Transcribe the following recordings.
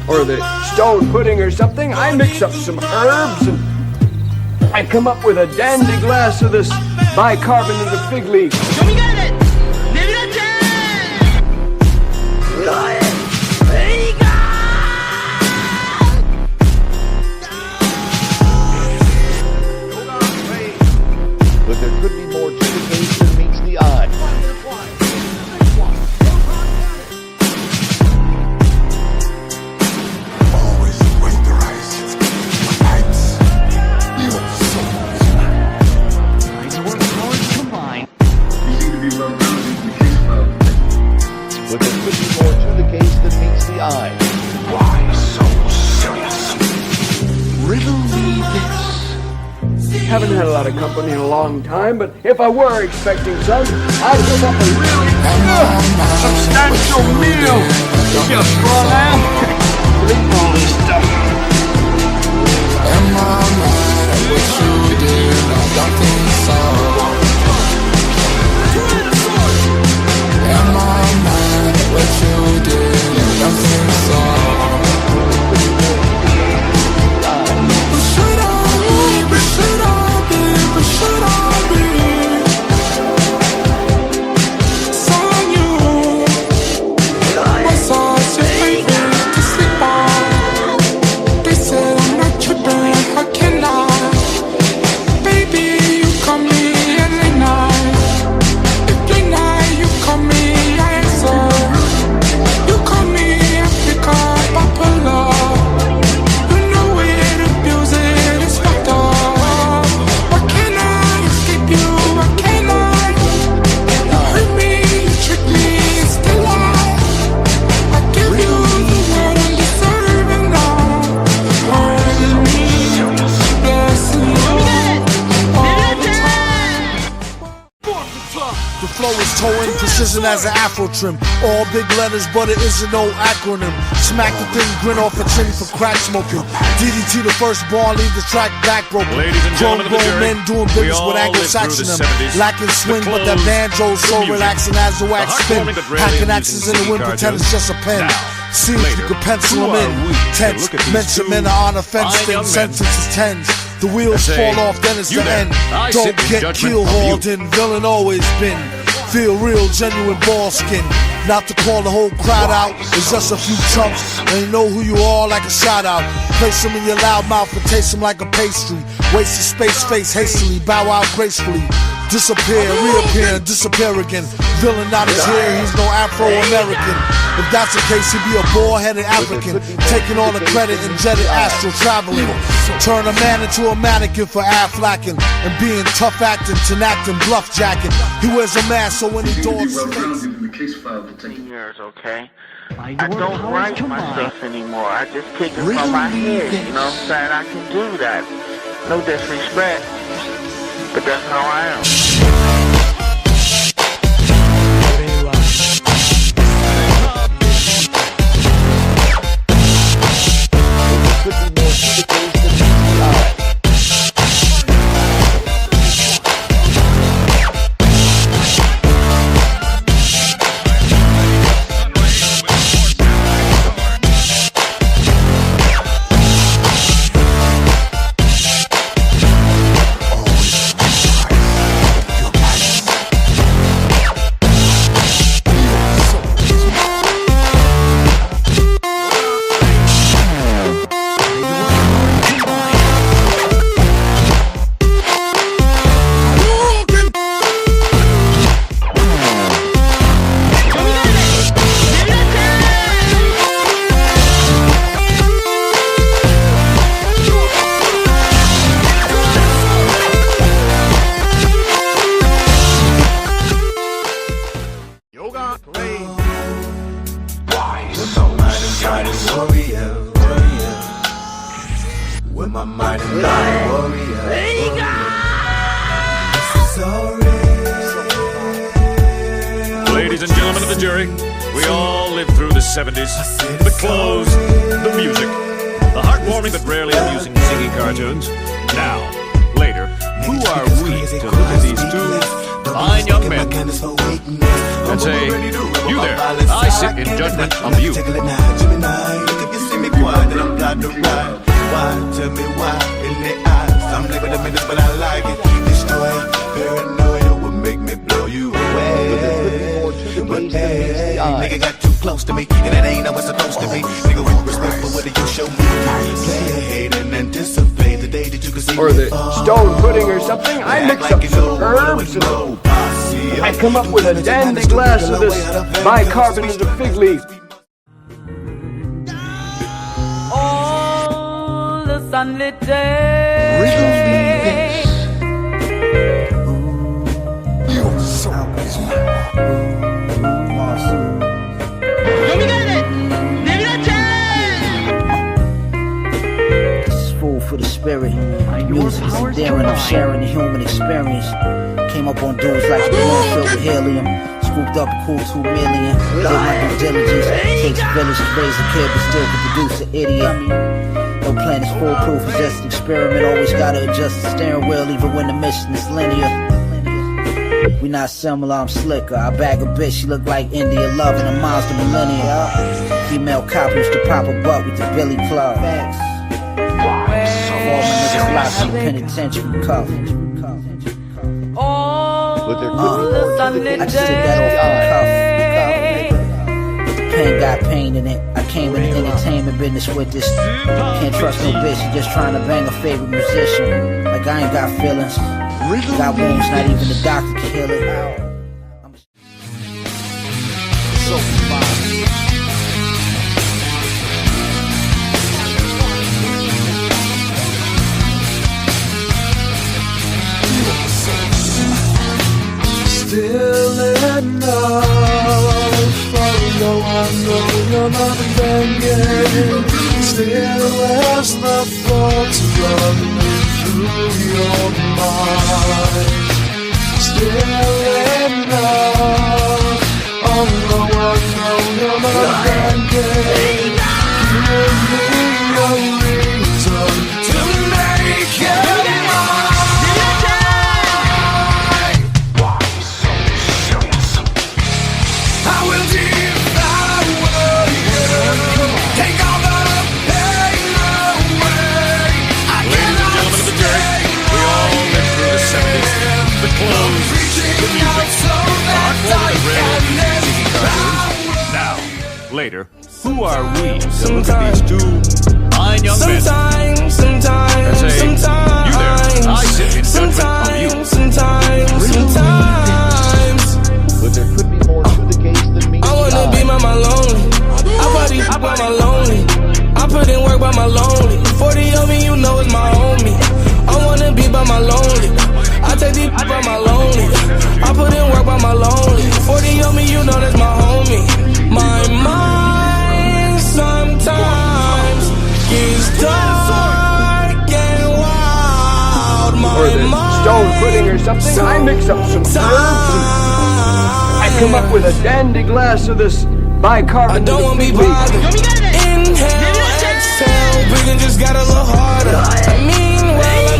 Or the stone pudding or something. I mix up some herbs and I come up with a dandy glass of this bicarbonated fig leaf. But there could be more to the case than meets the eye. Always winterize your pipes. You are so But there could be more to the case than meets the eye. Why so serious? Riddle me this. Haven't had a lot of company in a long time, but if I were expecting some, I'd whip up a really substantial meal. You feel strong now? Eat all this stuff. Am I mad at what you did? I don't think so. Am I mad at what you did? I don't think so. But should I be? But should I be? But should I be? It's on you. Massage your favorite to sleep on. They said I'm not tripping. How can I? Baby, you call me every night. Every night you call me, I answer. You call me Africa, popular. You know it, abuse it, it's fucked up. Why can't I escape you? Why can't I? You hurt me, you trick me, it's still lie. I give you the word I'm deserving now. Hurting me, blessing you all the time. The flow is towing, precision as an afro trim. All big letters, but it isn't no acronym. Smack the thing, grin off a chin for crack smoking. DDT the first bar, leave the track back broken. Ladies and gentlemen of the jury, men doing we business all with lived Anglo-Saxon through them. the 70s. Lacking swing, The but that clothes, banjo's the so music, relaxing as the wax the spin. heartwarming but rarely Hacking amusing axes in the CG wind, pretend it's cartoons. just a pen. Now, Seems later, you could pencil who them in. are we to Tense, look at these mention two men are on a fence fine thing, young men? sentences tens. The wheels Say, fall off, then it's you the there, end. I Don't sit in get judgment keel of hauled you. in, villain always been. Feel real, genuine ball skin. Not to call the whole crowd out, it's just a few chumps. And you know who you are like a shout out. Place them in your loud mouth and taste them like a pastry. Waste of space, face hastily, bow out gracefully. Disappear, reappear, and disappear again. Villain not his here, he's no Afro-American. If that's the case, he'd be a bald-headed African, taking all the credit and jetted astral traveling. Turn a man into a mannequin for Aflacking and being tough acting, acting, bluff jacking. He wears a mask so when he dogs his face. Years, okay? I don't write my stuff anymore. I just kick it from my head. You know what I'm saying? I can do that. No disrespect, but that's how I am. Could be more to the case than meets the eye. Why so mighty warrior, warrior? With my mighty warrior, warrior. This is already. Ladies and gentlemen of the jury, we all lived through the 70s. The clothes, the music, the heartwarming but rarely amusing singing cartoons. Now, later, who are we to look at these two in judgment of you. If you see me quiet, then I'm glad to ride. Why? Tell me why? In the eyes, I'm living a minute, but I like it. Destroy paranoia will make me blow you away. But hey, nigga got too close to me, and it ain't how it's supposed to be. Nigga, with respect for what you show me. Play hate and anticipate the day that you can see or the stone pudding or something. I mix up some herbs and I come up with a dandy glass of this bicarbonate of fig leaf. All the sunlit day. You're so Food for the spirit. Music is endearing. I'm sharing the human experience. Came up on dudes like a balloon filled with helium. Scooped up a cool 2 million. Did my due diligence. Takes a village to raise a kid, but still can produce an idiot. No plan is foolproof. It's just an experiment. Always gotta adjust the steering wheel, even when the mission is linear. We not similar, I'm slicker. I bag a bitch, she look like India Love and a Mazda Millennium. Female cop used to pop a butt with the Billy Club. All my niggas locked in penitentiary cuff. All the sunlit I just took that off the cuff. Pain got pain in it. I came in the entertainment business with this. Can't trust no bitch, she just trying to bang a favorite musician. Like I ain't got feelings. Got wounds, not even the doctor can heal it. so fine. Still enough, although I know you're not thinking. Still as the thoughts running through your mind. Still enough, although I know you're not thinking. Give me a reason to make it mine. I will devour you. Take all the pain away. I cannot stay. We all lived through the 70s. The clothes, the music, the heartwarming Israeli cartoons. Now, later, who are we to look at these two fine young men and say, you there, I sit in judgment of you. But there could be more to the case than meets I wanna the be eye. my lonely. I party by my lonely. I put in work by my lonely. 40 of me, you know it's my homie. I wanna be by my lonely. I take deep by my lonely. I put in work by my lonely. 40 of me, you know that's my homie. My mind sometimes gets dark and wild. Or the stone pudding or something. I mix up some herbs and I come up with a dandy glass of this bicarbonate. I don't wanna be of fig leaf. bothered. Inhale, exhale, breathing just got a little harder. I mean well,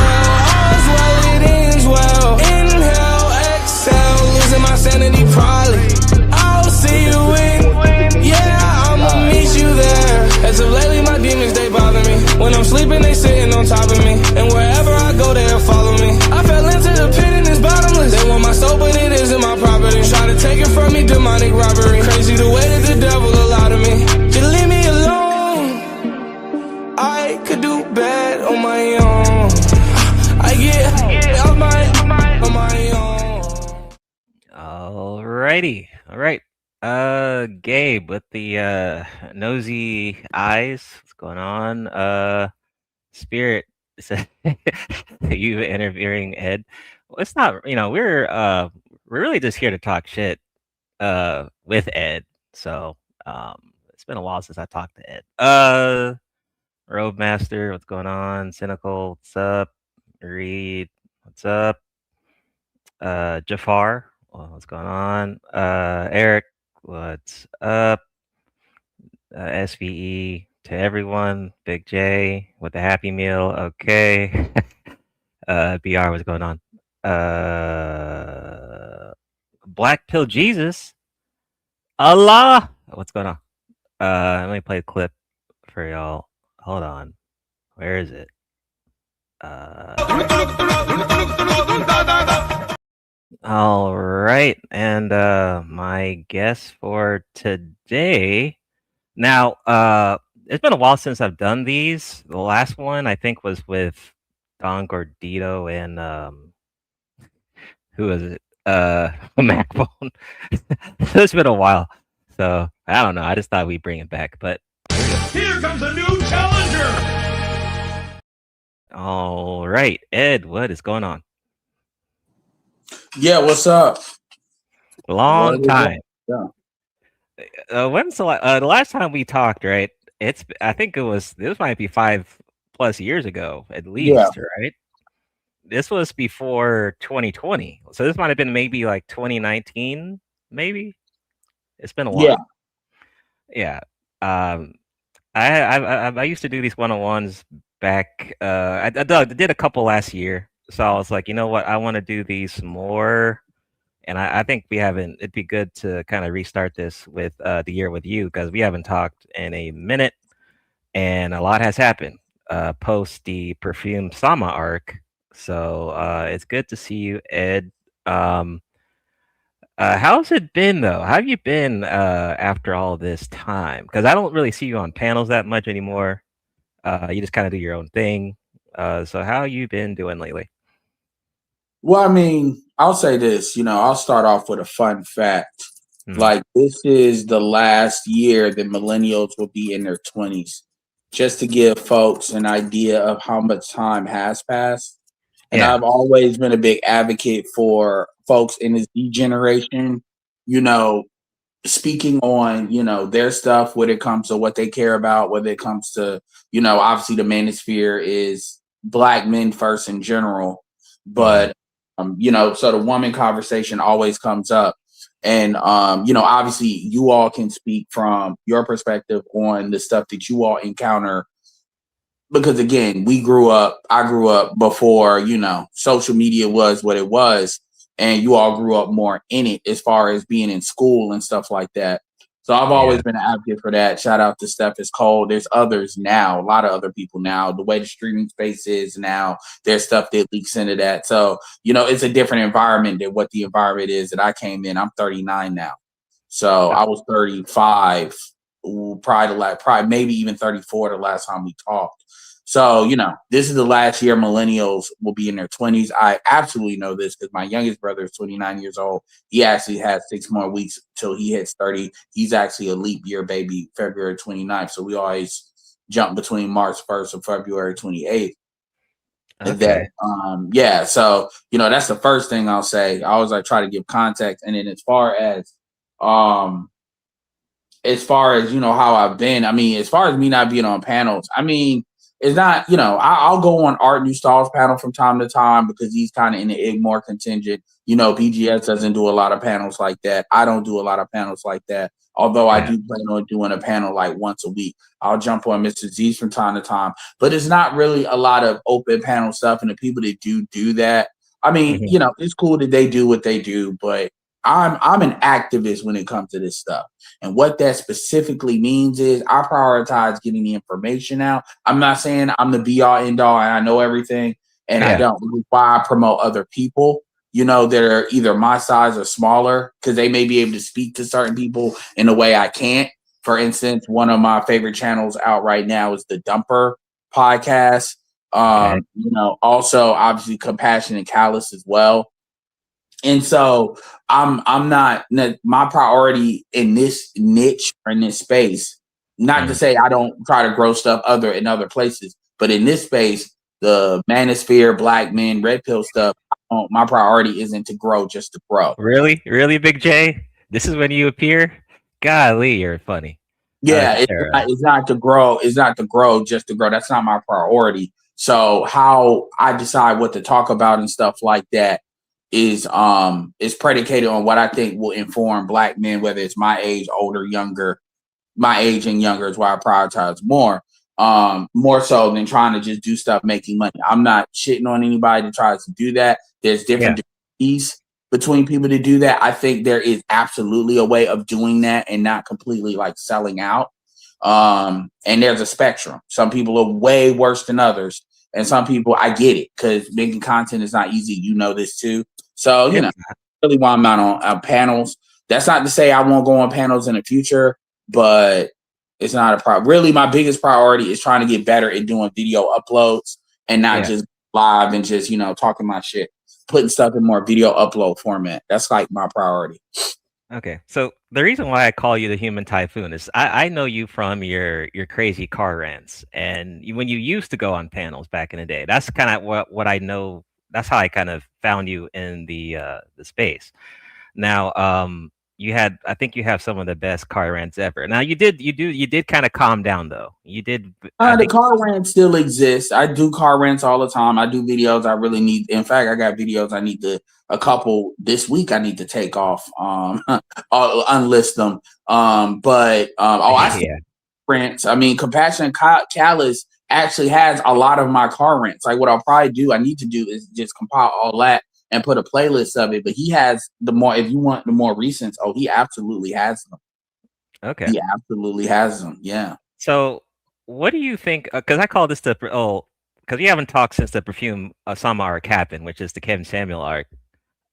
all's well, it ends well. Inhale, exhale, losing my sanity probably. I'll see you in, yeah, I'ma meet you there. As of lately, my demons, they bother me. When I'm sleeping, they sitting on top of me. And wherever I go, they'll follow me. I fell into the pit and it's bottomless. They want my soul, but it isn't my property. Try to take it from me, demonic robbery. Crazy the way that the devil allowed to me. Just leave me alone. I could do bad on my own. I get on my own. Alrighty. All right. Gabe with the nosy eyes. What's going on? Spirit said you interviewing Ed. Well, it's not, we're really just here to talk shit with Ed. So it's been a while since I talked to Ed. Roadmaster, what's going on? Cynical, what's up? Reed, what's up? Jafar, what's going on? Eric, what's up? SVE to everyone. Big J with the Happy Meal. Okay. BR, what's going on? Black Pill Jesus. Allah. What's going on? Let me play a clip for y'all. Hold on. Where is it? All right, and my guest for today. Now, it's been a while since I've done these. The last one I think was with Don Gordito and who is it? Macbone. So it's been a while. So I don't know. I just thought we'd bring it back, but Here comes a new challenger! all right, Ed, what is going on? Yeah, what's up? Long time. Yeah. When's the last time we talked? Right, I think this might be 5+ years ago at least. Right, this was before 2020, so this might have been maybe like 2019. Maybe it's been a while. Yeah. I used to do these one-on-ones back. I did a couple last year, so I was like, you know what, I want to do these more. And I think we haven't. It'd be good to kind of restart this with the year with you because we haven't talked in a minute, and a lot has happened post the Perfume Sama arc. So it's good to see you, Ed. How's it been though? How have you been after all this time? Because I don't really see you on panels that much anymore. You just kind of do your own thing. So how you been doing lately? Well, I mean, I'll say this, I'll start off with a fun fact. Like, this is the last year that millennials will be in their 20s, just to give folks an idea of how much time has passed. And I've always been a big advocate for folks in the Z generation, speaking on, their stuff when it comes to what they care about, whether it comes to, obviously the manosphere is Black men first in general. But so the woman conversation always comes up. And, obviously you all can speak from your perspective on the stuff that you all encounter. Because again, I grew up before, social media was what it was. And you all grew up more in it as far as being in school and stuff like that. So I've always been an advocate for that. Shout out to Steph is Cold. There's others now, a lot of other people now. The way the streaming space is now, there's stuff that leaks into that. So, it's a different environment than what the environment is that I came in. I'm 39 now. So I was 35 probably maybe even 34 the last time we talked. So, this is the last year millennials will be in their 20s. I absolutely know this because my youngest brother is 29 years old. He actually has 6 more weeks till he hits 30. He's actually a leap year baby, February 29th. So we always jump between March 1st and February 28th. Okay. So, that's the first thing I'll say. I always try to give context. And then as far as how I've been, I mean, as far as me not being on panels, I mean, it's not, I'll go on Art New Styles panel from time to time because he's kind of in the Igmore contingent. BGS doesn't do a lot of panels like that. I don't do a lot of panels like that. Although I do plan on doing a panel like once a week. I'll jump on Mr. Z's from time to time. But it's not really a lot of open panel stuff. And the people that do that, I mean, it's cool that they do what they do, but I'm an activist when it comes to this stuff. And what that specifically means is I prioritize getting the information out. I'm not saying I'm the be all end all and I know everything. And I don't. Why I promote other people, that are either my size or smaller, because they may be able to speak to certain people in a way I can't. For instance, one of my favorite channels out right now is the Dumper podcast. Also obviously Compassion and Callous as well. And so I'm not, my priority in this niche or in this space, not to say I don't try to grow stuff in other places, but in this space, the manosphere, Black men, red pill stuff, my priority isn't to grow just to grow. Really, Big J? This is when you appear? Golly, you're funny. Yeah, it's not to grow. It's not to grow just to grow. That's not my priority. So how I decide what to talk about and stuff like that is predicated on what I think will inform Black men, whether it's my age, older, younger. My age and younger is why I prioritize more so than trying to just do stuff making money. I'm not shitting on anybody that tries to do that. There's different degrees between people to do that. I think there is absolutely a way of doing that and not completely like selling out. And there's a spectrum. Some people are way worse than others. And some people, I get it, because making content is not easy. You know this too. So, you know, really why I'm not on panels. That's not to say I won't go on panels in the future, but it's not a problem. Really, my biggest priority is trying to get better at doing video uploads and not just live and just, you know, talking my shit, putting stuff in more video upload format. That's like my priority. Okay, so the reason why I call you the human typhoon is I know you from your crazy car rants, and when you used to go on panels back in the day. That's kind of what I know. That's how I kind of found you in the space. Now, I think you have some of the best car rants ever. Now, you did kind of calm down though. You did. The car rant still exists. I do car rants all the time. I do videos I really need. In fact, I got videos I need to, a couple this week I need to take off, I'll unlist them. I still rants. I mean, Compassion Callous actually has a lot of my car rants. Like what I'll probably do, I need to do is just compile all that and put a playlist of it. But he has if you want the more recent, he absolutely has them. Okay. He absolutely has them. Yeah. So what do you think? Because I call this because we haven't talked since the Perfume Sama arc happened, which is the Kevin Samuel arc.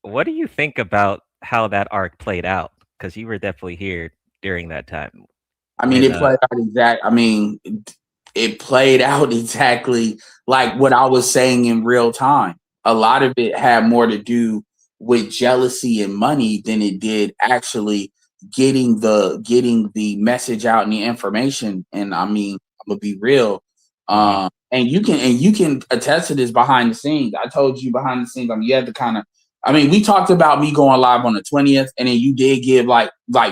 What do you think about how that arc played out? Because you were definitely here during that time. I mean, it played out exactly like what I was saying in real time. A lot of it had more to do with jealousy and money than it did actually getting the message out and the information. And I mean, I'm gonna be real. And you can attest to this behind the scenes. I told you behind the scenes. I mean, you had to kind of. I mean, we talked about me going live on the 20th, and then you did give like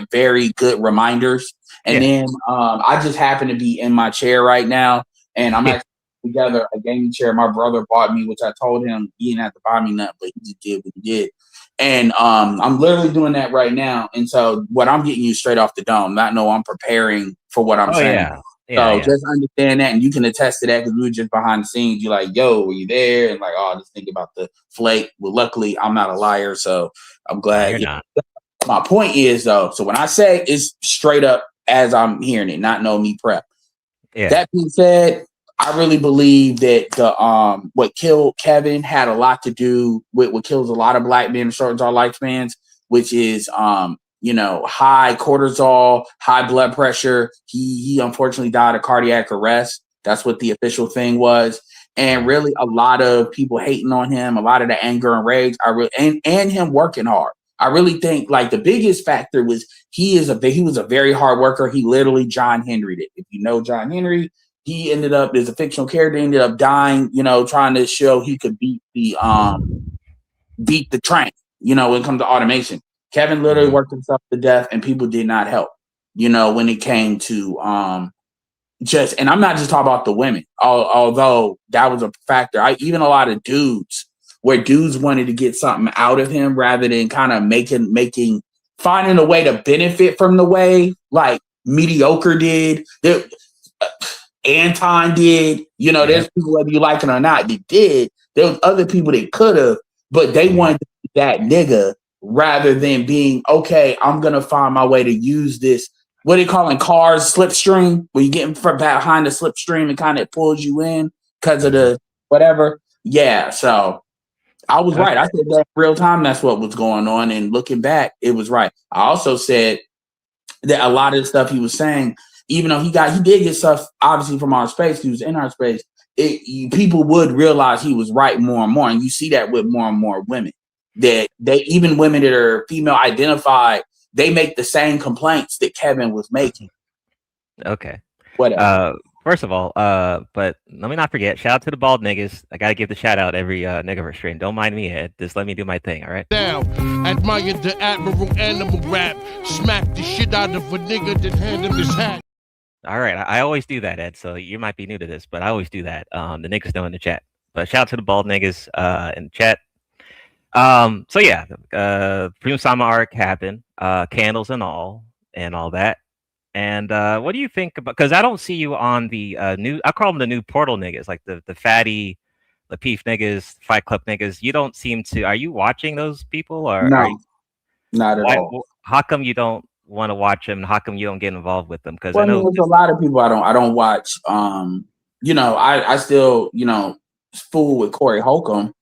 very good reminders. And then I just happen to be in my chair right now, and I'm actually together a gaming chair my brother bought me, which I told him he didn't have to buy me nothing, but he just did what he did. And I'm literally doing that right now. And so what I'm getting you straight off the dome, not know I'm preparing for what I'm saying. Just understand that, and you can attest to that because we were just behind the scenes. You're like, yo, were you there? And like, just think about the flake. Well, luckily, I'm not a liar, so I'm glad. You're not. My point is, though, so when I say it's straight up as I'm hearing it, not know me prep. Yeah. That being said, I really believe that the what killed Kevin had a lot to do with what kills a lot of black men and shortens our lifespans, which is high cortisol, high blood pressure. He unfortunately died of cardiac arrest. That's what the official thing was. And really a lot of people hating on him, a lot of the anger and rage, and him working hard. I really think like the biggest factor was he was a very hard worker. He literally John Henry'd it. If you know John Henry, he ended up as a fictional character, ended up dying, trying to show he could beat the train, when it comes to automation. Kevin literally worked himself to death, and people did not help, when it came to and I'm not just talking about the women, although that was a factor. Even a lot of dudes, where dudes wanted to get something out of him rather than kind of finding a way to benefit from the way like Mediocre did, Anton did, there's people, whether you like it or not, that did. There was other people that could have, but they wanted to be that nigga rather than being, okay, I'm going to find my way to use this. What are they calling cars? Slipstream, where you get behind the slipstream and kind of pulls you in because of the whatever. Yeah. So I was right. I said that in real time. That's what was going on. And looking back, it was right. I also said that a lot of the stuff he was saying, even though he did get stuff obviously from our space, he was in our space, people would realize he was right more and more. And you see that with more and more women, that even women that are female identified, they make the same complaints that Kevin was making. Okay. Whatever. First of all, but let me not forget, shout out to the bald niggas. I gotta give the shout out every Negaverse stream. Don't mind me, Ed. Just let me do my thing, all right? Now, admire the admiral animal rap. Smack the shit out of a nigga that hand him his hat. All right, I always do that, Ed. So you might be new to this, but I always do that. The niggas know in the chat. But shout out to the bald niggas in the chat. So yeah, Prima Sama arc happened, candles and all that. And what do you think about? Because I don't see you on the new. I call them the new Portal niggas, like the fatty Lapeef niggas, Fight Club niggas, you don't seem to. Are you watching those people, or are No, you, not at why? all. How come you don't want to watch them? How come you don't get involved with them? Because I Well, I mean, know. there's a lot of people I don't watch. I still, fool with Corey Holcomb,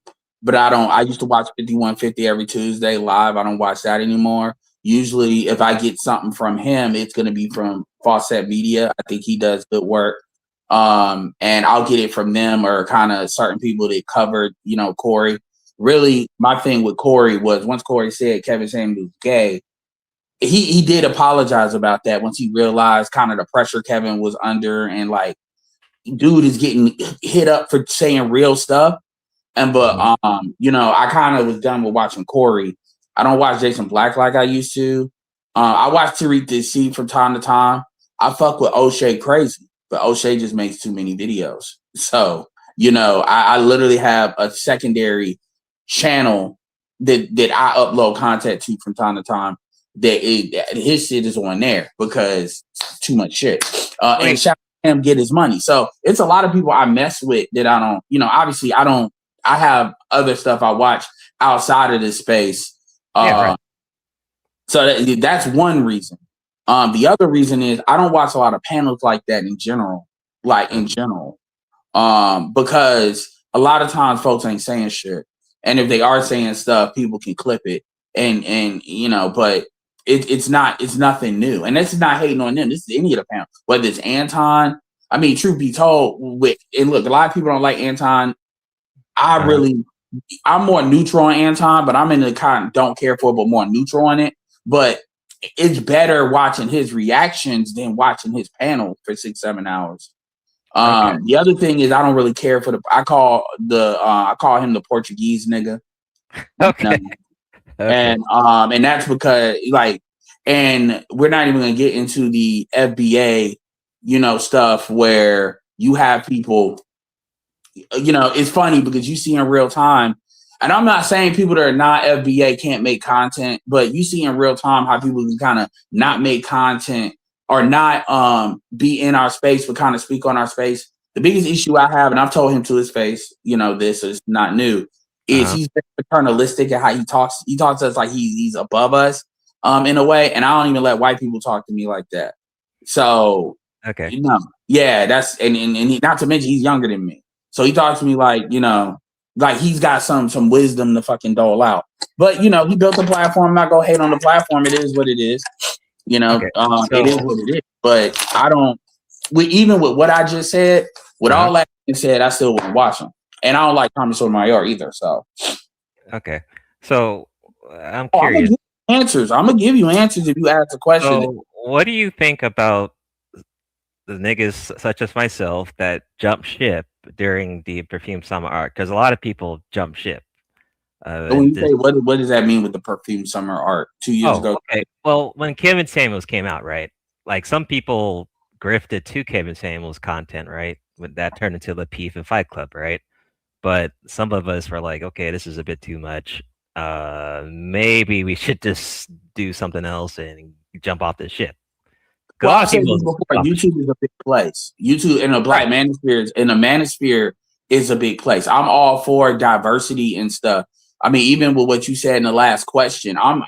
but I used to watch 5150 every Tuesday live. I don't watch that anymore. Usually if I get something from him, it's going to be from Fawcett Media. I think he does good work. And I'll get it from them or kind of certain people that covered, Corey. Really, my thing with Corey was once Corey said Kevin Samuels was gay, he did apologize about that once he realized kind of the pressure Kevin was under and like dude is getting hit up for saying real stuff. I kind of was done with watching Corey. I don't watch Jason Black like I used to. I watch Tariq DC from time to time. I fuck with O'Shea crazy, but O'Shea just makes too many videos. So, I literally have a secondary channel that I upload content to from time to time his shit is on there because it's too much shit. And shout out to him get his money. So it's a lot of people I mess with that I don't, obviously I have other stuff I watch outside of this space. Right. So that's one reason. The other reason is I don't watch a lot of panels like that in general, because a lot of times folks ain't saying shit. And if they are saying stuff, people can clip it but it's nothing new. And this is not hating on them. This is any of the panels, whether it's Anton. I mean, truth be told, and look, a lot of people don't like Anton. I'm more neutral on Anton, but I'm in the kind of don't care for it, but more neutral on it. But it's better watching his reactions than watching his panel for 6-7 hours. The other thing is I don't really care for I call him the Portuguese nigga. Okay. And that's because and we're not even gonna get into the FBA, stuff where you have people, it's funny because you see in real time, and I'm not saying people that are not FBA can't make content, but you see in real time how people can kind of not make content or not be in our space, but kind of speak on our space. The biggest issue I have, and I've told him to his face, this is not new, is he's paternalistic at how he talks. He talks to us like he's above us, in a way, and I don't even let white people talk to me like that. So, that's and he, not to mention he's younger than me, so he talks to me like like he's got some wisdom to fucking dole out. But he built a platform. I'm not gonna hate on the platform. It is what it is. It is what it is. But I don't. Even with what I just said, with all that being said, I still wouldn't watch him. And I don't like Thomas Sotomayor either. So, so I'm curious. I'm gonna give you answers if you ask a question. So, what do you think about the niggas such as myself that jump ship during the Perfume Summer arc? Because a lot of people jump ship. When you say what does that mean with the Perfume Summer arc 2 years ago? Okay. Well, when Kevin Samuels came out, right? Like some people grifted to Kevin Samuels content, right? When that turned into Lapeef and Fight Club, right? But some of us were like, okay, this is a bit too much. Maybe we should just do something else and jump off the ship. Well, I've said this before. YouTube is a big place. YouTube in a black manosphere is a big place. I'm all for diversity and stuff. I mean, even with what you said in the last question, I'm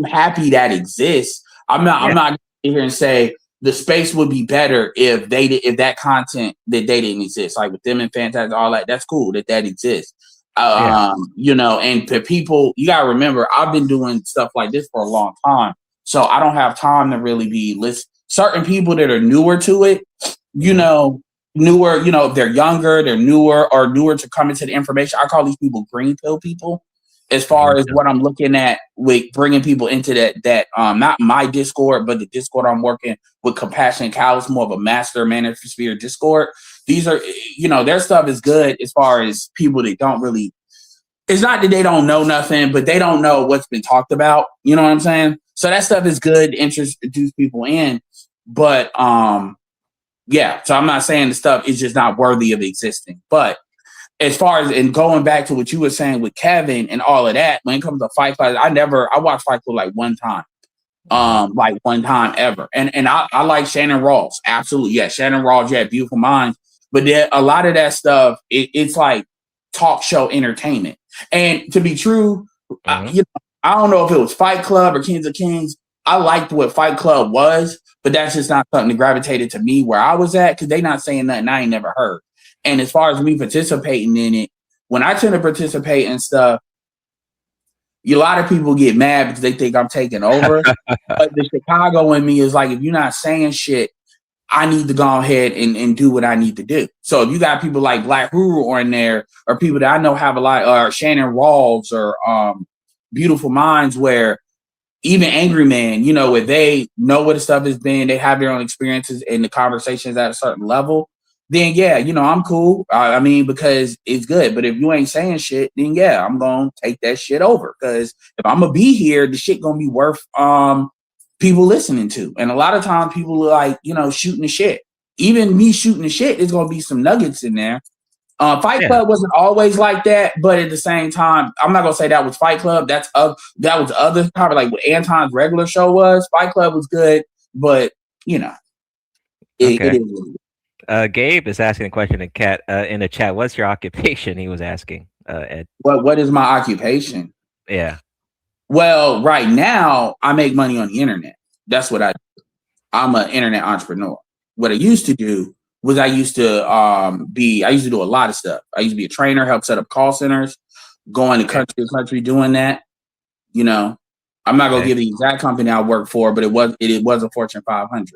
happy that exists. I'm not going to sit here and say the space would be better if that content that they didn't exist, like with them and Fantastic, all that. That's cool that exists. And for people, you gotta remember, I've been doing stuff like this for a long time, so I don't have time to really be listening. Certain people that are newer to it, if they're younger, they're newer to come into the information. I call these people green pill people. As far as what I'm looking at with bringing people into that not my Discord, but the Discord I'm working with, Compassion and Callous, more of a master manosphere Discord. These are, their stuff is good as far as people that don't really, it's not that they don't know nothing, but they don't know what's been talked about. You know what I'm saying? So that stuff is good, introduce people in. But, so I'm not saying the stuff is just not worthy of existing. But as far as, and going back to what you were saying with Kevin and all of that, when it comes to Fight Club, I watched Fight Club like one time. Like one time ever. And I like Shannon Rawls. Absolutely. Yeah. Shannon Rawls, beautiful minds. But a lot of that stuff, it's like talk show entertainment. And to be true, I don't know if it was Fight Club or Kings of Kings. I liked what Fight Club was, but that's just not something that gravitated to me where I was at, because they not saying nothing I ain't never heard. And as far as me participating in it, when I tend to participate in stuff, a lot of people get mad because they think I'm taking over. But the Chicago in me is like, if you're not saying shit, I need to go ahead and do what I need to do. So if you got people like Black Huru on there, or people that I know have a lot, or Shannon Rawls, or Beautiful Minds, where even Angry Man, you know, where they know what the stuff has been, they have their own experiences and the conversations at a certain level, then yeah, you know, I'm cool. I mean, because it's good. But if you ain't saying shit, then yeah, I'm gonna take that shit over. Because if I'm gonna be here, the shit gonna be worth people listening to. And a lot of times people are like, you know, shooting the shit. Even me shooting the shit, there's gonna be some nuggets in there. Fight Club wasn't always like that, but at the same time, I'm not gonna say that was Fight Club. That was other probably like what Anton's regular show was. Fight Club was good, but you know, it is. Gabe is asking a question in the chat. What's your occupation? He was asking. Ed. What is my occupation? Yeah. Well, right now I make money on the internet. That's what I do. I'm an internet entrepreneur. What I used to do was I used to do a lot of stuff. I used to be a trainer, help set up call centers, going to country to country doing that. You know, I'm not gonna give the exact company I work for, but it was a Fortune 500.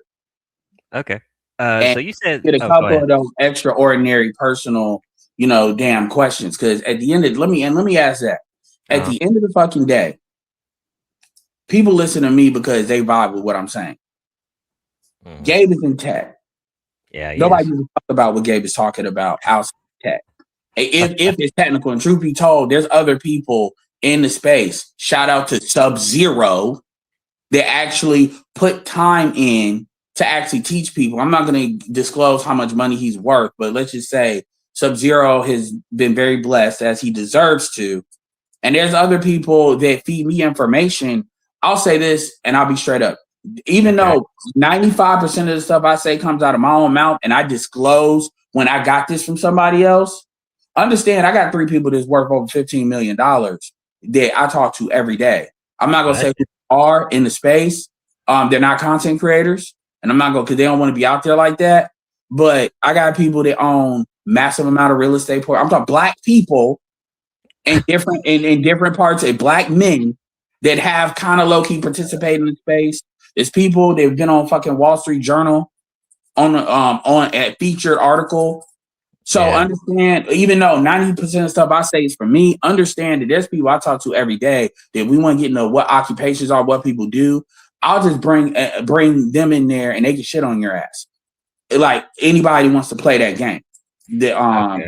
Okay. So you said get a couple of those extraordinary personal, you know, damn questions. Because at the end of let me ask that. At the end of the fucking day, people listen to me because they vibe with what I'm saying. Gabe is in tech. Yeah. Nobody gives a fuck about what Gabe is talking about outside tech. If it's technical, and truth be told, there's other people in the space. Shout out to Sub-Zero that actually put time in to actually teach people. I'm not going to disclose how much money he's worth, but let's just say Sub-Zero has been very blessed, as he deserves to. And there's other people that feed me information. I'll say this, and I'll be straight up. Even though 95% of the stuff I say comes out of my own mouth, and I disclose when I got this from somebody else, understand I got 3 people that's worth over $15 million that I talk to every day. I'm not going to say who they are in the space. They're not content creators. And I'm not going to, because they don't want to be out there like that. But I got people that own massive amount of real estate. I'm talking Black people in different parts of Black men that have kind of low key participated in the space. There's people that have been on fucking Wall Street Journal on a featured article. So understand, even though 90% of stuff I say is for me, understand that there's people I talk to every day that we want to get to know what occupations are, what people do. I'll just bring them in there and they can shit on your ass. Like anybody wants to play that game.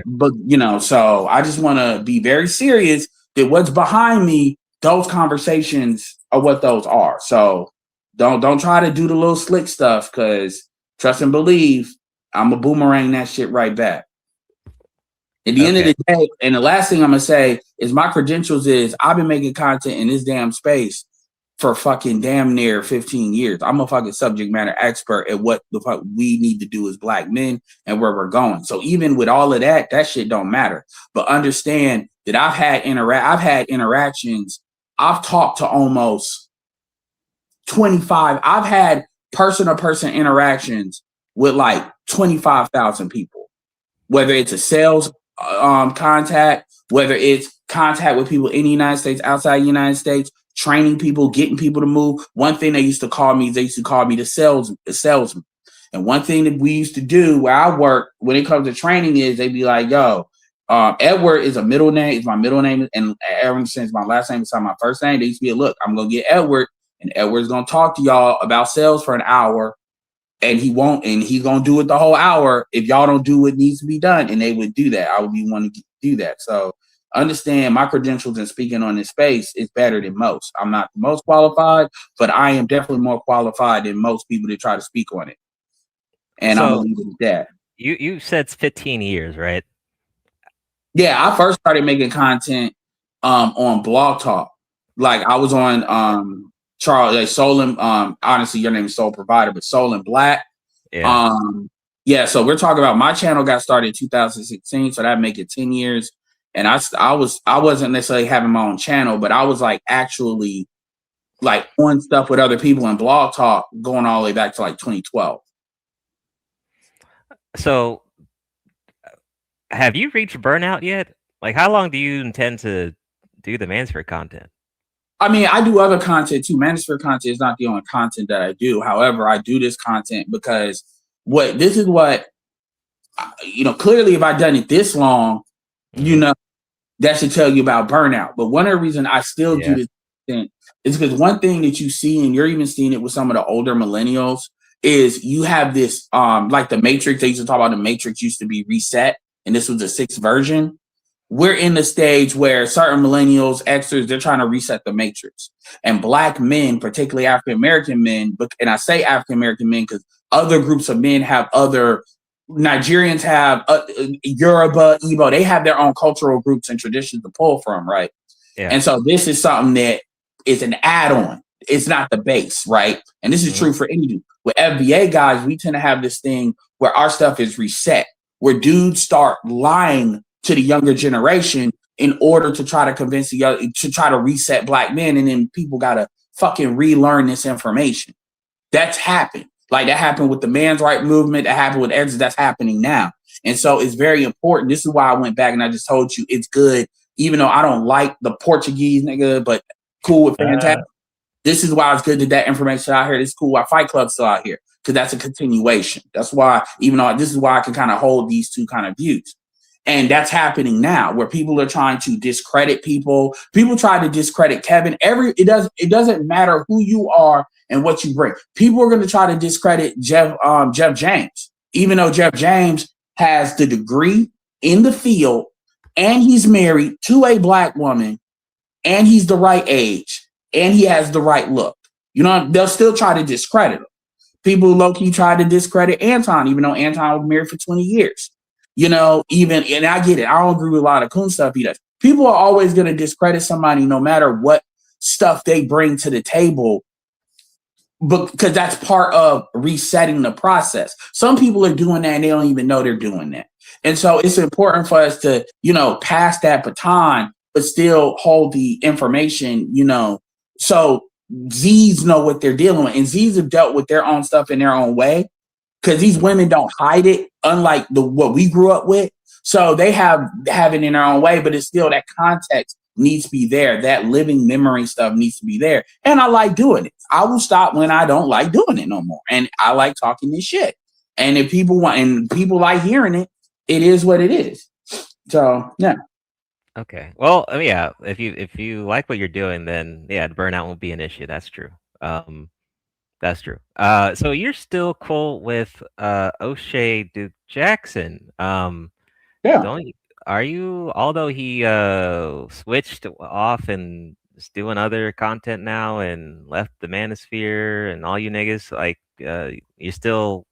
But you know, so I just want to be very serious that what's behind me, those conversations are what those are. So don't try to do the little slick stuff, because trust and believe, I'm a boomerang that shit right back. At the end of the day, and the last thing I'm gonna say is my credentials is I've been making content in this damn space for fucking damn near 15 years. I'm a fucking subject matter expert at what the fuck we need to do as Black men and where we're going. So even with all of that, that shit don't matter. But understand that I've had interactions. I've talked to almost 25. I've had person-to-person interactions with like 25,000 people, whether it's a sales contact, whether it's contact with people in the United States, outside the United States, training people, getting people to move. One thing they used to call me the salesman. And one thing that we used to do where I work when it comes to training is they'd be like, yo, Edward is a middle name. It's my middle name. And ever since my last name is my first name, they used to be, look, I'm going to get Edward, and Edward's going to talk to y'all about sales for an hour. And he's going to do it the whole hour if y'all don't do what needs to be done. And they would do that. I would be wanting to do that. So understand my credentials in speaking on this space is better than most. I'm not the most qualified, but I am definitely more qualified than most people that try to speak on it. And I'm going to leave it at that. You said it's 15 years, right? Yeah, I first started making content on Blog Talk. Like I was on Soul and honestly, your name is Soul Provider, but Soul and Black. Yeah. So we're talking about my channel got started in 2016, so that make it 10 years. And I wasn't necessarily having my own channel, but I was like actually like on stuff with other people in Blog Talk going all the way back to like 2012. So have you reached burnout yet? Like, how long do you intend to do the Mansford content? I mean, I do other content too. Manosphere content is not the only content that I do. However, I do this content because clearly if I've done it this long, that should tell you about burnout. But one of the reasons I still do this content is because one thing that you see, and you're even seeing it with some of the older millennials, is you have this, like the Matrix, they used to talk about the Matrix used to be reset, and this was the 6th version. We're in the stage where certain millennials, Xers, they're trying to reset the Matrix. And Black men, particularly African-American men, and I say African-American men because other groups of men have Nigerians have Yoruba, Igbo, they have their own cultural groups and traditions to pull from, right? Yeah. And so this is something that is an add-on. It's not the base, right? And this is true for any dude. With FBA guys, we tend to have this thing where our stuff is reset, where dudes start lying to the younger generation in order to try to convince to try to reset Black men, and then people gotta fucking relearn this information. That's happened. Like that happened with the man's right movement, that happened with exits, that's happening now. And so it's very important. This is why I went back and I just told you it's good, even though I don't like the Portuguese nigga, but cool with fantastic. This is why it's good that information out here. This is cool why Fight Club's still out here, because that's a continuation. That's why, even though this is why I can kind of hold these two kind of views. And that's happening now, where people are trying to discredit people. People try to discredit Kevin. It doesn't matter who you are and what you bring. People are going to try to discredit Jeff James, even though Jeff James has the degree in the field, and he's married to a Black woman, and he's the right age, and he has the right look. They'll still try to discredit him. People low-key try to discredit Anton, even though Anton was married for 20 years. And I get it. I don't agree with a lot of coon stuff he does. People are always going to discredit somebody no matter what stuff they bring to the table, because that's part of resetting the process. Some people are doing that and they don't even know they're doing that. And so it's important for us to, pass that baton, but still hold the information, so Z's know what they're dealing with. And Z's have dealt with their own stuff in their own way, because these women don't hide it, unlike what we grew up with. So they have it in their own way, but it's still that context needs to be there. That living memory stuff needs to be there. And I like doing it. I will stop when I don't like doing it no more. And I like talking this shit. And if people like hearing it, it is what it is. So, yeah. Okay. Well, yeah, if you like what you're doing, then yeah, burnout won't be an issue. That's true. That's true. So you're still cool with O'Shea Duke Jackson. Yeah. Are you, although he switched off and is doing other content now and left the Manosphere and all you niggas, like you're still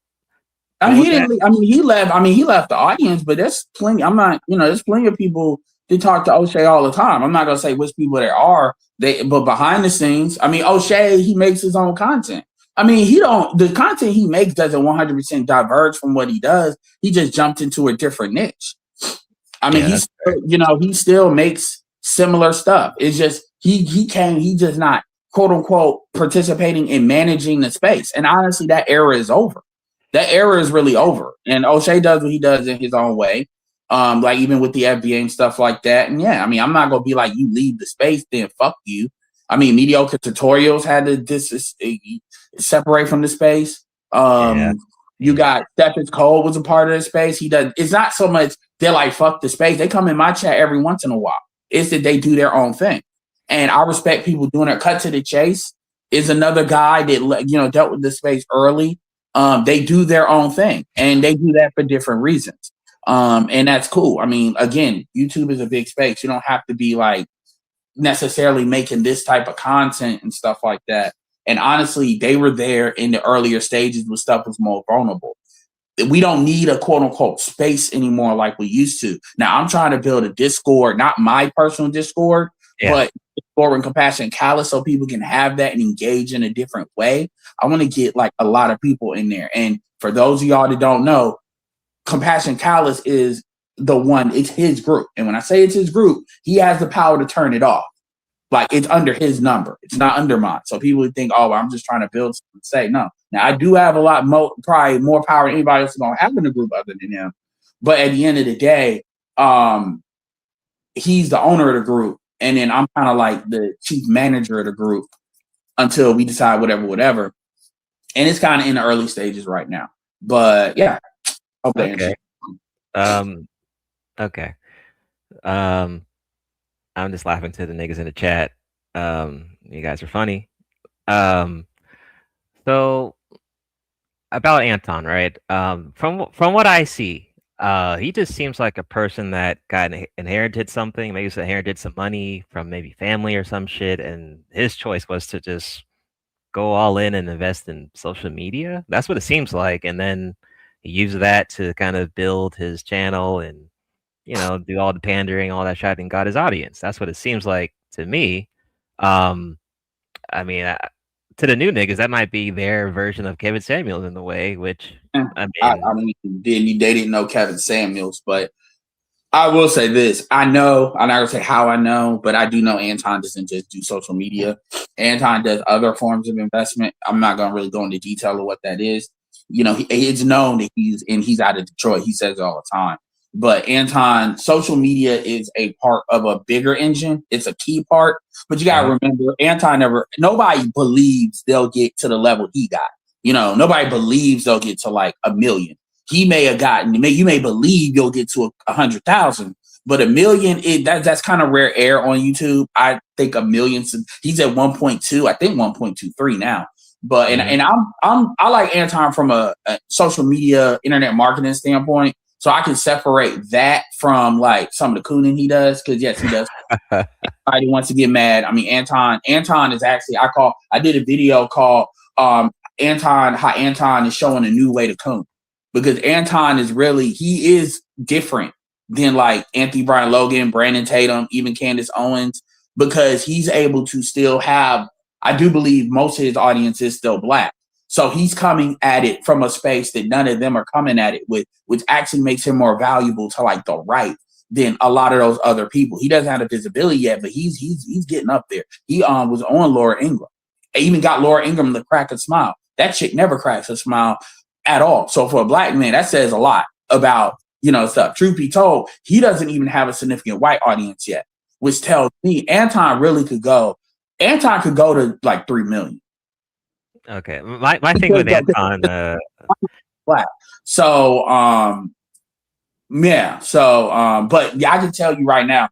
he left the audience, but there's plenty. There's plenty of people that talk to O'Shea all the time. I'm not gonna say which people there are. But behind the scenes, O'Shea, he makes his own content. The content he makes doesn't 100% diverge from what he does. He just jumped into a different niche. He still makes similar stuff. It's just he's just not quote unquote participating in managing the space. And honestly, that era is over. That era is really over. And O'Shea does what he does in his own way. Like even with the FBA and stuff like that. And yeah, I'm not gonna be like, you leave the space, then fuck you. Mediocre Tutorials had to separate from the space. You got Stephens Cole was a part of the space. It's not so much they're like, fuck the space. They come in my chat every once in a while. It's that they do their own thing. And I respect people doing it. Cut to the Chase is another guy that, dealt with the space early. They do their own thing, and they do that for different reasons. And that's cool. Again, YouTube is a big space. You don't have to be like necessarily making this type of content and stuff like that. And honestly, they were there in the earlier stages when stuff was more vulnerable. We don't need a quote unquote space anymore like we used to. Now I'm trying to build a Discord, not my personal Discord, but Discord and Compassion Callous, so people can have that and engage in a different way. I want to get like a lot of people in there. And for those of y'all that don't know, Compassion Callous is the one. It's his group, and when I say it's his group, he has the power to turn it off. Like it's under his number. It's not under mine. So people would think, oh, I'm just trying to build something. Say no. Now I do have a lot more, probably more power than anybody else is gonna have in the group other than him. But at the end of the day, he's the owner of the group, and then I'm kind of like the chief manager of the group until we decide whatever. And it's kind of in the early stages right now. But yeah. Okay. Okay. I'm just laughing to the niggas in the chat. You guys are funny. So about Anton, right? From what I see, he just seems like a person that got inherited something. Maybe he's inherited some money from maybe family or some shit, and his choice was to just go all in and invest in social media. That's what it seems like, and then he used that to kind of build his channel and do all the pandering, all that shit, and got his audience. That's what it seems like to me. I mean, to the new niggas, that might be their version of Kevin Samuels in the way, which I mean, they didn't know Kevin Samuels, but I will say this. I'm not going to say how I know, but I do know Anton doesn't just do social media. Anton does other forms of investment. I'm not going to really go into detail of what that is. It's known that he's out of Detroit. He says it all the time. But Anton, social media is a part of a bigger engine. It's a key part. But you got to remember, nobody believes they'll get to the level he got. Nobody believes they'll get to like 1 million. He may have gotten, you may believe you'll get to 100,000, but 1 million, that's kind of rare air on YouTube. I think 1 million, he's at 1.2, I think 1.23 now. But, and I like Anton from a social media, internet marketing standpoint. So I can separate that from like some of the cooning he does. Cause yes, he does. Everybody wants to get mad. I mean, Anton is actually, I did a video called, how Anton is showing a new way to coon. Because Anton he is different than like Anthony Brian Logan, Brandon Tatum, even Candace Owens, because he's able to still have, I do believe most of his audience is still Black. So he's coming at it from a space that none of them are coming at it with, which actually makes him more valuable to like the right than a lot of those other people. He doesn't have the visibility yet, but he's getting up there. He was on Laura Ingraham. They even got Laura Ingraham to crack a smile. That chick never cracks a smile at all. So for a Black man, that says a lot about, stuff. Truth be told, he doesn't even have a significant white audience yet, which tells me Anton could go to like 3 million. Okay. My thing with Anton, Black. So, yeah. So, but yeah, I can tell you right now,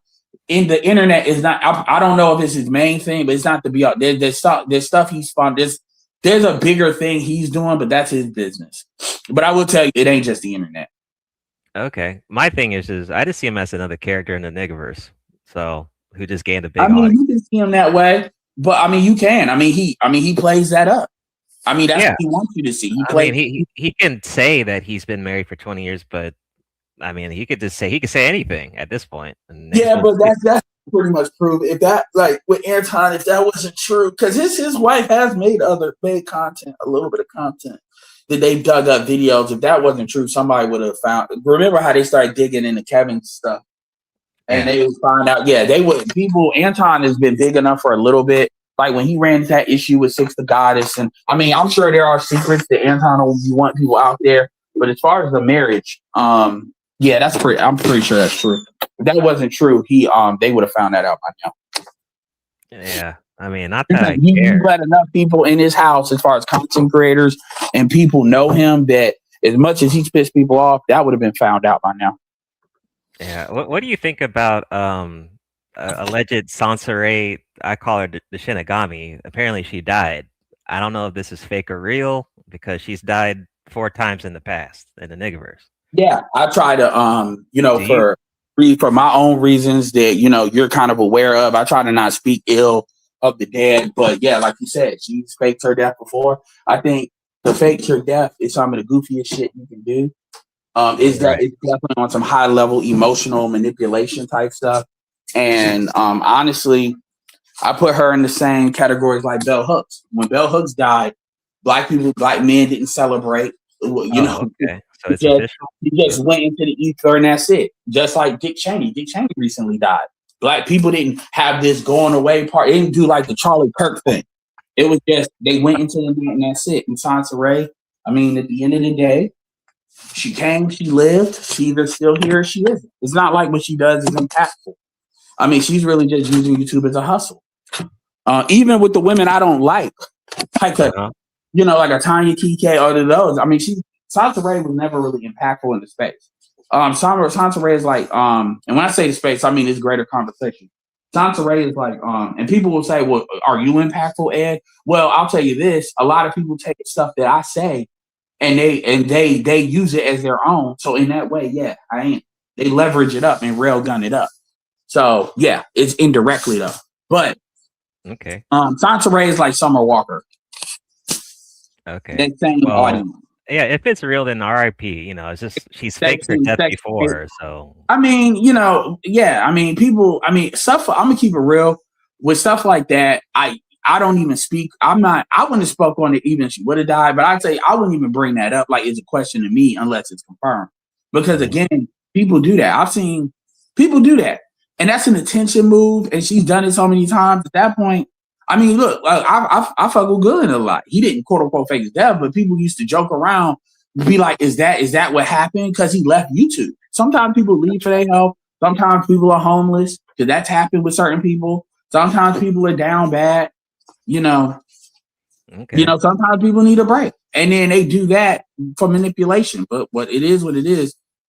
in the internet is not, I don't know if it's his main thing, but it's not to be out. There's stuff he's found. There's a bigger thing he's doing, but that's his business. But I will tell you, it ain't just the internet. Okay. My thing is I just see him as another character in the Negaverse. So who just gained a big audience. You can see him that way, but I mean, you can. I mean, he plays that up. I mean, that's what he wants you to see. He can say that he's been married for 20 years, but I mean, he could say anything at this point. Yeah, but that's pretty much proof. If that, like with Anton, if that wasn't true, because his wife has made content, a little bit of content that they've dug up videos. If that wasn't true, somebody would have found. Remember how they started digging into Kevin's stuff, and they would find out. Yeah, they would. Anton has been big enough for a little bit. Like when he ran that issue with Six the Goddess, and I mean, I'm sure there are secrets that Anton will want people out there. But as far as the marriage, yeah, I'm pretty sure that's true. If that wasn't true, they would have found that out by now. Yeah, I mean, not that he let enough people in his house, as far as content creators and people know him, that as much as he's pissed people off, that would have been found out by now. Yeah, what do you think about alleged Sansare? I call her the Shinigami. Apparently, she died. I don't know if this is fake or real because she's died 4 times in the past in the Negaverse. Yeah, I try to, for my own reasons that, you're kind of aware of, I try to not speak ill of the dead. But yeah, like you said, she's faked her death before. I think to fake your death is some of the goofiest shit you can do. It's definitely on some high level emotional manipulation type stuff. And honestly, I put her in the same categories like Bell Hooks. When Bell Hooks died, black men didn't celebrate. Okay. So it's official. He just went into the ether and that's it. Just like Dick Cheney. Dick Cheney recently died. Black people didn't have this going away part. They didn't do like the Charlie Kirk thing. It was just they went into the night and that's it. And Sansa Ray, I mean, at the end of the day, she came, she lived, she either still here or she isn't. It's not like what she does is impactful. I mean, she's really just using YouTube as a hustle. Even with the women I don't like like a Tanya Kike or those. I mean, Sansa Ray was never really impactful in the space. Sansa Ray is like, and when I say the space, I mean this greater conversation. Sansa Ray is like, and people will say, well, are you impactful, Ed? Well, I'll tell you this, a lot of people take stuff that I say and they use it as their own. So in that way, yeah, I am. They leverage it up and railgun it up. So yeah, it's indirectly though. But okay. Sansa Ray is like Summer Walker. Okay. That same audience. Yeah, if it's real, then RIP. You know, it's just she's faked her death before. So I mean, yeah. I mean, stuff. I'm gonna keep it real with stuff like that. I don't even speak. I wouldn't have spoke on it even if she would have died. But I'd say I wouldn't even bring that up like it's a question to me unless it's confirmed. Because again, people do that. I've seen people do that, and that's an attention move. And she's done it so many times. At that point, I mean, look, I fuck with Goodland a lot. He didn't quote unquote fake his death, but people used to joke around, be like, "Is that what happened?" Because he left YouTube. Sometimes people leave for their help. Sometimes people are homeless because that's happened with certain people. Sometimes people are down bad. Sometimes people need a break, and then they do that for manipulation. But what it is.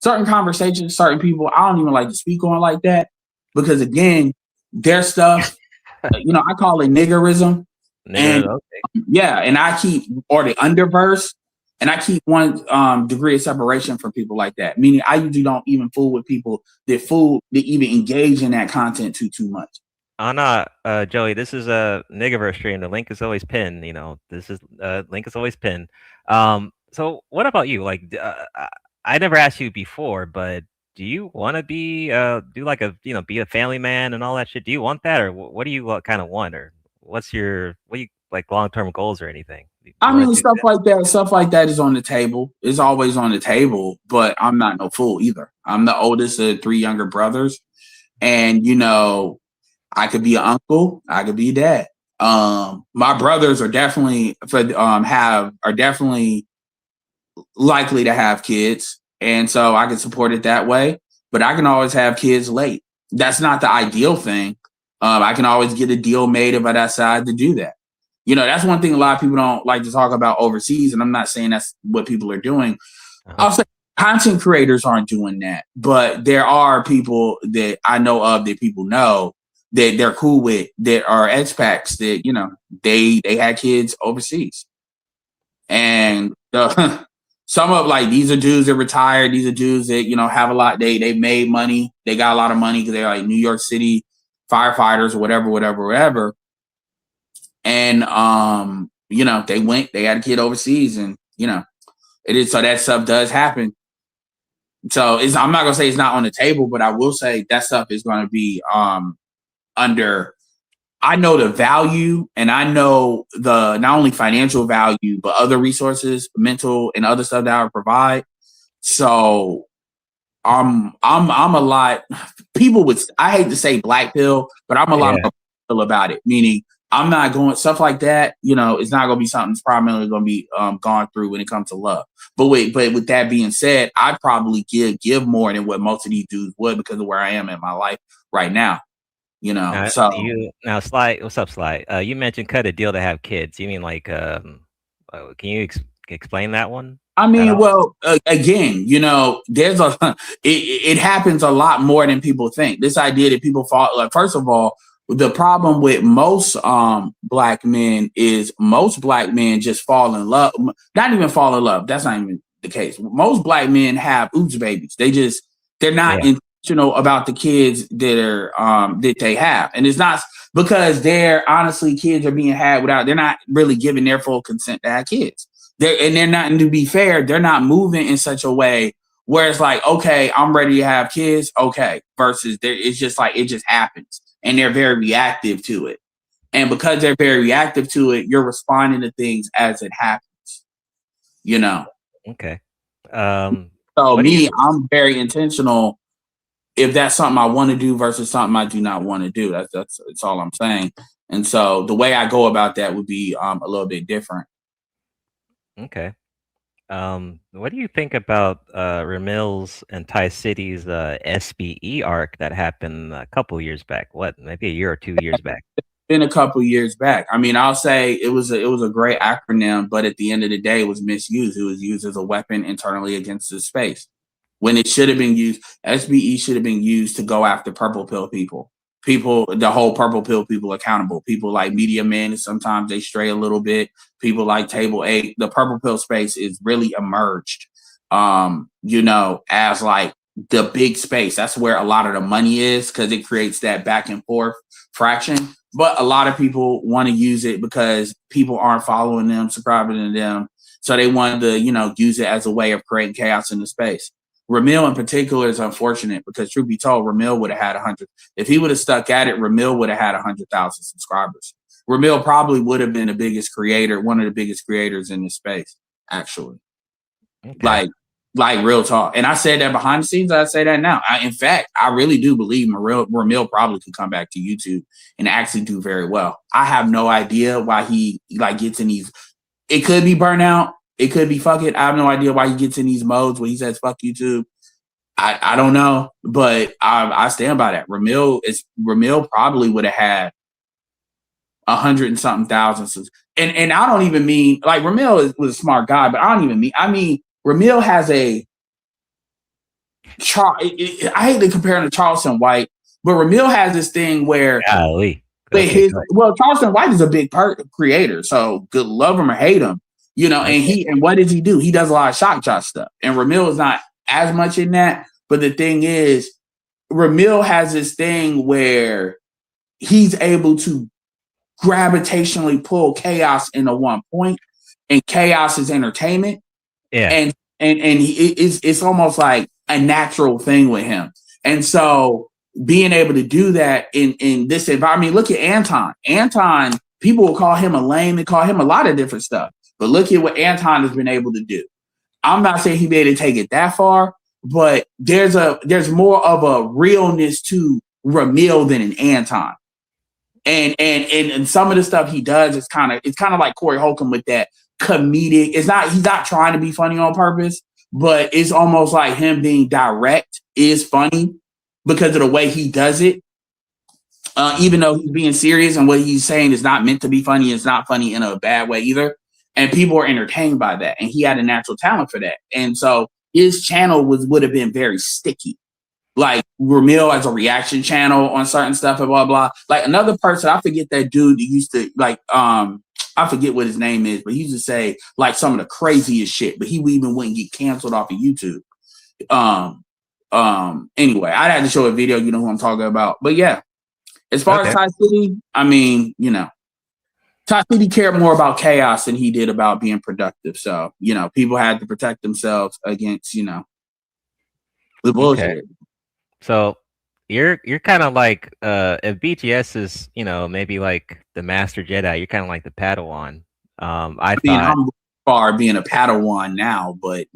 Certain conversations, certain people, I don't even like to speak on like that because again, their stuff. I call it niggerism. And and I keep, or the underverse, and I keep one degree of separation from people like that. Meaning I usually don't even fool with people that even engage in that content too much. Joey, this is a Negaverse stream. The link is always pinned. This is link is always pinned. So what about you? Like, I never asked you before, but do you want to be be a family man and all that shit? Do you want that, or what do you kind of want, or what do you like long-term goals or anything? I mean, stuff like that is on the table. It's always on the table, but I'm not no fool either. I'm the oldest of 3 younger brothers, and I could be an uncle, I could be a dad. My brothers are definitely definitely likely to have kids. And so I can support it that way, but I can always have kids late. That's not the ideal thing. I can always get a deal made if I decide to do that. That's one thing a lot of people don't like to talk about overseas. And I'm not saying that's what people are doing. I'll say content creators aren't doing that, but there are people that I know of that people know that they're cool with that are expats that, they had kids overseas. And some of these are dudes that retired. These are dudes that, have a lot. They made money. They got a lot of money because they're like New York City firefighters or whatever. And, they had a kid overseas and, it is. So that stuff does happen. So I'm not going to say it's not on the table, but I will say that stuff is going to be under. I know the value and I know the not only financial value, but other resources, mental and other stuff that I provide. So I'm a lot people would, I hate to say black pill, but I'm a lot more pill about it. Meaning I'm not going stuff like that. It's not going to be something that's primarily going to be gone through when it comes to love. But with that being said, I'd probably give more than what most of these dudes would because of where I am in my life right now. Now, Sly, what's up, Sly? You mentioned cut a deal to have kids. You mean like, can you explain that one? I mean, well, again, there's it happens a lot more than people think. This idea that people fall, first of all, the problem with most black men is most black men just fall in love. Not even fall in love. That's not even the case. Most black men have oops babies. They're not intentional about the kids that are that they have, and it's not because they're honestly kids are being had without. They're not really giving their full consent to have kids. They're not. And to be fair, they're not moving in such a way where it's like, okay, I'm ready to have kids. Okay, versus it's just like it just happens. And they're very reactive to it. And because they're very reactive to it, you're responding to things as it happens. Okay. So I'm very intentional. If that's something I want to do versus something I do not want to do, that's all I'm saying. And so the way I go about that would be a little bit different. Okay. What do you think about Ramil's and Ty City's SBE arc that happened a couple years back? What, maybe a year or 2 years back? Been a couple years back. I mean, I'll say it was a great acronym, but at the end of the day, it was misused. It was used as a weapon internally against the space when it should have been used. SBE should have been used to go after purple pill people. The whole purple pill people accountable. People like Media Men, sometimes they stray a little bit. People like Table 8. The purple pill space is really emerged, as like the big space. That's where a lot of the money is because it creates that back and forth fraction. But a lot of people want to use it because people aren't following them, subscribing to them. So they wanted to, use it as a way of creating chaos in the space. Ramil in particular is unfortunate because, truth be told, Ramil would have had 100. If he would have stuck at it, Ramil would have had 100,000 subscribers. Ramil probably would have been the biggest creator, one of the biggest creators in this space, actually. Okay. Like real talk. And I said that behind the scenes. I say that now. In fact, I really do believe Ramil probably could come back to YouTube and actually do very well. I have no idea why he gets in these. It could be burnout. It could be fuck it. I have no idea why he gets in these modes where he says fuck YouTube. I don't know, but I stand by that. Ramil probably would have had 100 and something thousand. And I don't even mean like Ramil was a smart guy, but I don't even mean. I mean, Ramil has I hate to compare him to Charleston White, but Ramil has this thing where Charleston White is a big creator, so good love him or hate him, and what does he do? He does a lot of shock jock stuff, and Ramil is not as much in that. But the thing is, Ramil has this thing where he's able to gravitationally pull chaos into one point, and chaos is entertainment. Yeah, and it's almost like a natural thing with him, and so being able to do that in this environment. Look at Anton. Anton, people will call him a lame and call him a lot of different stuff, but look at what Anton has been able to do. I'm not saying he made it take it that far, but there's more of a realness to Ramil than an Anton, and some of the stuff he does is kind of like Corey Holcomb with that comedic. He's not trying to be funny on purpose, but it's almost like him being direct is funny because of the way he does it. Even though he's being serious and what he's saying is not meant to be funny, it's not funny in a bad way either. And people are entertained by that. And he had a natural talent for that. And so his channel would have been very sticky. Like Ramil as a reaction channel on certain stuff and blah, blah. Like another person, I forget that dude that used to I forget what his name is, but he used to say like some of the craziest shit, but he wouldn't get canceled off of YouTube. Anyway, I'd have to show a video, who I'm talking about. But yeah, as far as Ty City, I mean, Ty City cared more about chaos than he did about being productive. So, people had to protect themselves against, the bullshit. Okay. So you're kind of like if BTS is, maybe like the Master Jedi, you're kind of like the Padawan. I'm far being a Padawan now, but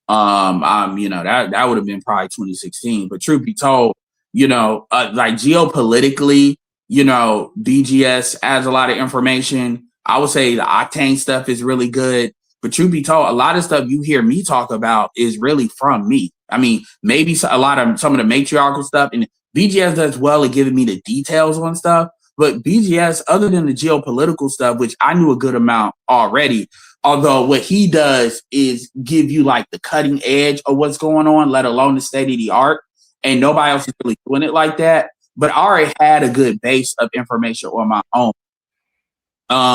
that would have been probably 2016. But truth be told, like geopolitically, BGS adds a lot of information. I would say the Octane stuff is really good. But truth be told, a lot of stuff you hear me talk about is really from me. I mean, maybe some of the matriarchal stuff, and BGS does well at giving me the details on stuff. But BGS, other than the geopolitical stuff, which I knew a good amount already, although what he does is give you like the cutting edge of what's going on, let alone the state of the art. And nobody else is really doing it like that. But I already had a good base of information on my own,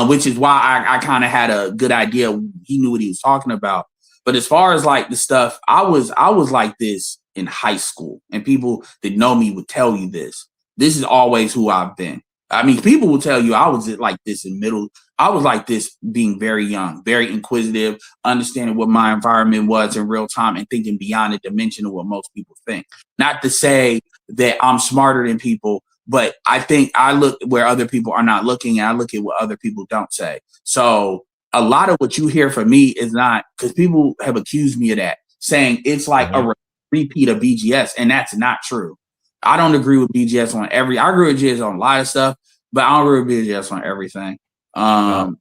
which is why I kind of had a good idea. He knew what he was talking about. But as far as like the stuff, I was like this in high school, and people that know me would tell you this. This is always who I've been. I mean, people will tell you I was like this in middle. I was like this being very young, very inquisitive, understanding what my environment was in real time and thinking beyond the dimension of what most people think. Not to say that I'm smarter than people, but I think I look where other people are not looking, and I look at what other people don't say. So a lot of what you hear from me is not, because people have accused me of that, saying it's like a repeat of BGS, and that's not true. I don't agree with BGS on I agree with BGS on a lot of stuff, but I don't agree with BGS on everything. I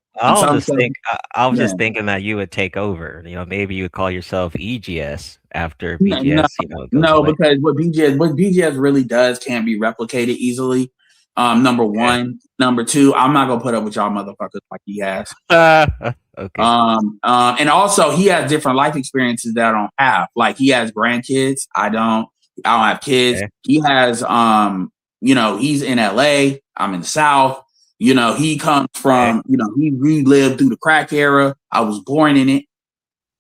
was just thinking that you would take over. You know, maybe you would call yourself EGS after BGS. No, because what BGS really does can't be replicated easily. Number one, number two, I'm not gonna put up with y'all motherfuckers like he has. Okay. And also he has different life experiences that I don't have. Like he has grandkids. I don't have kids. Okay. He has he's in LA. I'm in the South. He comes from, he relived through the crack era. I was born in it.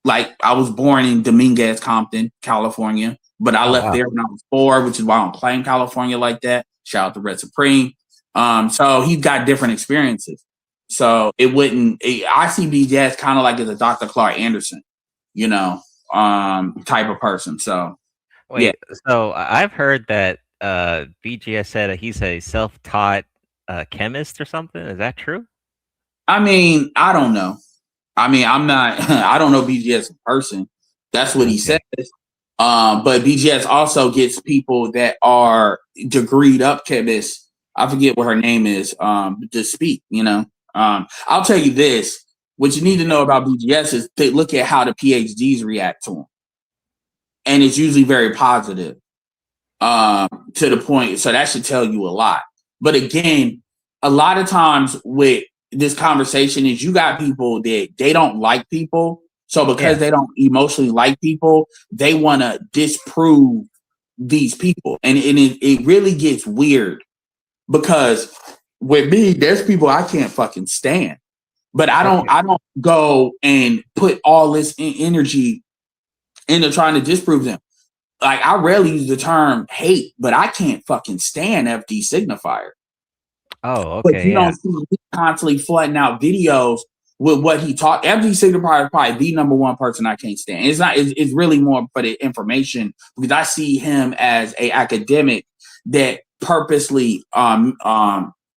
Like I was born in Dominguez, Compton, California, but I left there when I was 4, which is why I don't claim California like that. Shout out to Red Supreme. So he's got different experiences. So I see BJS kind of like as a Dr. Clark Anderson, type of person. So wait, so I've heard that BGS said that he's a self-taught chemist or something. Is that true? I mean, I don't know. I mean, I'm not. I don't know BGS in person. That's what he says. But BGS also gets people that are degreed up chemists. I forget what her name is. To speak. I'll tell you this. What you need to know about BGS is to look at how the PhDs react to them, and it's usually very positive. To the point, so that should tell you a lot. But again, a lot of times with this conversation is you got people that they don't like people. So because they don't emotionally like people, they want to disprove these people. And it really gets weird because with me, there's people I can't fucking stand. But I don't go and put all this energy into trying to disprove them. Like I rarely use the term hate, but I can't fucking stand FD Signifier. Oh, okay. But you don't see me constantly flooding out videos with what he taught. FD Signifier is probably the number one person I can't stand. It's really more for the information because I see him as a academic that purposely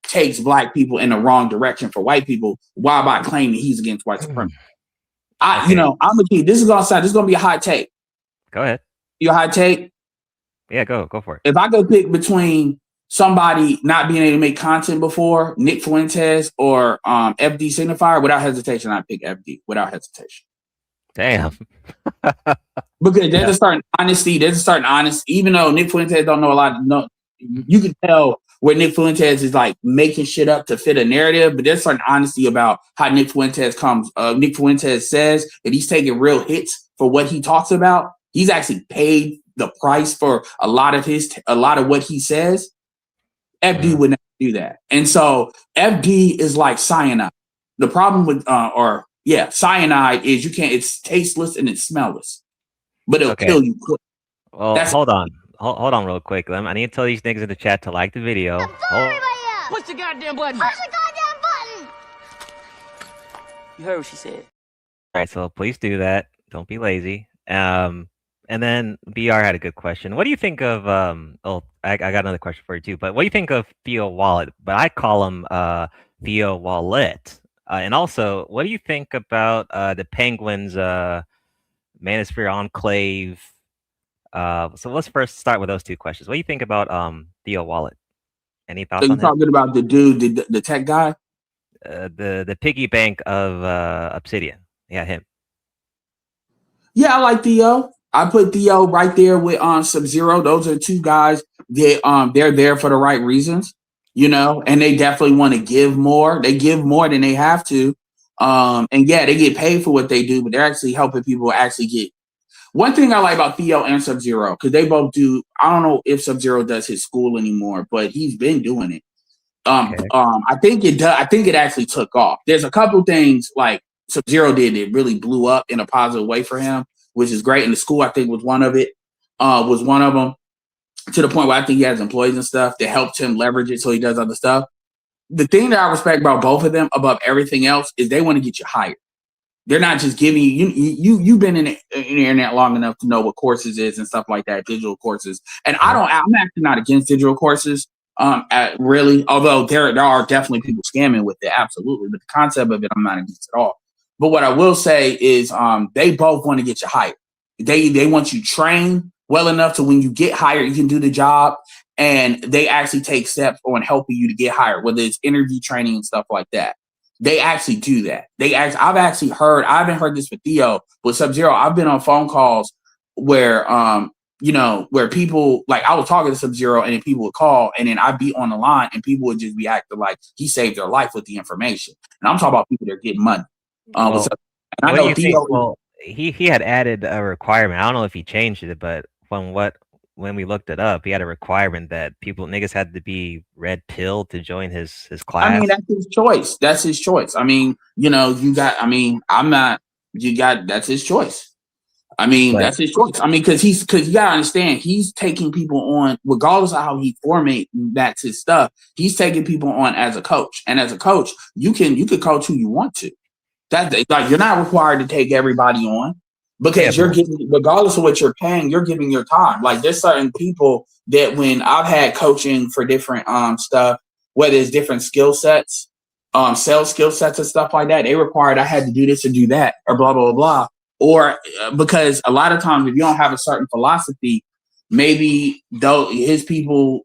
takes black people in the wrong direction for white people while by claiming he's against white supremacy. I'm gonna keep this is gonna be a hot take. Go ahead. Your hot take? Yeah, go for it. If I go pick between somebody not being able to make content before, Nick Fuentes or FD Signifier, without hesitation, I pick FD without hesitation. Damn. Because there's a certain honesty. Even though Nick Fuentes don't know a lot, you can tell where Nick Fuentes is like making shit up to fit a narrative, but there's certain honesty about how Nick Fuentes comes. Nick Fuentes says that he's taking real hits for what he talks about. He's actually paid the price for a lot of what he says. FD would never do that. And so FD is like cyanide. The problem with cyanide is it's tasteless and it's smellless, but it'll kill you quick. Well, hold on real quick. I need to tell these niggas in the chat to like the video. Push the goddamn button. Push the goddamn button. You heard what she said. All right, so please do that. Don't be lazy. And then BR had a good question. What do you think of I got another question for you too, but what do you think of Theo Wallet? But I call him Theo Wallet. And also, what do you think about the Penguins Manosphere Enclave? So let's first start with those two questions. What do you think about Theo Wallet? Any thoughts on him? You're talking about the dude, the tech guy? The piggy bank of Obsidian. Yeah, him. Yeah, I like Theo. I put Theo right there with Sub-Zero. Those are two guys that they're there for the right reasons, and they definitely want to give more. They give more than they have to. And they get paid for what they do, but they're actually helping people actually get. One thing I like about Theo and Sub-Zero, because they both do, I don't know if Sub-Zero does his school anymore, but he's been doing it. I think it does. I think it actually took off. There's a couple things like Sub-Zero did that really blew up in a positive way for him, which is great. And the school, I think, was one of them, to the point where I think he has employees and stuff that helped him leverage it so he does other stuff. The thing that I respect about both of them above everything else is they want to get you hired. They're not just giving you've been in the internet long enough to know what courses is and stuff like that, digital courses. And I'm actually not against digital courses, really, although there are definitely people scamming with it, absolutely. But the concept of it, I'm not against at all. But what I will say is they both want to get you hired. They want you trained well enough to when you get hired, you can do the job. And they actually take steps on helping you to get hired, whether it's interview training and stuff like that. They actually do that. I haven't heard this with Theo, with Sub-Zero. I've been on phone calls where where people, like, I was talking to Sub-Zero and then people would call and then I'd be on the line and people would just be acting like he saved their life with the information. And I'm talking about people that are getting money. I know Theo, he had added a requirement. I don't know if he changed it, but when we looked it up, he had a requirement that niggas had to be red pill to join his class. I mean, that's his choice. That's his choice. I mean, that's his choice. I mean, that's his choice. I mean, because you gotta understand, he's taking people on, regardless of how he that's his stuff. He's taking people on as a coach, and as a coach, you could coach who you want to. That, like, you're not required to take everybody on because you're giving, regardless of what you're paying, you're giving your time. Like, there's certain people that when I've had coaching for different stuff, whether it's different skill sets, sales skill sets and stuff like that, they required I had to do this or do that or blah blah blah. Or because a lot of times if you don't have a certain philosophy, maybe the people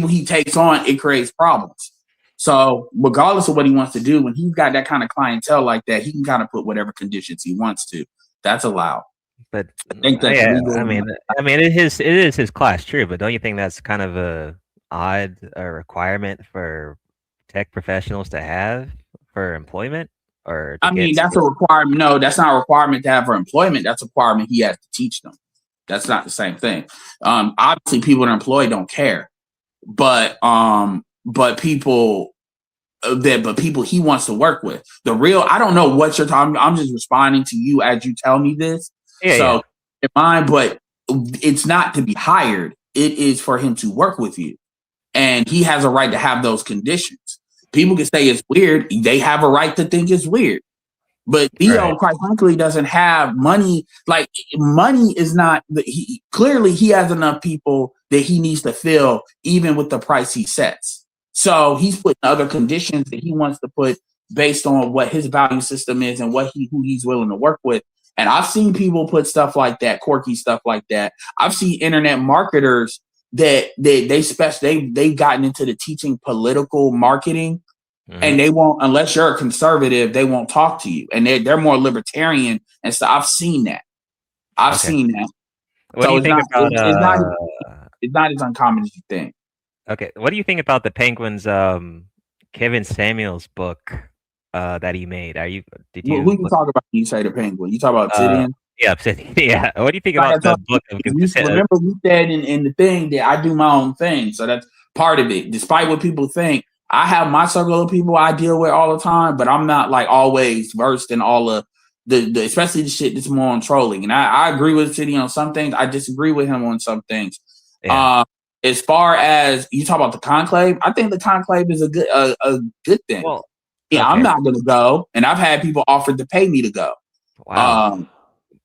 he takes on, it creates problems. So regardless of what he wants to do, when he's got that kind of clientele like that, he can kind of put whatever conditions he wants to. That's allowed. But I think that's legal. I mean, it is his class, true. But don't you think that's kind of a odd requirement for tech professionals to have for employment? Or I mean, that's a requirement. No, that's not a requirement to have for employment. That's a requirement he has to teach them. That's not the same thing. Obviously, people that are employed don't care, but people he wants to work with. I don't know what you're talking about. I'm just responding to you as you tell me this. In mind, but it's not to be hired. It is for him to work with you, and he has a right to have those conditions. People can say it's weird. They have a right to think it's weird. But Theo, quite frankly, doesn't have money. Like, money is not. Clearly, he has enough people that he needs to fill, even with the price he sets. So he's putting other conditions that he wants to put based on what his value system is and who he's willing to work with. And I've seen people put stuff like that, quirky stuff like that. I've seen internet marketers that they've gotten into the teaching political marketing, and they won't, unless you're a conservative, they won't talk to you, and they're more libertarian and so I've seen that. Seen that. What do you think about it's not as uncommon as you think. Okay, what do you think about the Penguins Kevin Samuels book that he made? Who you talk about when you say the Penguin? You talk about Obsidian? Yeah, Obsidian. Yeah. What do you think about the book? Remember, we said in the thing that I do my own thing, so that's part of it. Despite what people think, I have my circle of people I deal with all the time, but I'm not like always versed in all of the especially the shit that's more on trolling. And I agree with Obsidian on some things. I disagree with him on some things. Yeah. As far as you talk about the conclave, I think the conclave is a good thing. Well, yeah, okay. I'm not going to go, and I've had people offer to pay me to go. Wow.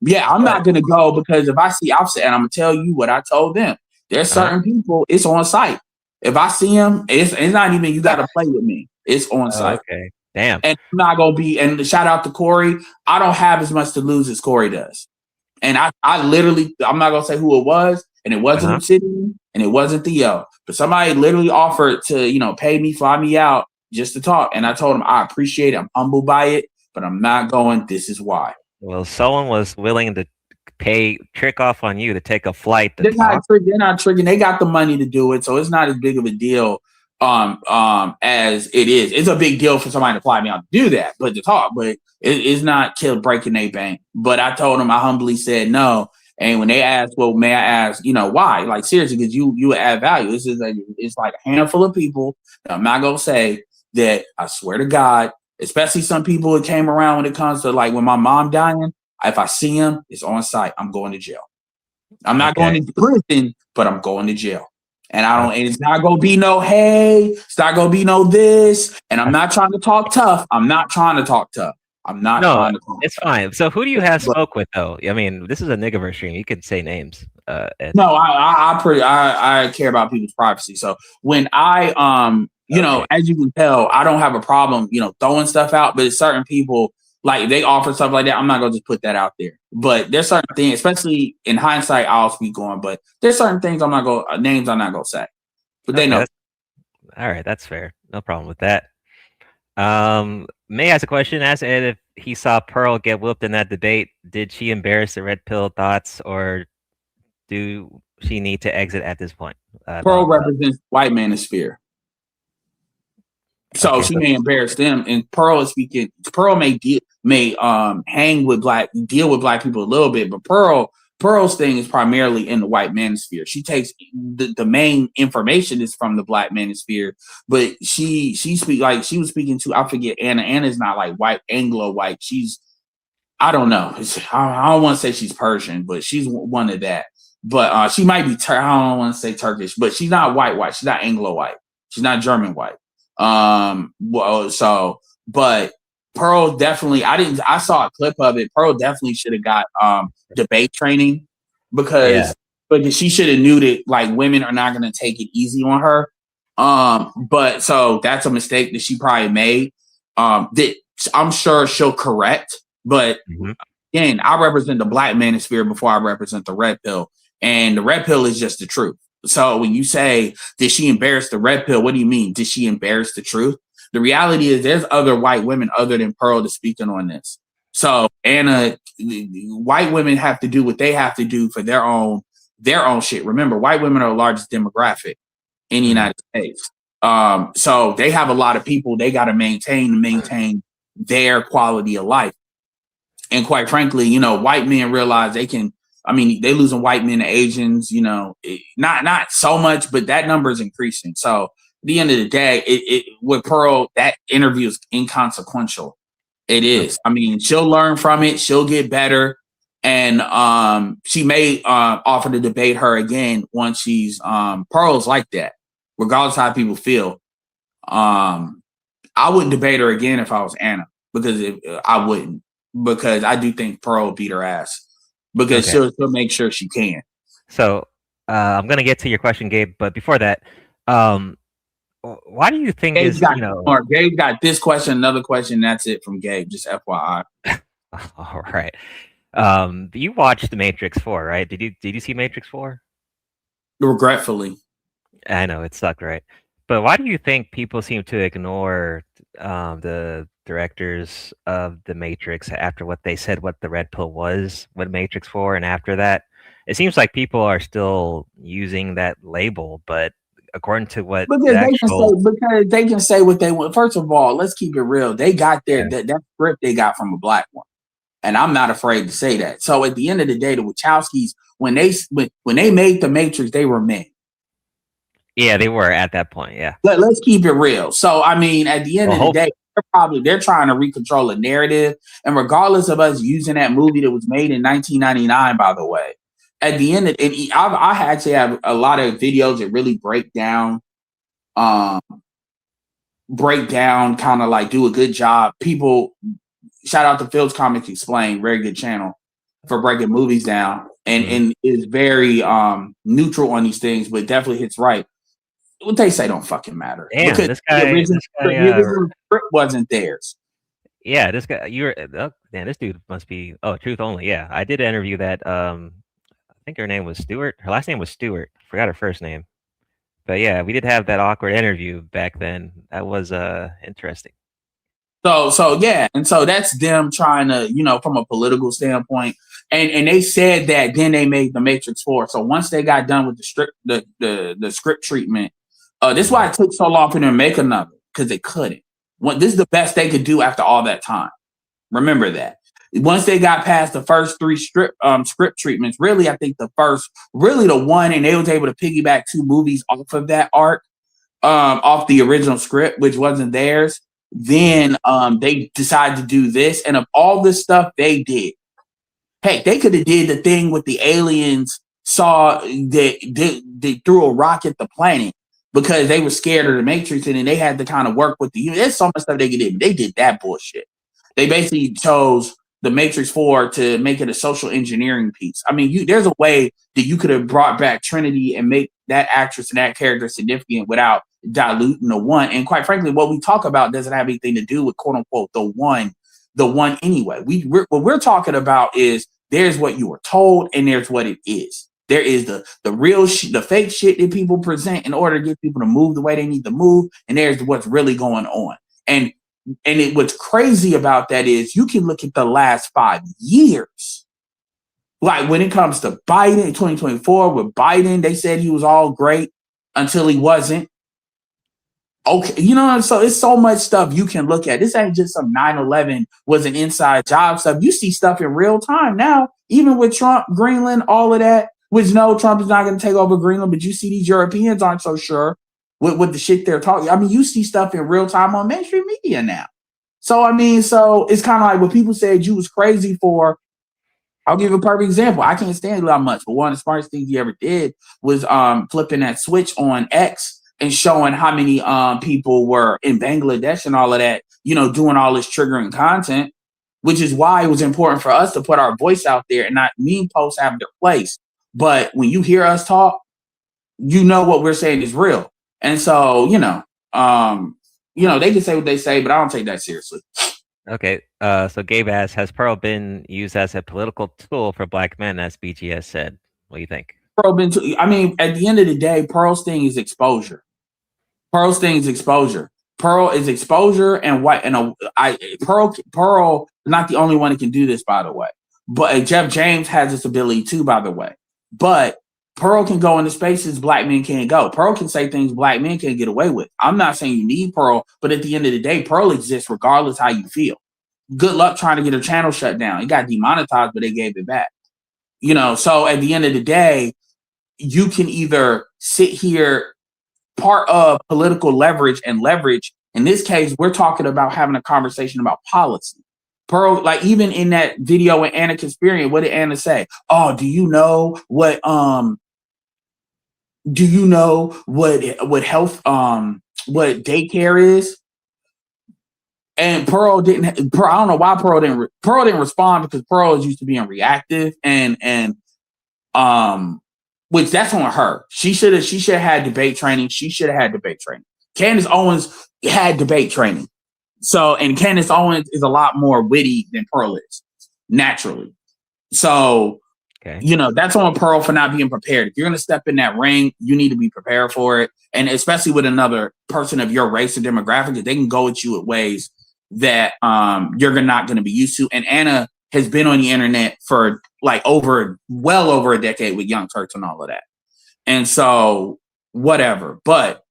I'm not going to go because if I see Offset, and I'm going to tell you what I told them. There's certain people, it's on site. If I see them, it's not even you got to play with me. It's on site. Okay. Damn. And I'm not going to be, and shout out to Corey, I don't have as much to lose as Corey does. And I literally, I'm not going to say who it was, and it wasn't Obsidian, and it wasn't Theo, but somebody literally offered to, pay me, fly me out just to talk. And I told him, I appreciate it. I'm humbled by it, but I'm not going. This is why. Well, someone was willing to trick off on you to take a flight. They're not tricking. They got the money to do it. So it's not as big of a deal as it is. It's a big deal for somebody to fly me out to do that, but to talk, but it's not breaking their bank. But I told them, I humbly said no. And when they asked, well, may I ask, why? Like, seriously, because you add value. It's like a handful of people. I'm not going to say that, I swear to God, especially some people that came around when it comes to, like, when my mom dying, if I see him, it's on site. I'm going to jail. I'm not going to prison, but I'm going to jail. And and it's not going to be no, hey, it's not going to be no this. And I'm not trying to talk tough. I'm not trying to talk tough. It's fine. So who do you have spoke with though? I mean, this is a Negaverse stream. You can say names. No, I care about people's privacy. So when I as you can tell, I don't have a problem, throwing stuff out, but it's certain people Like if they offer stuff like that, I'm not gonna just put that out there. But there's certain things, especially in hindsight, I'll speak on. But there's certain things names I'm not gonna say. But they know. All right, that's fair. No problem with that. May ask a question. Ask Ed if he saw Pearl get whooped in that debate. Did she embarrass the red pill thoughts, or do she need to exit at this point? Pearl represents white manosphere. So Okay, she may embarrass them, and Pearl is speaking. Pearl may hang with deal with black people a little bit, but Pearl's thing is primarily in the white manosphere. She takes the main information is from the black manosphere, but she speak like she was speaking to, I forget, Anna. Anna's not like white, Anglo white. She's, I don't know. I don't want to say she's Persian, but she's one of that. But she might be. I don't want to say Turkish, but she's not white. She's not Anglo white. She's not German white. But Pearl definitely, I saw a clip of it. Pearl definitely should have got debate training because she should have knew that like women are not going to take it easy on her. But so that's a mistake that she probably made. That I'm sure she'll correct. But again, I represent the black manosphere before I represent the red pill, and the red pill is just the truth. So when you say, did she embarrass the red pill? What do you mean? Did she embarrass the truth? The reality is there's other white women other than Pearl that's speaking on this. So Anna, white women have to do what they have to do for their own shit. Remember, white women are the largest demographic in the United States. So they have a lot of people they got to maintain their quality of life. And quite frankly, white men realize they losing white men to Asians, not so much, but that number is increasing. So at the end of the day, with Pearl, that interview is inconsequential. It is. I mean, she'll learn from it. She'll get better. And she may offer to debate her again once she's Pearl's like that, regardless of how people feel. I wouldn't debate her again if I was Anna, because I wouldn't, because I do think Pearl will beat her ass. Because she'll make sure she can. So I'm gonna get to your question, Gabe, but before that, why do you think Gabe's got this question, another question, that's it from Gabe, just FYI. All right. You watched The Matrix 4, right? Did you see Matrix 4? Regretfully. I know it sucked, right? But why do you think people seem to ignore the directors of The Matrix after what they said what the red pill was with Matrix 4, and after that it seems like people are still using that label, but according to what because they can say what they want. First of all, let's keep it real. They got that script they got from a black one, and I'm not afraid to say that. So at the end of the day, the Wachowskis, when they made The Matrix, they were men. Yeah, they were at that point. Yeah. Let's keep it real. So I mean, at the end of the day, they're trying to recontrol a narrative, and regardless of us using that movie that was made in 1999, by the way, at the end, I actually have a lot of videos that really break down, kind of like do a good job. People, shout out to Phil's Comics Explained, very good channel for breaking movies down, and is very neutral on these things, but definitely hits right. What they say don't fucking matter. Damn, because the original script wasn't theirs. Yeah, this guy, this dude must be Truth Only. Yeah, I did an interview that I think her name was Stewart. Her last name was Stewart. Forgot her first name. But yeah, we did have that awkward interview back then. That was interesting. So yeah, and so that's them trying to, from a political standpoint. And they said that then they made The Matrix 4. So once they got done with the script treatment, this is why it took so long for them to make another, because they couldn't. This is the best they could do after all that time. Remember that. Once they got past the first 3 script treatments, really, I think the one, and they was able to piggyback 2 movies off of that arc, off the original script, which wasn't theirs. Then they decided to do this, and of all this stuff they did, heck, they could have did the thing with the aliens they threw a rock at the planet because they were scared of the Matrix, and then they had to kind of work with there's so much stuff they could do. They did that bullshit. They basically chose The Matrix 4 to make it a social engineering piece. I mean, there's a way that you could have brought back Trinity and make that actress and that character significant without diluting the one. And quite frankly, what we talk about doesn't have anything to do with quote unquote the the one anyway. What we're talking about is there's what you were told and there's what it is. There is the real the fake shit that people present in order to get people to move the way they need to move, and there's what's really going on. And what's crazy about that is you can look at the last 5 years. Like when it comes to Biden in 2024, with Biden, they said he was all great until he wasn't. Okay, you know, so it's so much stuff you can look at. This ain't just some 9/11 was an inside job stuff. You see stuff in real time now, even with Trump, Greenland, all of that. Which no, Trump is not going to take over Greenland, but you see these Europeans aren't so sure with the shit they're talking. I mean, you see stuff in real time on mainstream media now. So I mean, so it's kind of like what people said you was crazy for. I'll give you a perfect example. I can't stand Elon Musk, but one of the smartest things he ever did was flipping that switch on X and showing how many people were in Bangladesh and all of that, you know, doing all this triggering content, which is why it was important for us to put our voice out there and not meme posts have their place. But when you hear us talk, you know what we're saying is real. And so, you know, they can say what they say, but I don't take that seriously. Okay, so Gabe asks, has Pearl been used as a political tool for black men, as BGS said? What do you think? At the end of the day, Pearl's thing is exposure. Pearl is exposure and white. And Pearl is not the only one that can do this, by the way. But Jeff James has this ability too, by the way. But Pearl can go into spaces black men can't go. Pearl can say things black men can't get away with. I'm not saying you need Pearl, but at the end of the day, Pearl exists regardless how you feel. Good luck trying to get her channel shut down. It got demonetized, but they gave it back. You know, so at the end of the day, you can either sit here, part of political leverage and leverage. In this case, we're talking about having a conversation about policy. Pearl, like even in that video with Anna Kasparian, what did Anna say? Oh, do you know what health what daycare is? And Pearl I don't know why Pearl didn't respond, because Pearl is used to being reactive and which that's on her. She should have had debate training. Candace Owens had debate training. So, and Candace Owens is a lot more witty than Pearl is, naturally. So, you know, that's on Pearl for not being prepared. If you're going to step in that ring, you need to be prepared for it. And especially with another person of your race or demographic, they can go at you in ways that you're not going to be used to. And Anna has been on the internet for like well over a decade with Young Turks and all of that. And so, whatever. But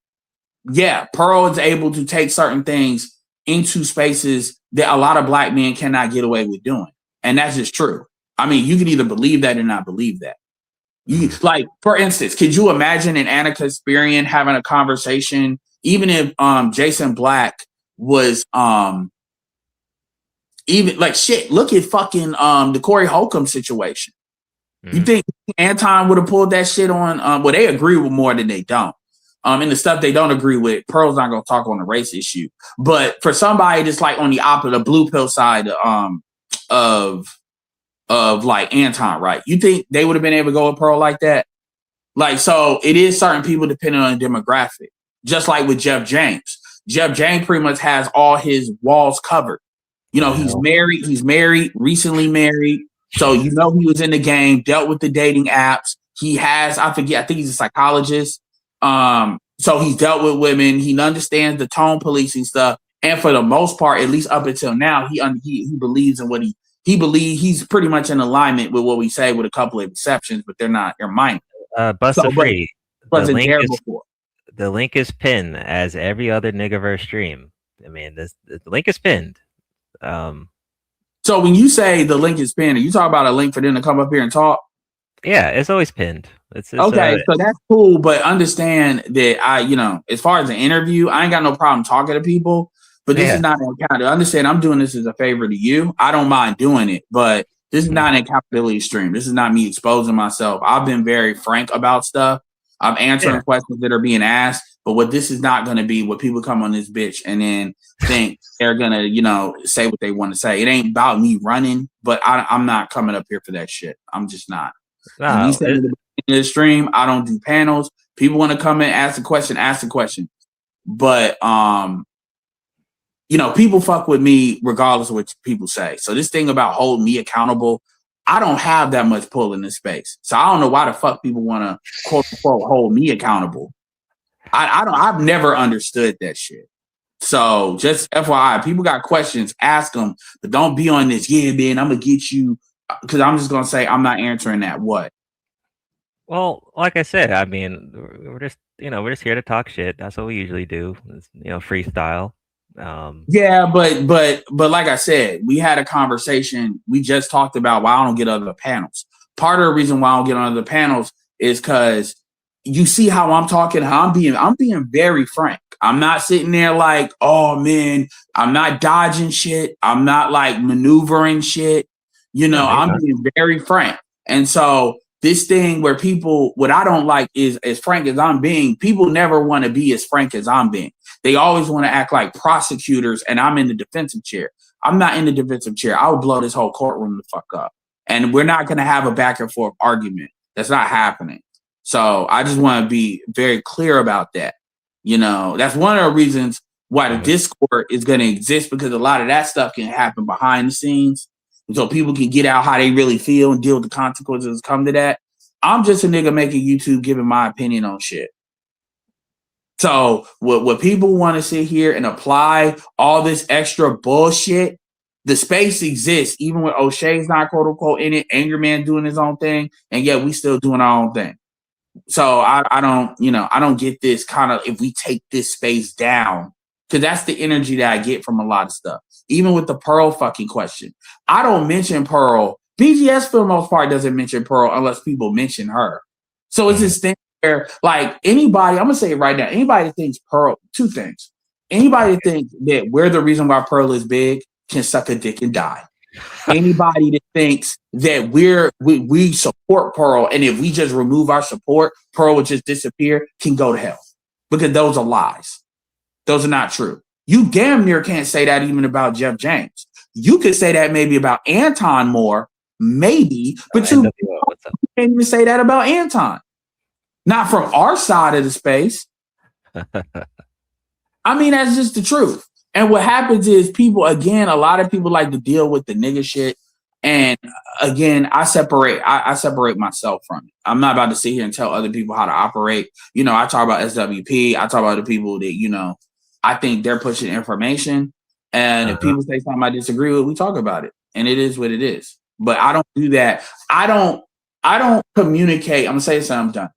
yeah, Pearl is able to take certain things into spaces that a lot of black men cannot get away with doing. And that's just true. I mean, you can either believe that or not believe that. Like, for instance, could you imagine an Anna Kasparian having a conversation, even if Jason Black was even like shit, look at fucking the Corey Holcomb situation. You think Anton would have pulled that shit on? Well, they agree with more than they don't. And the stuff they don't agree with, Pearl's not going to talk on the race issue. But for somebody that's like on the opposite, the blue pill side of like Anton, right? You think they would have been able to go with Pearl like that? Like, so it is certain people depending on the demographic. Just like with Jeff James. Jeff James pretty much has all his walls covered. You know, he's married, recently married. So, you know, he was in the game, dealt with the dating apps. He has, I think he's a psychologist. So he's dealt with women. He understands the tone policing stuff. And for the most part, at least up until now, he believes in what he believes. He's pretty much in alignment with what we say, with a couple of exceptions, but they're minor. Busta Free. The link is pinned, as every other Negaverse stream. I mean, the link is pinned. So when you say the link is pinned, are you talking about a link for them to come up here and talk? Yeah, it's always pinned. It's okay, so that's cool, but understand that as far as an interview, I ain't got no problem talking to people, but this is not an account. Understand, I'm doing this as a favor to you. I don't mind doing it, but this is not an accountability stream. This is not me exposing myself. I've been very frank about stuff. I'm answering questions that are being asked, but what this is not going to be what people come on this bitch and then think they're going to, say what they want to say. It ain't about me running, but I'm not coming up here for that shit. I'm just not. In the stream, I don't do panels. People want to come in, ask a question. But people fuck with me regardless of what people say. So this thing about holding me accountable, I don't have that much pull in this space. So I don't know why the fuck people want to quote unquote hold me accountable. I've never understood that shit. So just FYI, people got questions, ask them, but don't be on this. Yeah, man, I'm gonna get you, because I'm just gonna say I'm not answering that. What? Well, like I said, I mean, we're just here to talk shit. That's what we usually do. It's, freestyle. Yeah, but like I said, we had a conversation. We just talked about why I don't get other panels. Part of the reason why I don't get on other panels is because you see how I'm talking, how I'm being very frank. I'm not sitting there like, oh man, I'm not dodging shit. I'm not like maneuvering shit. I'm being very frank. And so this thing where what I don't like is as frank as I'm being, people never want to be as frank as I'm being. They always want to act like prosecutors and I'm in the defensive chair. I'm not in the defensive chair. I would blow this whole courtroom the fuck up. And we're not going to have a back and forth argument. That's not happening. So I just want to be very clear about that. That's one of the reasons why the Discord is going to exist, because a lot of that stuff can happen behind the scenes. And so people can get out how they really feel and deal with the consequences come to that. I'm just a nigga making YouTube, giving my opinion on shit. So what people want to sit here and apply all this extra bullshit, the space exists, even when O'Shea's not quote unquote in it, Angry Man doing his own thing, and yet we still doing our own thing. So I don't get this kind of, if we take this space down, because that's the energy that I get from a lot of stuff. Even with the Pearl fucking question, I don't mention Pearl. BGS for the most part doesn't mention Pearl unless people mention her. So it's this thing where, like, anybody, I'm gonna say it right now, anybody that thinks Pearl, two things. Anybody that thinks that we're the reason why Pearl is big can suck a dick and die. Anybody that thinks that we support Pearl, and if we just remove our support, Pearl would just disappear, can go to hell. Because those are lies. Those are not true. You damn near can't say that even about Jeff James. You could say that maybe about Anton more, maybe, but you can't even say that about Anton. Not from our side of the space. I mean, that's just the truth. And what happens is people, again, a lot of people like to deal with the nigga shit. And again, I separate myself from it. I'm not about to sit here and tell other people how to operate. I talk about SWP. I talk about the people that, I think they're pushing information. And if people say something I disagree with, we talk about it. And it is what it is. But I don't do that. I don't communicate. I'm gonna say something, I'm done.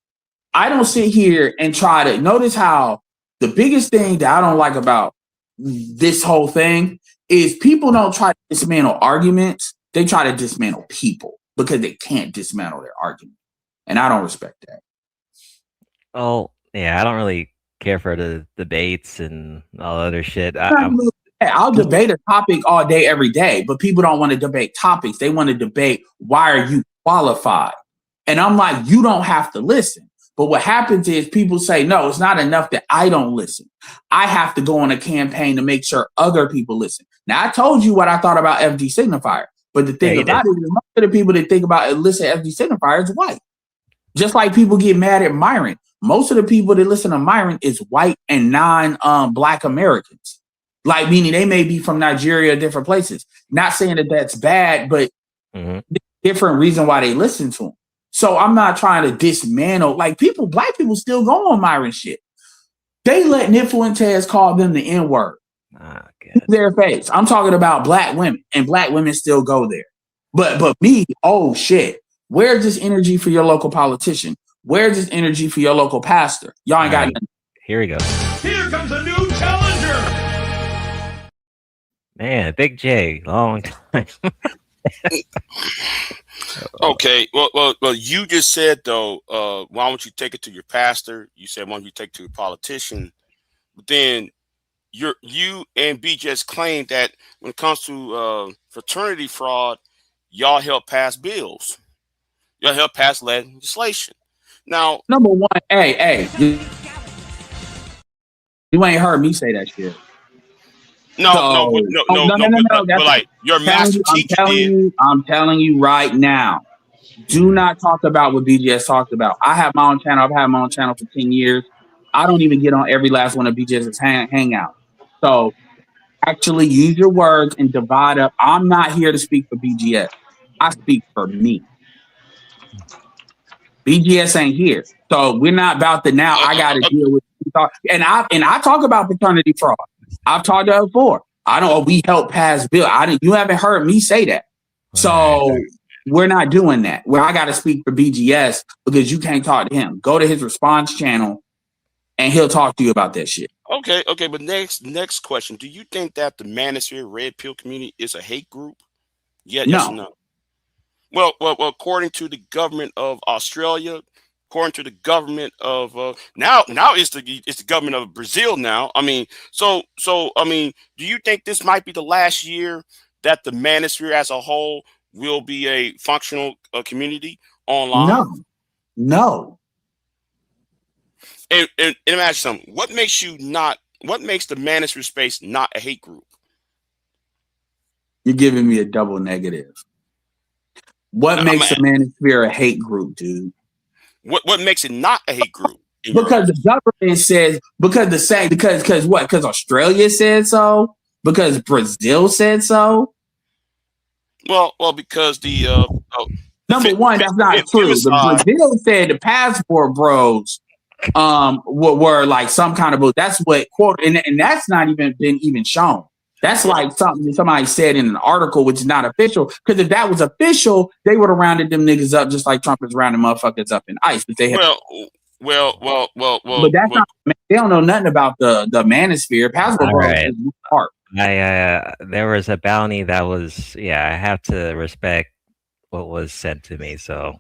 I don't sit here and try to notice how the biggest thing that I don't like about this whole thing is people don't try to dismantle arguments. They try to dismantle people because they can't dismantle their argument. And I don't respect that. Oh, yeah, I don't really care for the debates and all other shit. I'll debate a topic all day, every day, but people don't want to debate topics. They want to debate, why are you qualified? And I'm like, you don't have to listen. But what happens is people say, no, it's not enough that I don't listen. I have to go on a campaign to make sure other people listen. Now, I told you what I thought about FD Signifier. But the thing about it is most of the people that think about and listen to FD Signifier is white. Just like people get mad at Myron. Most of the people that listen to Myron is white and non-Black Americans. Like, meaning they may be from Nigeria or different places. Not saying that that's bad, but different reason why they listen to him. So I'm not trying to dismantle. Like, Black people still go on Myron shit. They let Nifuentes call them the N-word. Their face. I'm talking about Black women, and Black women still go there. But me, oh shit. Where's this energy for your local politician? Where's this energy for your local pastor? Y'all ain't got nothing. Here we go. Here comes a new challenger. Man, Big J, long time. Okay, well, you just said though, why don't you take it to your pastor? You said why don't you take it to your politician? But then you and B just claimed that when it comes to fraternity fraud, y'all help pass bills, y'all help pass legislation. Now, number one, hey, you ain't heard me say that shit. No. But like your master teacher did. I'm telling you right now, do not talk about what BGS talked about. I have my own channel. I've had my own channel for 10 years. I don't even get on every last one of BGS's hangout. So Actually, use your words and divide up. I'm not here to speak for BGS. I speak for me. BGS ain't here, so we're not about to now. I got to deal with and I talk about paternity fraud. I've talked about it before. I don't. We help pass bill. I didn't. You haven't heard me say that. So we're not doing that. Where I got to speak for BGS because you can't talk to him. Go to his response channel, and he'll talk to you about that shit. Okay, but next question. Do you think that the Manosphere Red Pill community is a hate group? Yeah, yes or no? Well, according to the government of Australia, according to the government of now it's the government of Brazil now. I mean, so I mean, do you think this might be the last year that the Manosphere as a whole will be a functional community online? No. And let me ask you something. What makes the Manosphere space not a hate group? You're giving me a double negative. What makes the Manosphere a hate group, dude? What makes it not a hate group? Because the government says, because what? Because Australia said so? Because Brazil said so? Well, because the number one, that's not true. The Brazil said the passport bros were like some kind of that's what quote, and that's not even been shown. That's like something somebody said in an article, which is not official. Because if that was official, they would have rounded them niggas up just like Trump is rounding motherfuckers up in ICE. But they have, but that's not. They don't know nothing about the Manosphere. Passport bros is part. There was a bounty that was. Yeah, I have to respect what was said to me. So.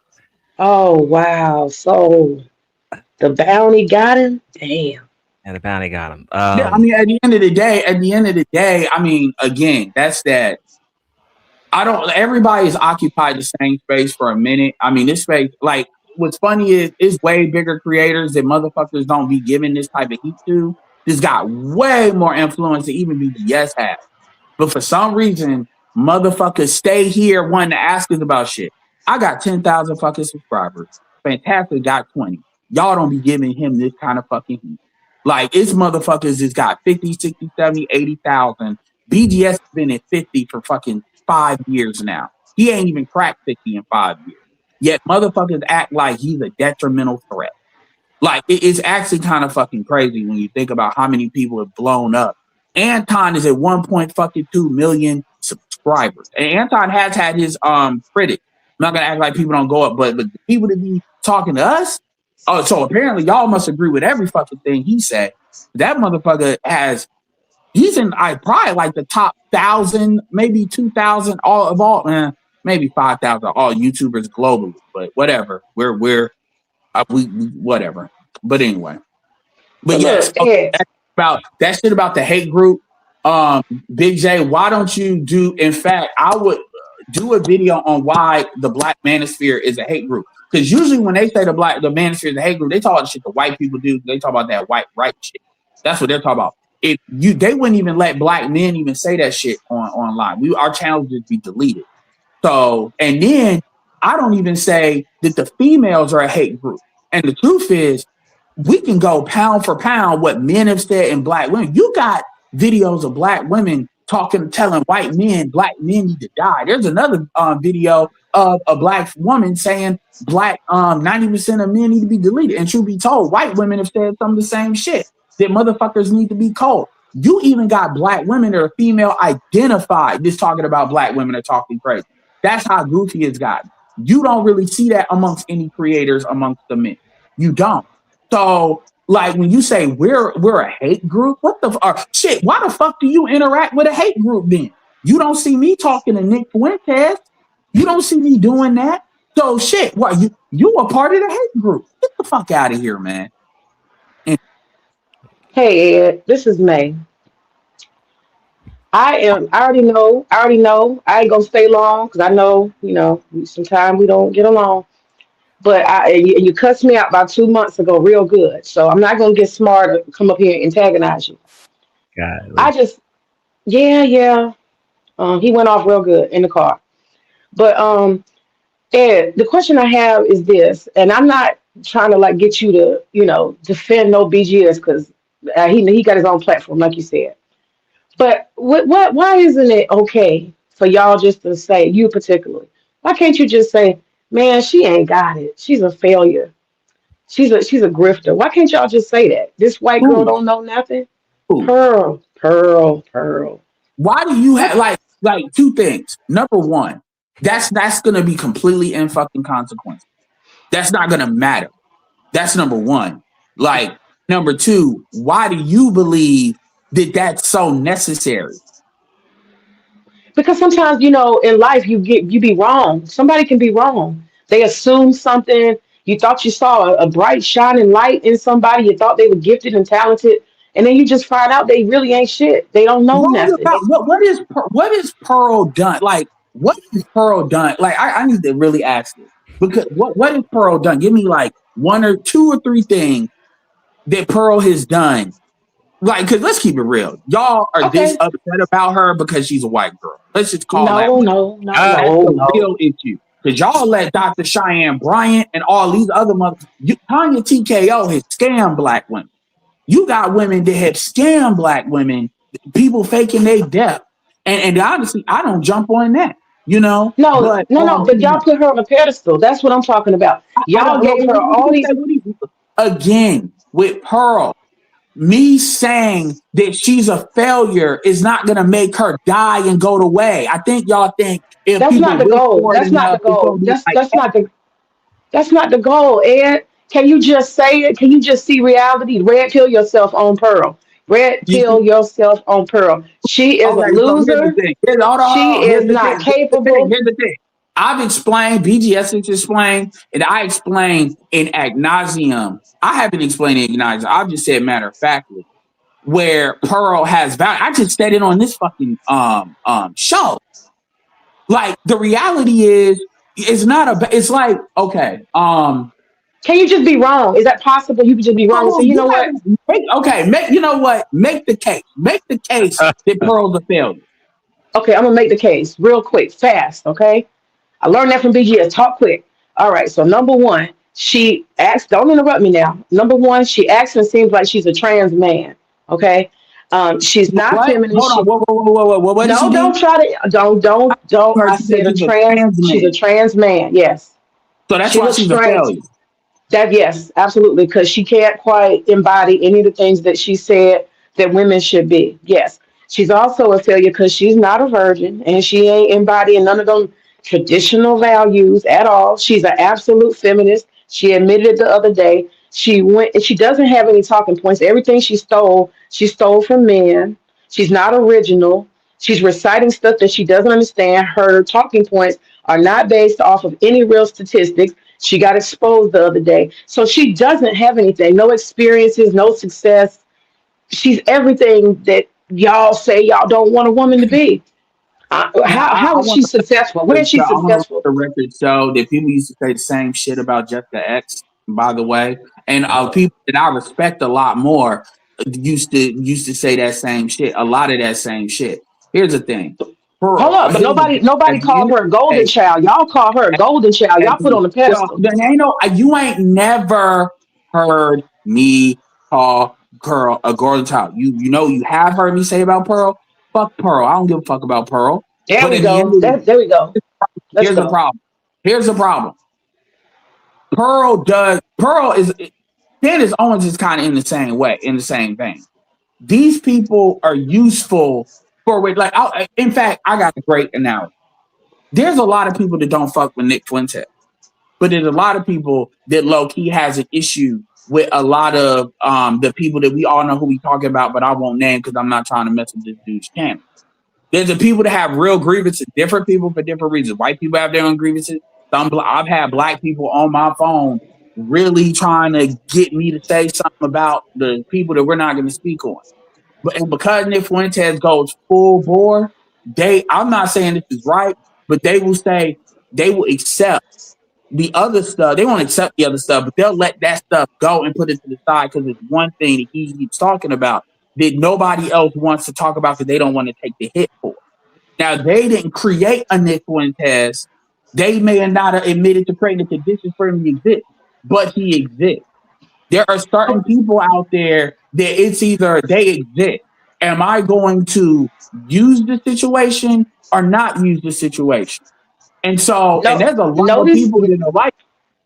Oh wow! So the bounty got him. Damn. And the bounty got him. Yeah, I mean, at the end of the day, I mean, again, that's that. Everybody is occupied the same space for a minute. I mean, this space, like, what's funny is it's way bigger creators that motherfuckers don't be giving this type of heat to. This got way more influence than even BGS has. But for some reason, motherfuckers stay here wanting to ask us about shit. I got 10,000 fucking subscribers. Fantastic got 20. Y'all don't be giving him this kind of fucking heat. Like, it's motherfuckers that's got 50, 60, 70, 80,000. BGS has been at 50 for fucking 5 years now. He ain't even cracked 50 in 5 years. Yet motherfuckers act like he's a detrimental threat. Like, it's actually kind of fucking crazy when you think about how many people have blown up. Anton is at 1.2 million subscribers. And Anton has had his critics. I'm not gonna act like people don't go up, but the people that be talking to us, oh, so apparently y'all must agree with every fucking thing he said. That motherfucker he's in probably like the top 1,000, maybe 2,000 maybe 5,000 all YouTubers globally. But whatever, we whatever. But anyway, but yes, about that shit about the hate group. Big J, why don't you do? In fact, I would do a video on why the Black Manosphere is a hate group. Because usually when they say the Manosphere is a hate group, they talk about the shit the white people do. They talk about that white right shit. That's what they're talking about. They wouldn't even let black men even say that shit online. Our channels would be deleted. So, and then I don't even say that the females are a hate group. And the truth is, we can go pound for pound what men have said and black women. You got videos of black women telling white men black men need to die. There's another video of a black woman saying 90% of men need to be deleted. And truth be told, white women have said some of the same shit, that motherfuckers need to be cold. You even got black women that are female identified just talking about black women are talking crazy. That's how goofy it's gotten. You don't really see that amongst any creators amongst the men. You don't. So, like, when you say we're a hate group, what the shit? Why the fuck do you interact with a hate group then? You don't see me talking to Nick Fuentes. You don't see me doing that. So shit, what you a part of the hate group? Get the fuck out of here, man. Hey Ed, this is May. I already know. I ain't gonna stay long because I know, sometimes we don't get along. But you cussed me out about 2 months ago real good. So I'm not going to get smart and come up here and antagonize you. Yeah. He went off real good in the car. But Ed, the question I have is this, and I'm not trying to get you to, defend no BGS because he got his own platform, like you said. But why isn't it okay for y'all just to say, you particularly? Why can't you just say, man, she ain't got it. She's a failure. She's a grifter. Why can't y'all just say that? This white girl Who? don't know nothing. Who? Pearl, Pearl, Pearl. Why do you have like two things? Number one, that's gonna be completely in fucking consequence. That's not gonna matter. That's number one. Like number two, why do you believe that that's so necessary? Because sometimes, in life you be wrong. Somebody can be wrong. They assume something. You thought you saw a bright shining light in somebody. You thought they were gifted and talented, and then you just find out they really ain't shit. They don't know nothing. What is Pearl done? Like what is Pearl done? Like I need to really ask this because what is Pearl done? Give me like one or two or three things that Pearl has done. Like, because let's keep it real. Y'all are this Okay. upset about her because she's a white girl. Let's just call that No, one. no, no, That's no, the no. real issue. Because y'all let Dr. Cheyenne Bryant and all these other Tanya TKO has scammed black women. You got women that have scammed black women, people faking their death. And honestly, I don't jump on that, No, but no. But y'all put her on a pedestal. That's what I'm talking about. I Y'all don't gave her all these. again with Pearl. Me saying that she's a failure is not going to make her die and go away. I think y'all think if That's people not the wish goal. for it That's not enough, the it's goal. going to be That's like that's that. not the That's not the goal, Ed. Can you just say it? Can you just see reality? Red pill yourself on Pearl. Red You pill see? yourself on Pearl. She is a Okay, so here's the loser. thing. Hold She on. is not capable. Here's the thing. I've explained, BGS has explained, and I explained in ad nauseum. I haven't explained it ad nauseum. I've just said matter of factly where Pearl has value. I just said it on this fucking show. Like the reality is, it's not it's like okay. Can you just be wrong? Is that possible? You could just be wrong and say, you know what? You know what? Make the case. Make the case that Pearl's a failure. Okay, I'm gonna make the case real quick, fast. Okay, I learned that from BGS. Talk quick. All right. So number one, she acts. Don't interrupt me now. Number one, she acts and seems like she's a trans man. Okay. She's not What? feminine. Hold on. She Whoa. What did she no, do? don't try to. Don't. Her, I she said said a she's a trans. trans She's a man. trans man. Yes. So that's She why looks she's a strange. failure. That yes, absolutely, because she can't quite embody any of the things that she said that women should be. Yes, she's also a failure because she's not a virgin and she ain't embodying none of them traditional values at all. She's an absolute feminist. She admitted it the other day. She went. She doesn't have any talking points. Everything she stole from men. She's not original. She's reciting stuff that she doesn't understand. Her talking points are not based off of any real statistics. She got exposed the other day. So she doesn't have anything, no experiences, no success. She's everything that y'all say y'all don't want a woman to be. Now How I is want she successful? Where is she I want to let successful? the record show that people used to say the same shit about Jessica X, by the way, and people that I respect a lot more used to say that same shit. A lot of that same shit. Here's the thing. Hold up, but Here's the thing. nobody At the called end of her a the golden day, child. Y'all call her a golden child. Y'all put on the well, pedestal. there ain't no. You ain't never heard me call Pearl a golden child. You have heard me say about Pearl. Fuck Pearl. I don't give a fuck about Pearl. There But we at the go. end of the There we go. Let's here's the go. problem. Here's the problem. Pearl is Candace Owens is kind of in the same way, in the same vein. These people are useful for like. In fact, I got a great analogy. There's a lot of people that don't fuck with Nick Fuentes. But there's a lot of people that low key has an issue with a lot of the people that we all know who we talking about, but I won't name because I'm not trying to mess with this dude's channel. There's the people that have real grievances, different people for different reasons. White people have their own grievances. I've had black people on my phone really trying to get me to say something about the people that we're not going to speak on. And because Nick Fuentes goes full bore, I'm not saying this is right, but they will accept the other stuff. They won't accept the other stuff, but they'll let that stuff go and put it to the side because it's one thing that he keeps talking about that nobody else wants to talk about because they don't want to take the hit for. Now, they didn't create a Nick Fuentes. They may have not have admitted to creating the conditions for him to exist, but he exists. There are certain people out there that it's either they exist Am I going to use the situation or not use the situation? And so, and there's a lot of people that are like,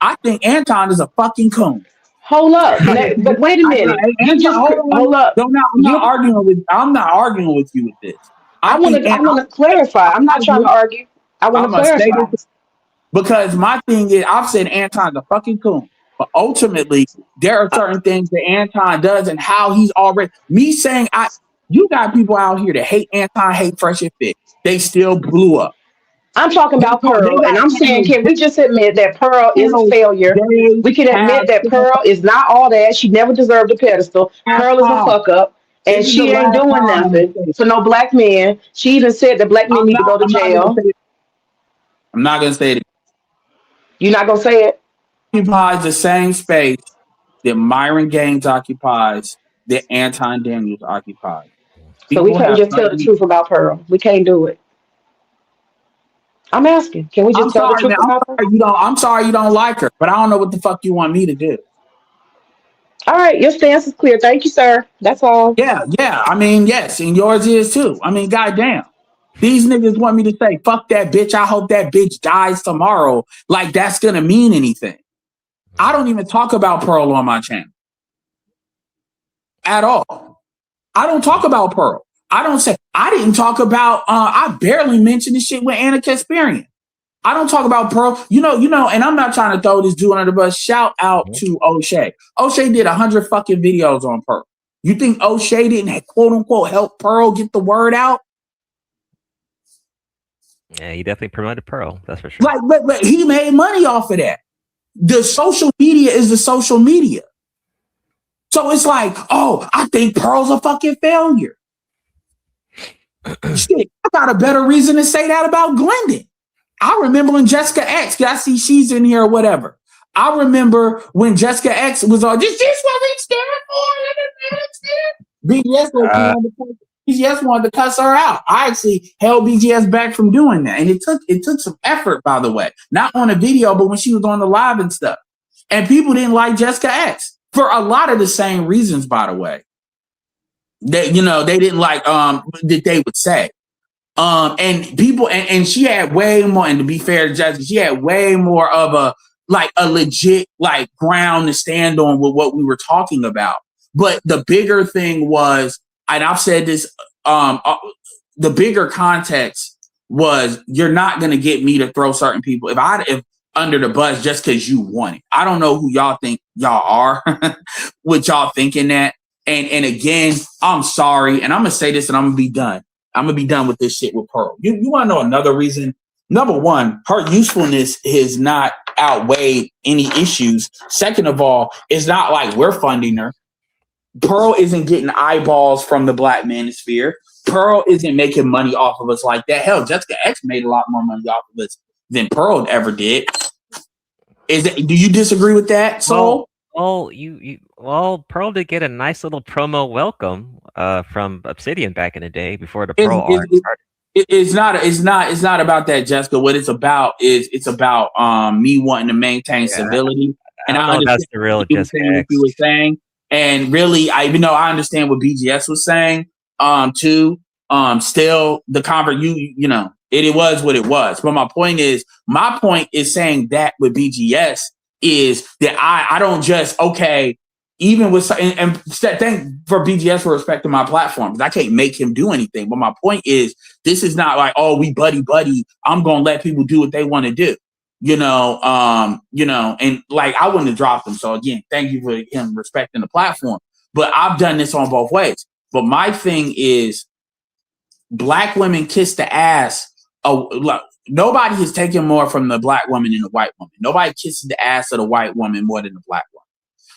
I think Anton is a fucking coon. Hold up, but wait a minute. You just hold up. I'm not arguing with you with this. I want to clarify. I'm not trying to argue. I want to clarify. Because my thing is, I've said Anton's a fucking coon, but ultimately there are certain things that Anton does and how he's already. Me saying you got people out here that hate Anton, hate Fresh and Fit. They still blew up. I'm talking about Pearl, and I'm saying, can we just admit that Pearl is a failure? We can admit that Pearl is not all that. She never deserved a pedestal. Pearl is a fuck up, and she ain't doing nothing for no black men. She even said that black men need to go to jail. I'm not gonna say it. You're not gonna say it? Occupies the same space that Myron Gaines occupies, that Anton Daniels occupies. So we can't just tell the truth about Pearl. We can't do it. I'm asking. Can we just tell the truth about her? I'm sorry you don't like her, but I don't know what the fuck you want me to do. All right, your stance is clear. Thank you, sir. That's all. Yeah. I mean, yes, and yours is too. I mean, goddamn. These niggas want me to say, fuck that bitch. I hope that bitch dies tomorrow. Like that's gonna mean anything. I don't even talk about Pearl on my channel. At all. I don't talk about Pearl. I didn't talk about, I barely mentioned the shit with Anna Kasparian. I don't talk about Pearl. You know, and I'm not trying to throw this dude under the bus. Shout out to O'Shea. O'Shea did 100 fucking videos on Pearl. You think O'Shea didn't quote unquote help Pearl get the word out? Yeah, he definitely promoted Pearl. That's for sure. Like, but he made money off of that. The social media is the social media. So it's like, oh, I think Pearl's a fucking failure. Shit, I got a better reason to say that about Glendon. I remember when Jessica X, I see she's in here or whatever. I remember when Jessica X was on, this what we stand for. BGS wanted to cuss her out. I actually held BGS back from doing that. And it took some effort, by the way. Not on a video, but when she was on the live and stuff. And people didn't like Jessica X for a lot of the same reasons, by the way. They didn't like that they would say. And people and she had way more, and to be fair to Jessica, she had way more of a legit ground to stand on with what we were talking about. But the bigger thing was, and I've said this, the bigger context was, you're not gonna get me to throw certain people if under the bus just because you want it. I don't know who y'all think y'all are, what y'all thinking that. And again, I'm sorry, and I'm gonna say this, and I'm gonna be done. I'm gonna be done with this shit with Pearl. You want to know another reason? Number one, her usefulness has not outweighed any issues. Second of all, it's not like we're funding her. Pearl isn't getting eyeballs from the Black manosphere. Pearl isn't making money off of us like that. Hell, Jessica X made a lot more money off of us than Pearl ever did. Do you disagree with that, Soul? Well, Pearl did get a nice little promo welcome from Obsidian back in the day before the Pearl arc started. It's not about that, Jessica. What it's about is me wanting to maintain civility. And I understand that's the real Jessica X. You were saying, and really, I understand what BGS was saying too. Still the it was what it was. But my point is saying that with BGS is that I don't just, even with, and thank for BGS for respecting my platform, because I can't make him do anything. But my point is, this is not like, oh, we buddy. I'm gonna let people do what they want to do, and like I wouldn't have dropped him. So again, thank you for him respecting the platform. But I've done this on both ways. But my thing is, Black women kiss the ass. Nobody has taken more from the Black woman than the white woman. Nobody kisses the ass of the white woman more than the Black woman.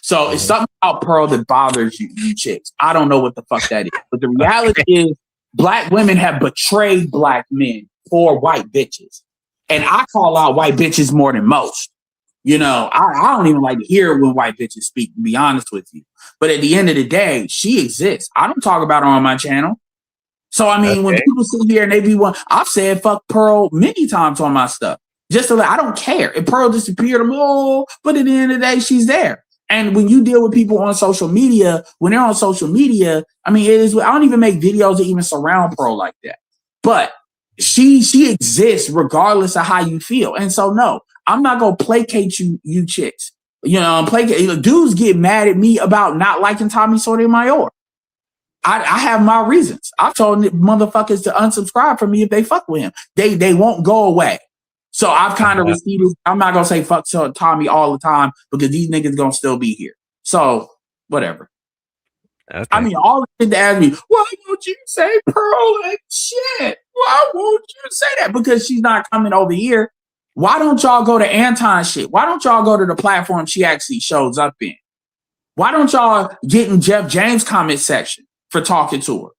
So it's something about Pearl that bothers you chicks. I don't know what the fuck that is. But the reality is, Black women have betrayed Black men for white bitches. And I call out white bitches more than most. I don't even like to hear when white bitches speak, to be honest with you. But at the end of the day, she exists. I don't talk about her on my channel. So, I mean, when people sit here and they be I've said fuck Pearl many times on my stuff. Just so that I don't care. If Pearl disappeared, but at the end of the day, she's there. And when you deal with people on social media, when they're on social media, I mean, it is. I don't even make videos that even surround Pearl like that. But she exists regardless of how you feel. And so, no, I'm not gonna placate you chicks. You know, dudes get mad at me about not liking Tommy Sotomayor. I have my reasons. I've told motherfuckers to unsubscribe from me if they fuck with him. They won't go away. So I've kind of receded. I'm not gonna say fuck Tommy all the time because these niggas gonna still be here. So whatever. Okay. I mean, all the shit to ask me, why won't you say Pearl like shit? Why won't you say that? Because she's not coming over here. Why don't y'all go to Anton shit? Why don't y'all go to the platform she actually shows up in? Why don't y'all get in Jeff James' comment section for talking to her?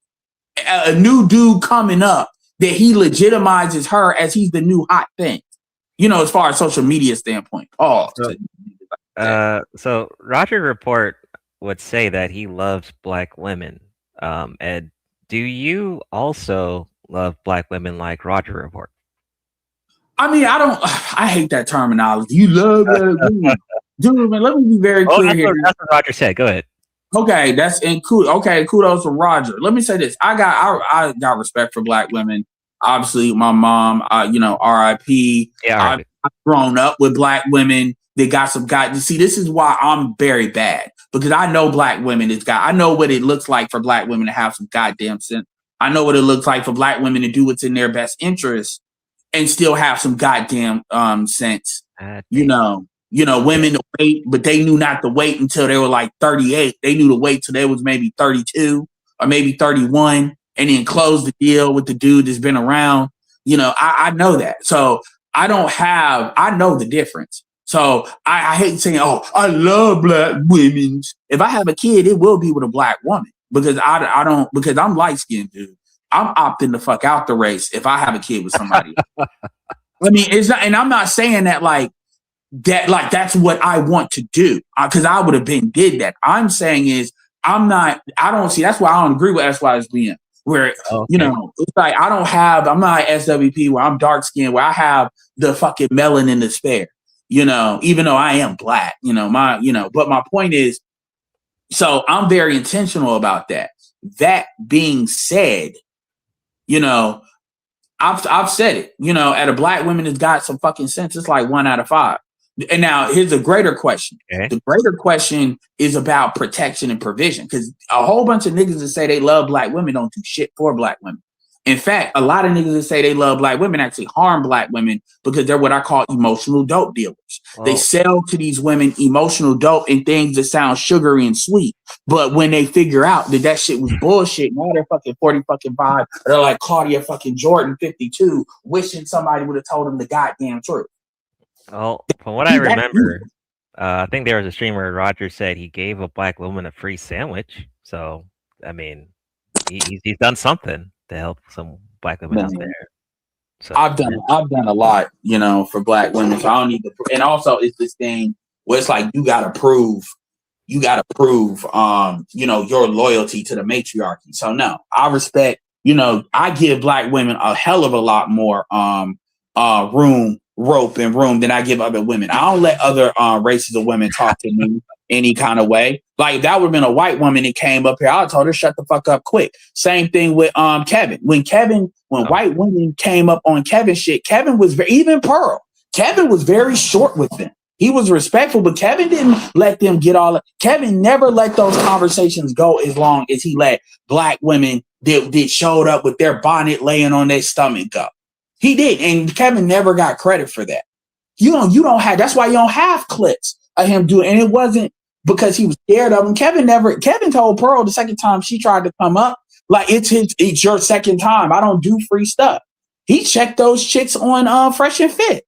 A new dude coming up that he legitimizes her as he's the new hot thing. You know, as far as social media standpoint. So Roger Report would say that he loves black women. And do you also love black women like Roger Report? I mean, I hate that terminology. You love black women. Dude, man, let me be very clear here. That's what Roger said. Go ahead. Okay, kudos to Roger. Let me say this. I got respect for black women. Obviously, my mom, R.I.P. Yeah, I've grown up with black women. They got some guys. See, this is why I'm very bad because I know black women. I know what it looks like for black women to have some goddamn sense. I know what it looks like for black women to do what's in their best interest and still have some goddamn sense. Women to wait, but they knew not to wait until they were like 38. They knew to wait till they was maybe 32 or maybe 31 and then close the deal with the dude that's been around. I know that. So I know the difference. So I hate saying, oh, I love black women. If I have a kid, it will be with a black woman because because I'm light skinned, dude. I'm opting the fuck out the race if I have a kid with somebody. I mean, it's not, and I'm not saying that that's what I want to do because I would have did that. I'm saying is that's why I don't agree with SYSBM where, it's like I'm not SWP where I'm dark skinned where I have the fucking melanin to spare, even though I am black, but my point is, so I'm very intentional about that. That being said, I've said it, at a black woman that's got some fucking sense, it's like 1 out of 5. And now here's a greater question. Okay. The greater question is about protection and provision because a whole bunch of niggas that say they love black women don't do shit for black women. In fact, a lot of niggas that say they love black women actually harm black women because they're what I call emotional dope dealers. Oh. They sell to these women emotional dope and things that sound sugary and sweet. But when they figure out that shit was bullshit, now they're fucking 45. They're like Claudia fucking Jordan 52, wishing somebody would have told them the goddamn truth. Well, from what I remember, I think there was a streamer, Roger said he gave a black woman a free sandwich. So, I mean, he's done something to help some black women out there. So I've done a lot, for black women. So I don't need to. And also, it's this thing where it's like you gotta prove, your loyalty to the matriarchy. So no, I respect. I give black women a hell of a lot more rope than I give other women. I don't let other races of women talk to me any kind of way. Like if that would have been a white woman that came up here, I told her shut the fuck up quick. Same thing with Kevin. When white women came up on Kevin shit, Kevin was even Pearl. Kevin was very short with them. He was respectful, but Kevin didn't let them get all. Kevin never let those conversations go as long as he let black women that showed up with their bonnet laying on their stomach go. He did, and Kevin never got credit for that. You don't have. That's why you don't have clips of him doing. And it wasn't because he was scared of him. Kevin told Pearl the second time she tried to come up, like it's your second time. I don't do free stuff. He checked those chicks on Fresh and Fit,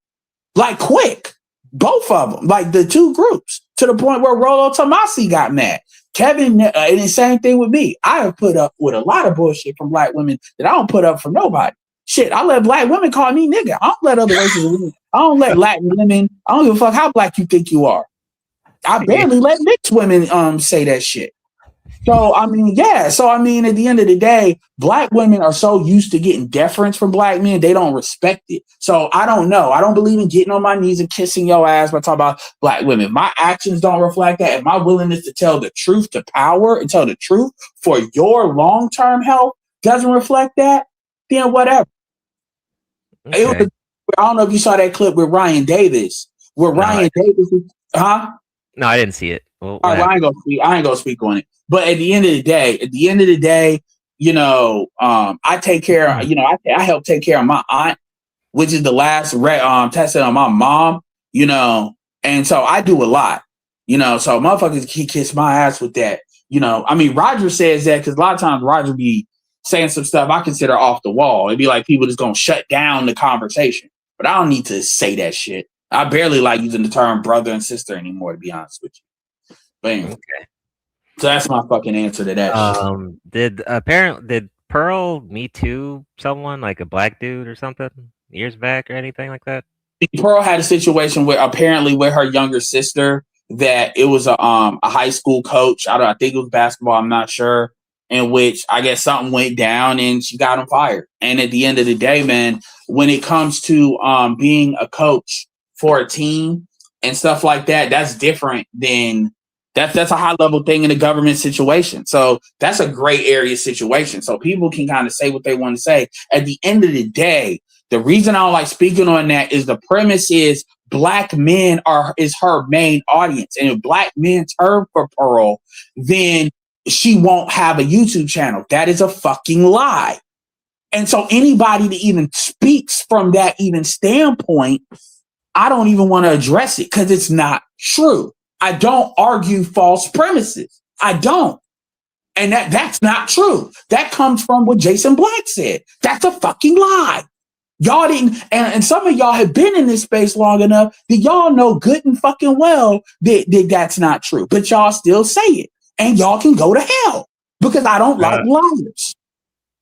like quick, both of them, like the two groups, to the point where Rolo Tomasi got mad. Kevin, and the same thing with me. I have put up with a lot of bullshit from black women that I don't put up for nobody. Shit, I let black women call me nigga. I don't let other races of women. I don't let Latin women. I don't give a fuck how black you think you are. I barely let mixed women say that shit. So I mean, yeah. So I mean, at the end of the day, black women are so used to getting deference from black men, they don't respect it. So I don't know. I don't believe in getting on my knees and kissing your ass by talking about black women. If my actions don't reflect that, and my willingness to tell the truth to power and tell the truth for your long-term health doesn't reflect that, then whatever. Okay. I don't know if you saw that clip with Ryan Davis, where Ryan Davis, No, I didn't see it. All right, well, I ain't gonna speak on it. But at the end of the day, you know, I take care. You know, I help take care of my aunt, which is the last tested on my mom. You know, and so I do a lot. You know, so motherfuckers he kiss my ass with that. You know, I mean, Roger says that because a lot of times Roger be saying some stuff I consider off the wall. It'd be like people just gonna shut down the conversation. But I don't need to say that shit. I barely like using the term brother and sister anymore, to be honest with you. Bam. Okay. So that's my fucking answer to that. Did Pearl Me Too someone like a black dude or something years back or anything like that? Pearl had a situation where apparently with her younger sister that it was a high school coach. I think it was basketball. I'm not sure. In which I guess something went down and she got him fired. And at the end of the day, man, when it comes to being a coach for a team and stuff like that, that's different than that's a high level thing in a government situation. So that's a gray area situation. So people can kind of say what they want to say. At the end of the day, the reason I don't like speaking on that is the premise is black men is her main audience. And if black men turn for Pearl, then she won't have a YouTube channel. That is a fucking lie. And so anybody that even speaks from that even standpoint, I don't even want to address it because it's not true. I don't argue false premises. I don't. And that's not true. That comes from what Jason Black said. That's a fucking lie. Y'all didn't, and some of y'all have been in this space long enough that y'all know good and fucking well that that's not true. But y'all still say it. And y'all can go to hell because I don't like liars.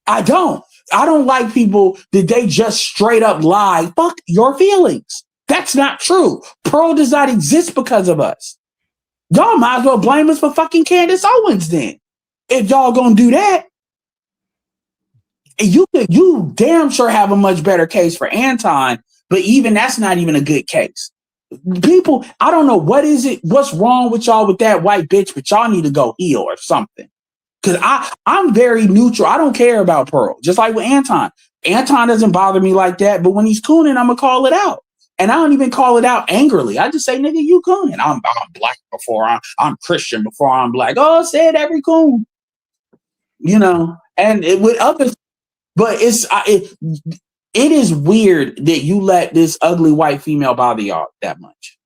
I don't like people that they just straight up lie. Fuck your feelings. That's not true. Pearl does not exist because of us. Y'all might as well blame us for fucking Candace Owens then. If y'all gonna do that, you damn sure have a much better case for Anton, but even that's not even a good case. People, I don't know what's wrong with y'all with that white bitch, but y'all need to go heal or something. Because I'm very neutral. I don't care about Pearl. Just like with Anton. Anton doesn't bother me like that, but when he's cooning, I'm gonna call it out. And I don't even call it out angrily. I just say, nigga, you cooning. I'm black before I'm Christian before I'm black. Oh, say it every coon. You know, and with others, but it is weird that you let this ugly white female bother y'all that much.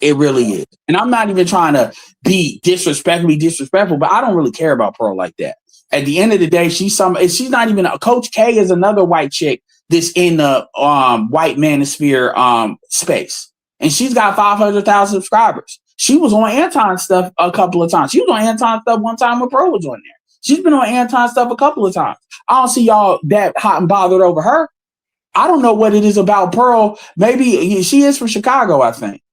It really is. And I'm not even trying to be disrespectful, but I don't really care about Pearl like that. At the end of the day, she's not even Coach K is another white chick that's in the white manosphere space. And she's got 500,000 subscribers. She was on Anton stuff a couple of times. She was on Anton stuff one time when Pearl was on there. She's been on Anton stuff a couple of times. I don't see y'all that hot and bothered over her. I don't know what it is about Pearl. Maybe she is from Chicago, I think.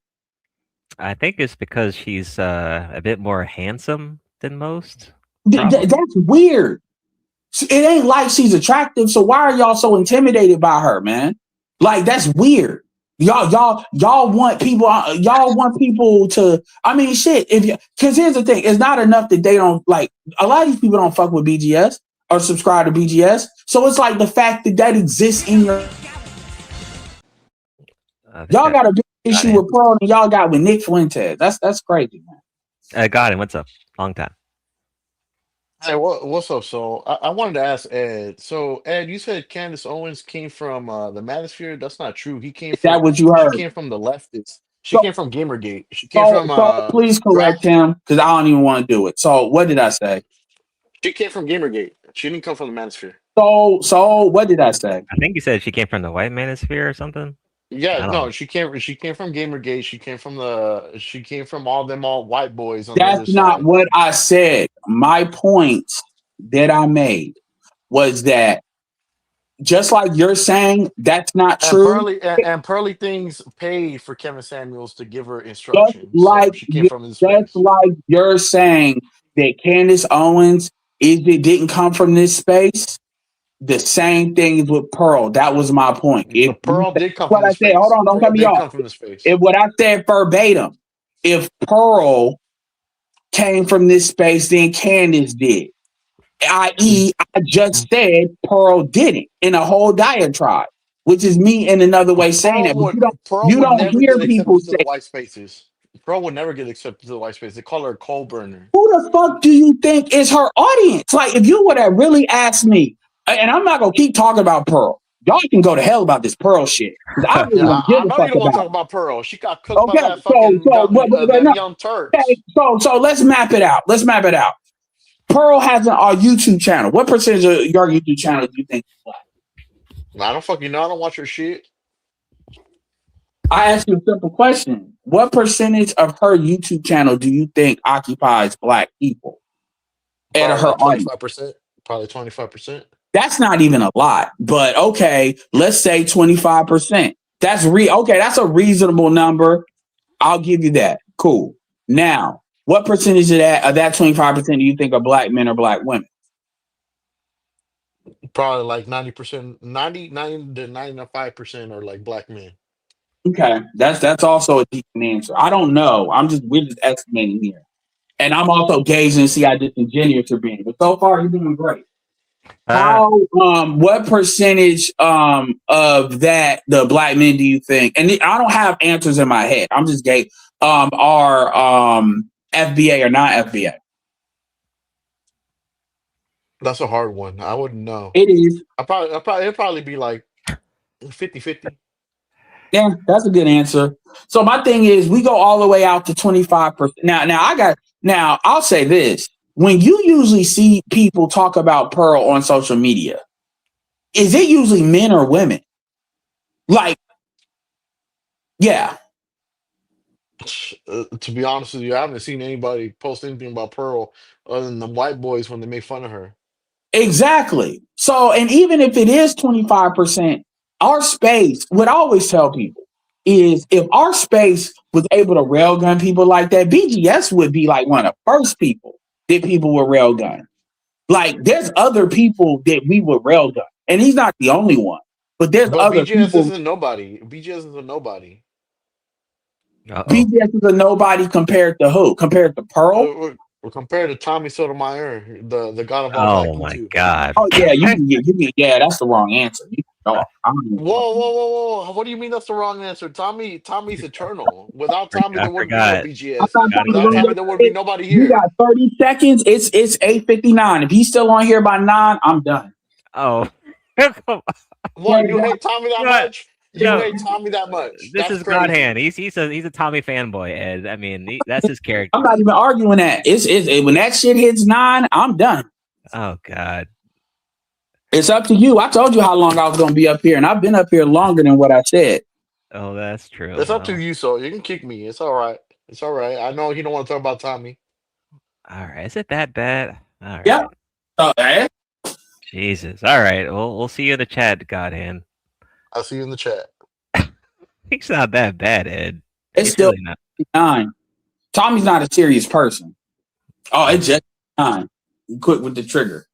I think it's because she's a bit more handsome than most. That's weird. It ain't like she's attractive, so why are y'all so intimidated by her, man? Like, that's weird. Y'all want people to. I mean, shit. Because here's the thing: it's not enough that they don't like. A lot of these people don't fuck with BGS or subscribe to BGS. So it's like the fact that exists in your. Y'all got a big issue with Pearl, and y'all got with Nick Fuentes. That's crazy, man. Got him. What's up? Long time. Hey, what's up? So I wanted to ask Ed. So Ed, you said Candace Owens came from the Manosphere. That's not true. He came Is from. that what you She heard? came from the leftists. She came from Gamergate. She came from. So please correct him because I don't even want to do it. So what did I say? She came from Gamergate. She didn't come from the Manosphere. So what did I say? I think you said she came from the white manosphere or something. Yeah, no, she came from Gamergate. She came from all white boys on the That's other not side. what I said. My point that I made was that just like you're saying, that's not true. And Pearly Things paid for Kevin Samuels to give her instruction. Just So she came from his space. like you're saying, that Candace Owens it didn't come from this space, the same thing is with Pearl. That was my point. The Pearl did come What from I the said, hold space. on, don't Pearl cut me did off. come from the space. If what I said verbatim, if Pearl came from this space, then Candace did. I.e., I just said Pearl didn't in a whole diatribe, which is me in another way saying that. But Pearl you would don't never hear get people accepted to say, the white spaces. Pearl would never get accepted to the white space. They call her a coal burner. who the fuck do you think is her audience? Like, if you would have really asked me, and I'm not gonna keep talking about Pearl. Y'all can go to hell about this Pearl shit. Because I really don't give I a know fuck you don't want to about talk it. about Pearl. She got cooked by Okay, that fucking but them no. young Turks. Okay, so let's map it out. Pearl has a YouTube channel. What percentage of your YouTube channel do you think is black? I don't fucking know. I don't watch her shit. I ask you a simple question. What percentage of her YouTube channel do you think occupies black people? Out of her Probably like audience? 25%. Probably 25%. That's not even a lot. But okay, let's say 25%. That's a reasonable number. I'll give you that. Cool. Now, what percentage of that 25% do you think are black men or black women? Probably like 90%, 90 to 95% are like black men. Okay, that's also a decent answer. I don't know. We're just estimating here, and I'm also gauging to see how disingenuous you're being. But so far, you're doing great. What percentage of that the black men do you think? And I don't have answers in my head. I'm just gauging. Are FBA or not FBA? That's a hard one. I wouldn't know. It is. It'd probably be like 50-50. Yeah, that's a good answer. So my thing is, we go all the way out to 25%. Now I'll say this: when you usually see people talk about Pearl on social media, is it usually men or women? Like, yeah. To be honest with you, I haven't seen anybody post anything about Pearl other than the white boys when they make fun of her. Exactly. So, and even if it is 25%, our space, what I always tell people is if our space was able to railgun people like that, BGS would be like one of the first people that people would railgun. Like, there's other people that we would railgun, and he's not the only one. But there's other BGS people. isn't nobody. BGS is a nobody. BGS is a nobody compared to who? Compared to Pearl? We're compared to Tommy Sotomayor, the god of all black Oh my YouTube. god. Oh yeah, yeah, that's the wrong answer. Whoa! What do you mean that's the wrong answer? Tommy's eternal. Without Tommy, there wouldn't be no BGS. Without Tommy, there would be nobody here. You got 30 seconds. It's 8:59. If he's still on here by 9, I'm done. Oh. What, you hate Tommy that much? You hate Tommy that much? This is crazy. Godhand. He's a Tommy fanboy, Ed. I mean, that's his character. I'm not even arguing that. It's when that shit hits 9, I'm done. Oh God. It's up to you. I told you how long I was going to be up here, and I've been up here longer than what I said. Oh, that's true. It's up to you, so you can kick me. It's all right. It's all right. I know you don't want to talk about Tommy. All right. Is it that bad? All right. Yeah. Okay. Jesus. All right. We'll see you in the chat, Godhand. I'll see you in the chat. He's not that bad, Ed. It's still really not. 9. Tommy's not a serious person. Oh, it's just 9. Quick with the trigger.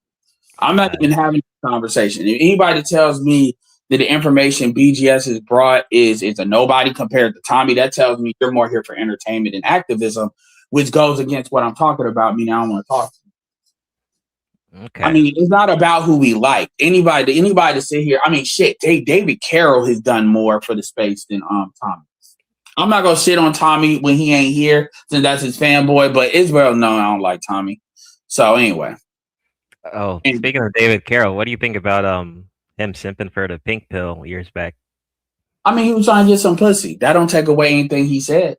I'm not even having a conversation. If anybody that tells me that the information BGS has brought is a nobody compared to Tommy, that tells me you're more here for entertainment and activism, which goes against what I'm talking about. I don't want to talk to you. Okay. I mean, it's not about who we like. Anybody to sit here. I mean, shit, David Carroll has done more for the space than Tommy. I'm not gonna shit on Tommy when he ain't here, since that's his fanboy, but it's well known I don't like Tommy. So anyway. Oh, speaking of David Carroll, what do you think about him simping for the pink pill years back? I mean, he was trying to get some pussy. That don't take away anything he said.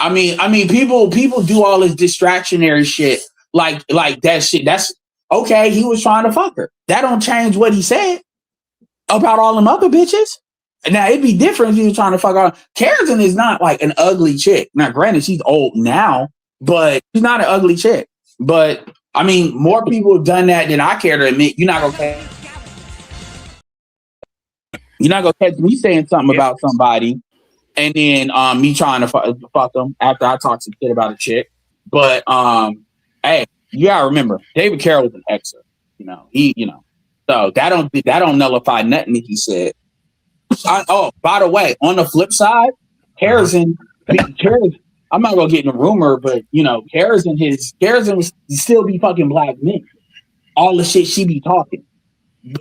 I mean, people do all this distractionary shit like that shit. That's okay. He was trying to fuck her. That don't change what he said about all them other bitches. Now it'd be different if he was trying to fuck her. Karen is not like an ugly chick. Now, granted, she's old now, but she's not an ugly chick. But I mean, more people have done that than I care to admit. You're not gonna catch me saying something about somebody, and then me trying to fuck them after I talk some shit about a chick. But hey, you gotta remember, David Carroll was an exer. So that don't nullify nothing that he said. By the way, on the flip side, Harrison, I'm not gonna get in a rumor, but Harrison was still be fucking black men. All the shit she be talking.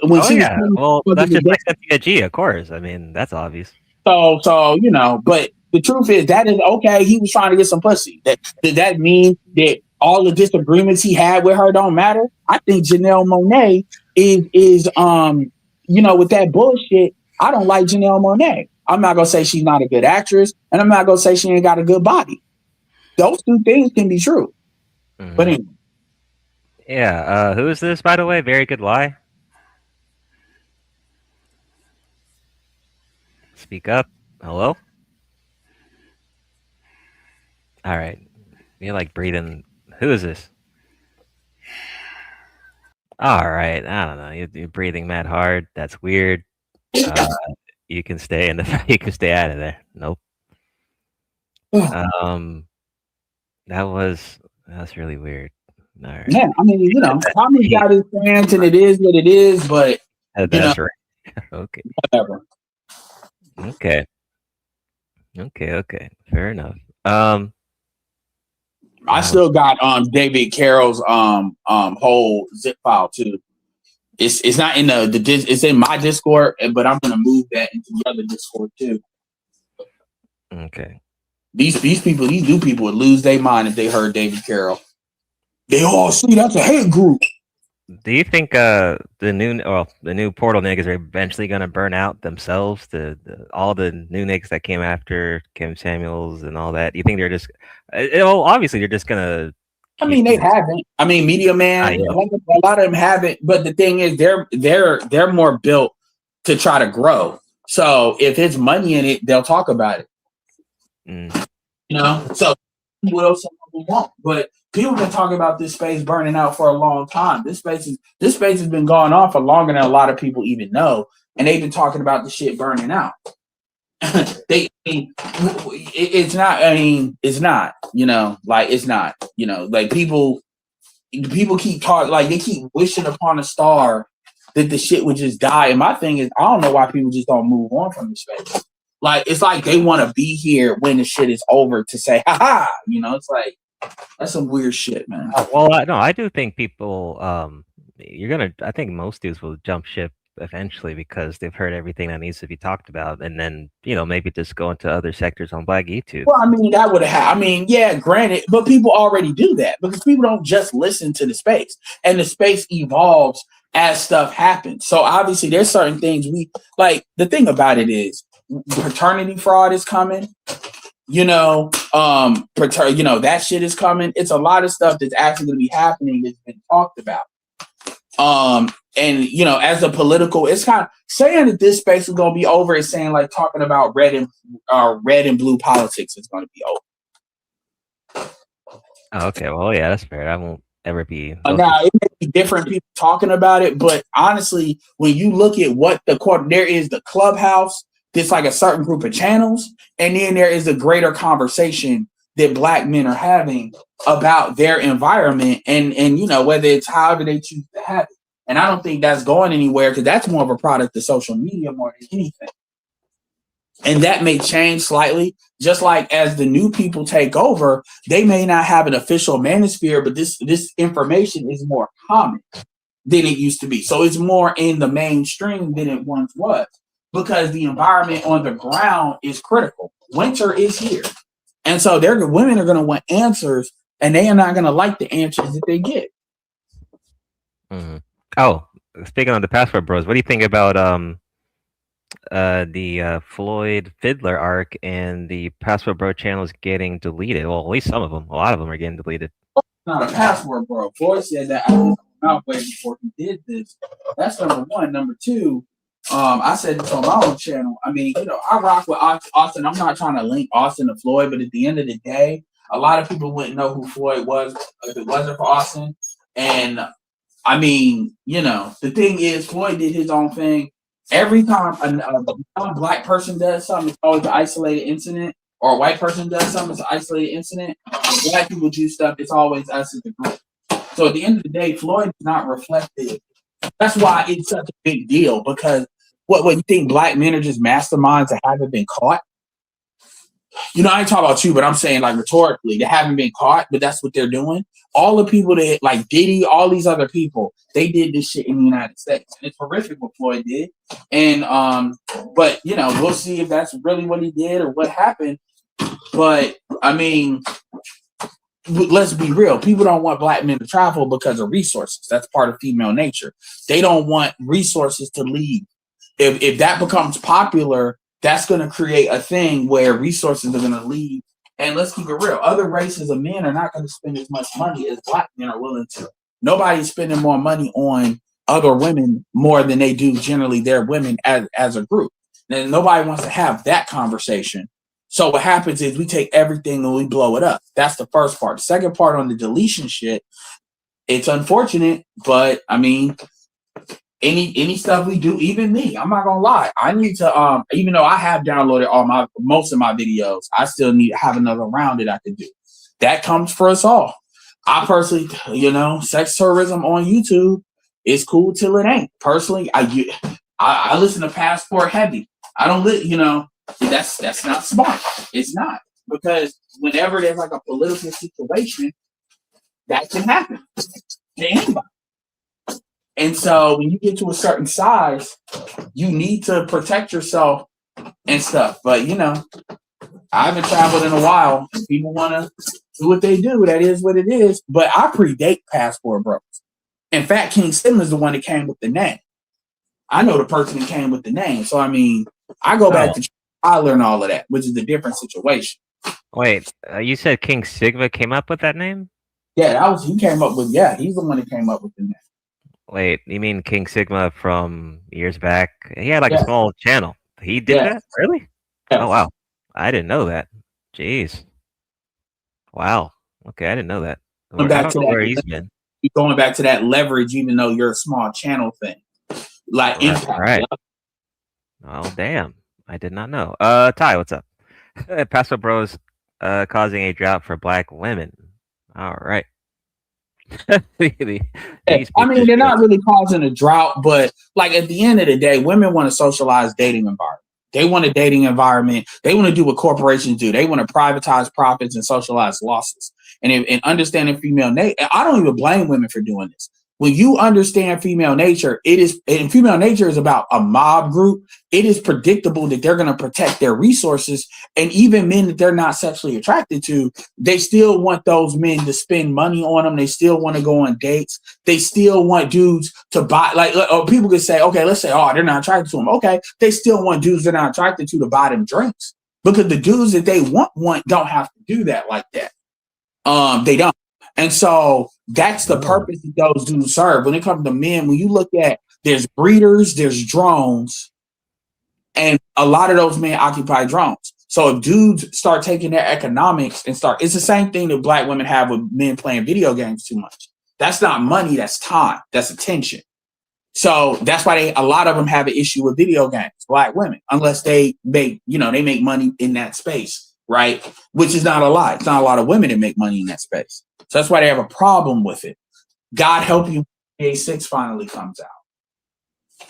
When Oh she yeah, was well that's just like Cynthia G, of course. I mean, that's obvious. So but the truth is that is okay. He was trying to get some pussy. Did that mean that all the disagreements he had with her don't matter? I think Janelle Monáe is with that bullshit. I don't like Janelle Monáe. I'm not gonna say she's not a good actress, and I'm not gonna say she ain't got a good body. Those two things can be true. Mm-hmm. But anyway. Yeah, who is this, by the way? Very Good Lie. Speak up. Hello? All right. You're like breathing. Who is this? All right. I don't know. You're breathing mad hard. That's weird. You can stay in the. You can stay out of there. Nope. That's really weird. All right. Yeah, I mean, Tommy's got his fans, and it is what it is. But that's right. Okay. Whatever. Okay. Fair enough. I still got David Carroll's whole zip file too. It's not in it's in my Discord, but I'm gonna move that into the other Discord too. Okay. These new people would lose their mind if they heard David Carroll. They all see that's a hate group. Do you think the new Portal niggas are eventually gonna burn out themselves? All the new niggas that came after Kim Samuels and all that. Do you think they're just? Obviously they're just gonna. I mean, they haven't. I mean, Media Man. A lot of them haven't. But the thing is, they're more built to try to grow. So if it's money in it, they'll talk about it. So what else people want? But people have been talking about this space burning out for a long time. This space has been going on for longer than a lot of people even know, and they've been talking about the shit burning out. It's not. I mean, it's not. It's not. Like people keep talking, like they keep wishing upon a star that the shit would just die. And my thing is, I don't know why people just don't move on from the space. Like it's like they want to be here when the shit is over to say, "Ha ha!" It's like that's some weird shit, man. Well, I do think people. I think most dudes will jump ship eventually because they've heard everything that needs to be talked about, and then maybe just go into other sectors on Black YouTube. Well, I mean that would have. I mean, yeah, granted, but people already do that because people don't just listen to the space, and the space evolves as stuff happens. So obviously, there's certain things we like. The thing about it is, paternity fraud is coming. That shit is coming. It's a lot of stuff that's actually going to be happening that's been talked about. And as a political, it's kind of saying that this space is going to be over is saying like talking about red and blue politics is going to be over. Oh, okay, well, yeah, that's fair. I won't ever be. Now it may be different people talking about it, but honestly, when you look at what there is the clubhouse, there's like a certain group of channels, and then there is a greater conversation that Black men are having about their environment and whether it's however they choose to have it. And I don't think that's going anywhere because that's more of a product of social media more than anything. And that may change slightly, just like as the new people take over, they may not have an official manosphere, but this information is more common than it used to be. So it's more in the mainstream than it once was because the environment on the ground is critical. Winter is here. And so women are going to want answers, and they are not going to like the answers that they get. Mm-hmm. Oh, speaking of the Passport Bros, what do you think about the Floyd Fiddler arc and the Passport Bro channels getting deleted? Well, at least some of them. A lot of them are getting deleted. Not a Passport Bro. Floyd said that I was out way before he did this. That's number one. Number two, I said this on my own channel. I mean, I rock with Austin. I'm not trying to link Austin to Floyd, but at the end of the day, a lot of people wouldn't know who Floyd was if it wasn't for Austin. And I mean, the thing is, Floyd did his own thing. Every time a Black person does something, it's always an isolated incident. or a white person does something, it's an isolated incident. Black people do stuff, it's always us as a group. So at the end of the day, Floyd is not reflective. That's why it's such a big deal, because what you think black men are just masterminds that haven't been caught? You know, I ain't talking about you, but I'm saying like rhetorically, they haven't been caught, but that's what they're doing. All the people that like Diddy, all these other people, they did this shit in the United States. And it's horrific what Floyd did. And but you know, we'll see if that's really what he did or what happened. But I mean, let's be real. People don't want black men to travel because of resources. That's part of female nature. They don't want resources to leave. If that becomes popular, that's going to create a thing where resources are going to leave. And let's keep it real. Other races of men are not going to spend as much money as black men are willing to. Nobody's spending more money on other women more than they do generally their women as a group. And nobody wants to have that conversation. So what happens is we take everything and we blow it up. That's the first part. The second part on the deletion shit, it's unfortunate, but I mean, any stuff we do, even me, I'm not gonna lie, I need to even though I have downloaded most of my videos, I still need to have another round that I could do. That comes for us all. I personally, you know, sex tourism on YouTube is cool till it ain't. Personally, I listen to Passport heavy. I don't you know. That's not smart. It's not, because whenever there's like a political situation, that can happen to anybody. And so when you get to a certain size, you need to protect yourself and stuff. But you know, I haven't traveled in a while. People want to do what they do. That is what it is. But I predate Passport Bros. In fact, King Sim is the one that came with the name. I know the person that came with the name. So I mean, I go back to I learned all of that, which is a different situation. Wait, you said King Sigma came up with that name? Yeah, he came up with, he's the one that came up with the name. Wait, you mean King Sigma from years back? He had like a small channel. He did that? Really? Yes. Oh, wow. I didn't know that. Jeez. Wow. Okay, I didn't know that. I don't know where he's been. Going back to that leverage, even though you're a small channel thing. Like impact. Right. Oh, damn. I did not know. Ty, what's up? Passport Bros causing a drought for black women. All right. I mean, they're not really causing a drought, but like at the end of the day, women want a socialized dating environment. They want a dating environment. They want to do what corporations do. They want to privatize profits and socialize losses. And understanding female nature, I don't even blame women for doing this. When you understand female nature, and female nature is about a mob group. It is predictable that they're going to protect their resources. And even men that they're not sexually attracted to, they still want those men to spend money on them. They still want to go on dates. They still want dudes to buy, people could say, okay, let's say, oh, they're not attracted to them. Okay. They still want dudes they're not attracted to buy them drinks, because the dudes that they want don't have to do that like that. They don't. And so that's the purpose that those dudes serve. When it comes to men, when you look at, there's breeders, there's drones, and a lot of those men occupy drones. So if dudes start taking their economics and it's the same thing that black women have with men playing video games too much. That's not money, that's time, that's attention. So that's why a lot of them have an issue with video games, black women, unless they make money in that space, right? Which is not a lot. It's not a lot of women that make money in that space. So that's why they have a problem with it. God help you, A6 finally comes out.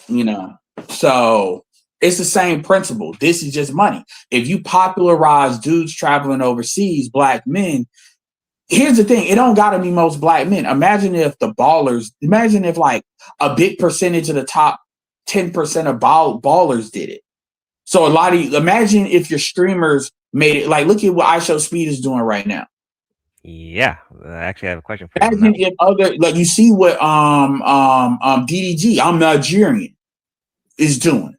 You know, so it's the same principle. This is just money. If you popularize dudes traveling overseas, black men, here's the thing. It don't got to be most black men. Imagine if like a big percentage of the top 10% of ballers did it. So imagine if your streamers made it. Like, look at what iShowSpeed is doing right now. Yeah, actually, I have a question for you. Imagine if you see what DDG, I'm Nigerian, is doing.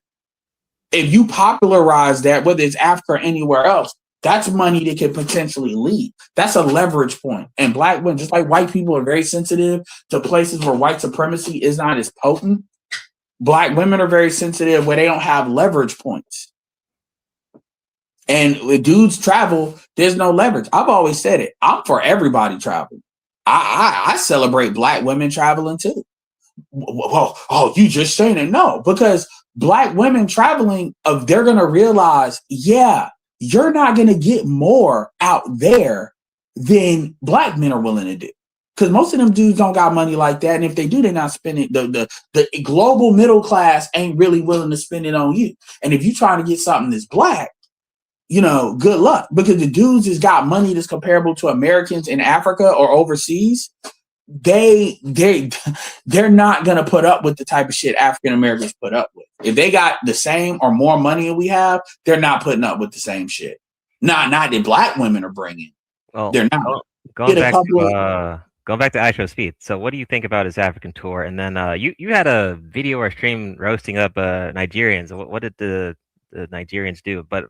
If you popularize that, whether it's Africa or anywhere else, that's money that could potentially leave. That's a leverage point. And black women, just like white people are very sensitive to places where white supremacy is not as potent, black women are very sensitive where they don't have leverage points. And with dudes travel, there's no leverage. I've always said it. I'm for everybody traveling. I celebrate black women traveling too. Well, oh, you just saying it? No, because black women traveling, they're going to realize, yeah, you're not going to get more out there than black men are willing to do. Because most of them dudes don't got money like that. And if they do, they're not spending the global middle class ain't really willing to spend it on you. And if you're trying to get something that's black, you know, good luck. Because the dudes has got money that's comparable to Americans in Africa or overseas. They're not gonna put up with the type of shit African Americans put up with. If they got the same or more money than we have, they're not putting up with the same shit. Not that black women are bringing. Well, they're not. Going back to iShow Speed. So, what do you think about his African tour? And then you had a video or stream roasting up Nigerians. What did the Nigerians do? But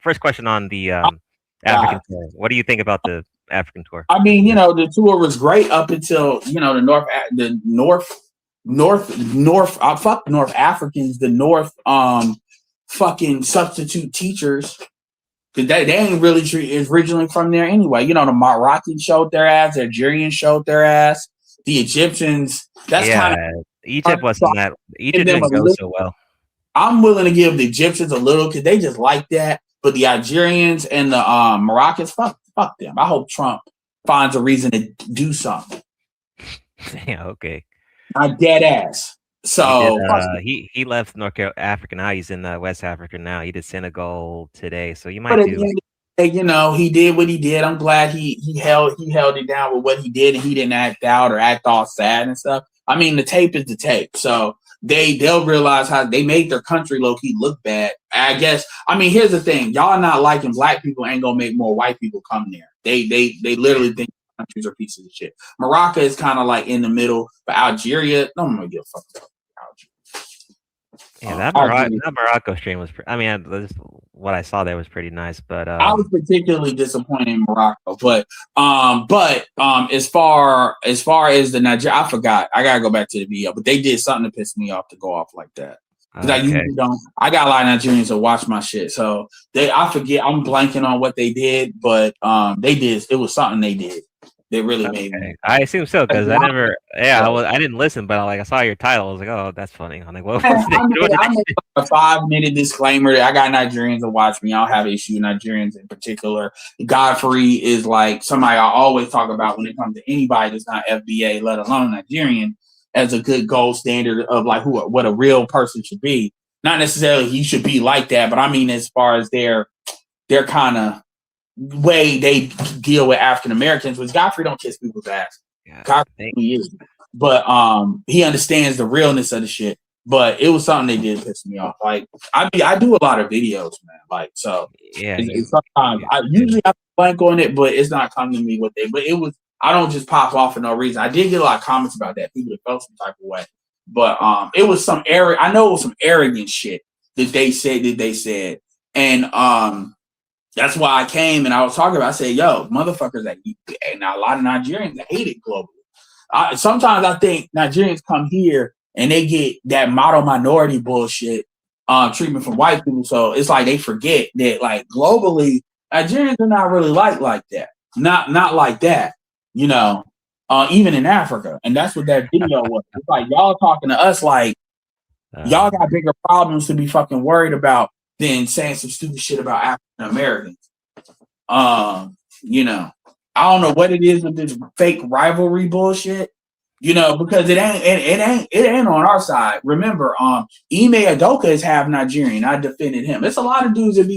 first question on the African tour. What do you think about the African tour? I mean, you know, the tour was great up until, you know, the North Africans, the North fucking substitute teachers. They ain't really originally from there anyway. You know, the Moroccans showed their ass, the Algerians showed their ass, the Egyptians. That's kind of Egypt wasn't that. Egypt didn't go so well. I'm willing to give the Egyptians a little because they just like that. But the Algerians and the Moroccans, fuck them. I hope Trump finds a reason to do something. Yeah, okay. I dead ass. So he left North Africa now. He's in West Africa now. He did Senegal today, so you might do. You know, he did what he did. I'm glad he held it down with what he did, and he didn't act out or act all sad and stuff. I mean, the tape is the tape, so they'll realize how they made their country low key look bad. I guess. I mean, here's the thing: y'all not liking black people ain't gonna make more white people come there. They literally think countries are pieces of shit. Morocco is kind of like in the middle, but Algeria, no one give a fuck about Algeria. Yeah, that Morocco stream was. What I saw there was pretty nice, but I was particularly disappointed in Morocco. But as far as the Nigeria, I forgot. I gotta go back to the video, but they did something to piss me off to go off like that. Because I usually don't. I got a lot of Nigerians that watch my shit, so I forget. I'm blanking on what they did, but they did. It was something they did. They really made me. I assume so because I didn't listen, but I saw your title. I was like, oh, that's funny. I'm like, what was I made a 5-minute disclaimer that I got Nigerians that watch me. I don't have an issue with Nigerians in particular. Godfrey is like somebody I always talk about when it comes to anybody that's not FBA, let alone Nigerian, as a good gold standard of like what a real person should be. Not necessarily he should be like that, but I mean as far as their kind of way they deal with African Americans, was Godfrey don't kiss people's ass. Godfrey is, but he understands the realness of the shit. But it was something they did piss me off. Like I do a lot of videos, man. Like so, yeah. Sometimes I usually have to blank on it, but it's not coming to me with it. But it was. I don't just pop off for no reason. I did get a lot of comments about that. People that felt some type of way, but it was some I know it was some arrogant shit that they said, and that's why I came and I was talking about. I said, "Yo, motherfuckers, and a lot of Nigerians hate it globally." Sometimes I think Nigerians come here and they get that model minority bullshit treatment from white people. So it's like they forget that, like globally, Nigerians are not really like that. Not like that, you know. Even in Africa, and that's what that video was. It's like y'all talking to us like y'all got bigger problems to be fucking worried about than saying some stupid shit about African Americans. You know, I don't know what it is with this fake rivalry bullshit, you know, because it ain't on our side. Remember, Ime Adoka is half Nigerian. I defended him. It's a lot of dudes that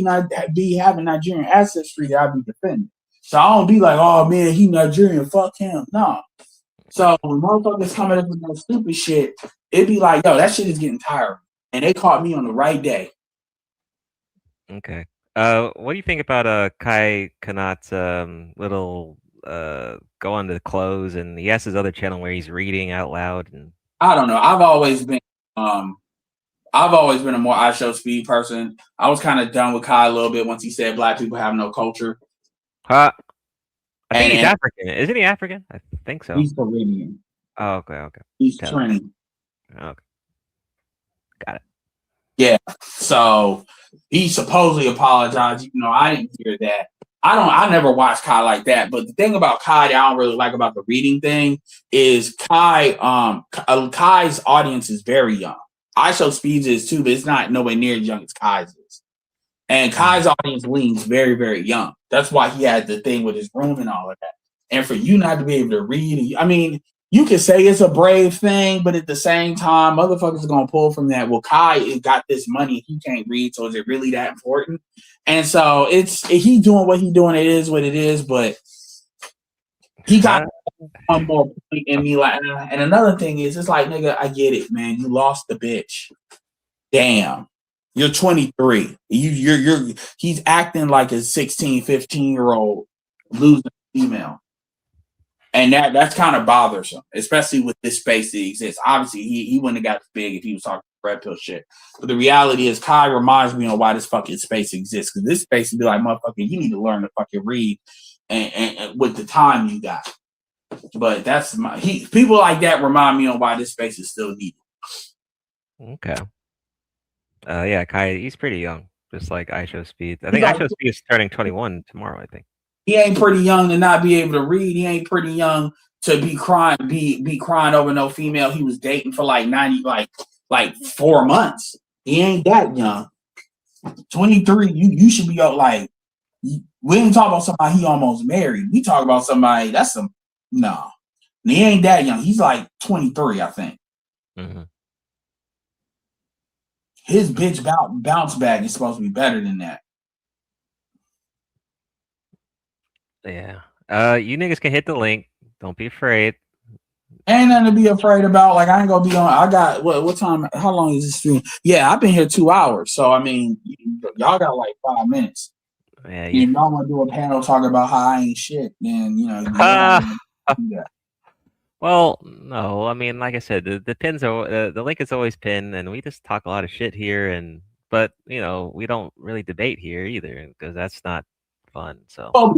be having Nigerian ancestry that I be defending. So I don't be like, oh man, he Nigerian, fuck him. No. So when motherfuckers coming up with no stupid shit, it'd be like, yo, that shit is getting tiring. And they caught me on the right day. Okay. What do you think about Kai Kanat's little go on to the close, and he has his other channel where he's reading out loud? And I don't know. I've always been a more iShow Speed person. I was kind of done with Kai a little bit once he said black people have no culture. I think he's African. Isn't he African? I think so. He's Caribbean. Oh, okay. He's Trini. Okay. Got it. Yeah. So he supposedly apologized. You know, I didn't hear that. I never watched Kai like that. But the thing about Kai that I don't really like about the reading thing is Kai's audience is very young. iShow Speeds is too, but it's not nowhere near as young as Kai's is. And Kai's audience leans very, very young. That's why he had the thing with his room and all of that. And for you not to be able to read, I mean, you can say it's a brave thing, but at the same time, motherfuckers are going to pull from that. Well, Kai got this money. He can't read, so is it really that important? And so he doing what he doing. It is what it is, but he got one more point in me. Like, and another thing is, it's like, nigga, I get it, man. You lost the bitch. Damn. You're 23. He's acting like a 16, 15-year-old losing a female. And that's kind of bothersome, especially with this space that exists. Obviously, he wouldn't have got as big if he was talking red pill shit. But the reality is, Kai reminds me on why this fucking space exists. Because this space would be like, motherfucker, you need to learn to fucking read and with the time you got. But that's people like that remind me on why this space is still needed. Okay. Yeah, Kai, he's pretty young, just like ISO Speed. I think ISO Speed is turning 21 tomorrow, I think. He ain't pretty young to not be able to read. He ain't pretty young to be crying over no female he was dating for like 4 months. He ain't that young. 23, you should be up like, we ain't talking about somebody he almost married. We talk about somebody that's no. He ain't that young. He's like 23, I think. Mm-hmm. His bitch bounce back is supposed to be better than that. Yeah. You niggas can hit the link. Don't be afraid. Ain't nothing to be afraid about. Like, I ain't gonna be on. I got what time? How long is this stream? Yeah, I've been here 2 hours. So I mean, y'all got like 5 minutes. Yeah. Y'all want to do a panel talking about how I ain't shit? Then yeah. Well, no. I mean, like I said, the pins are the link is always pinned, and we just talk a lot of shit here. But we don't really debate here either, because that's not fun. So. Well,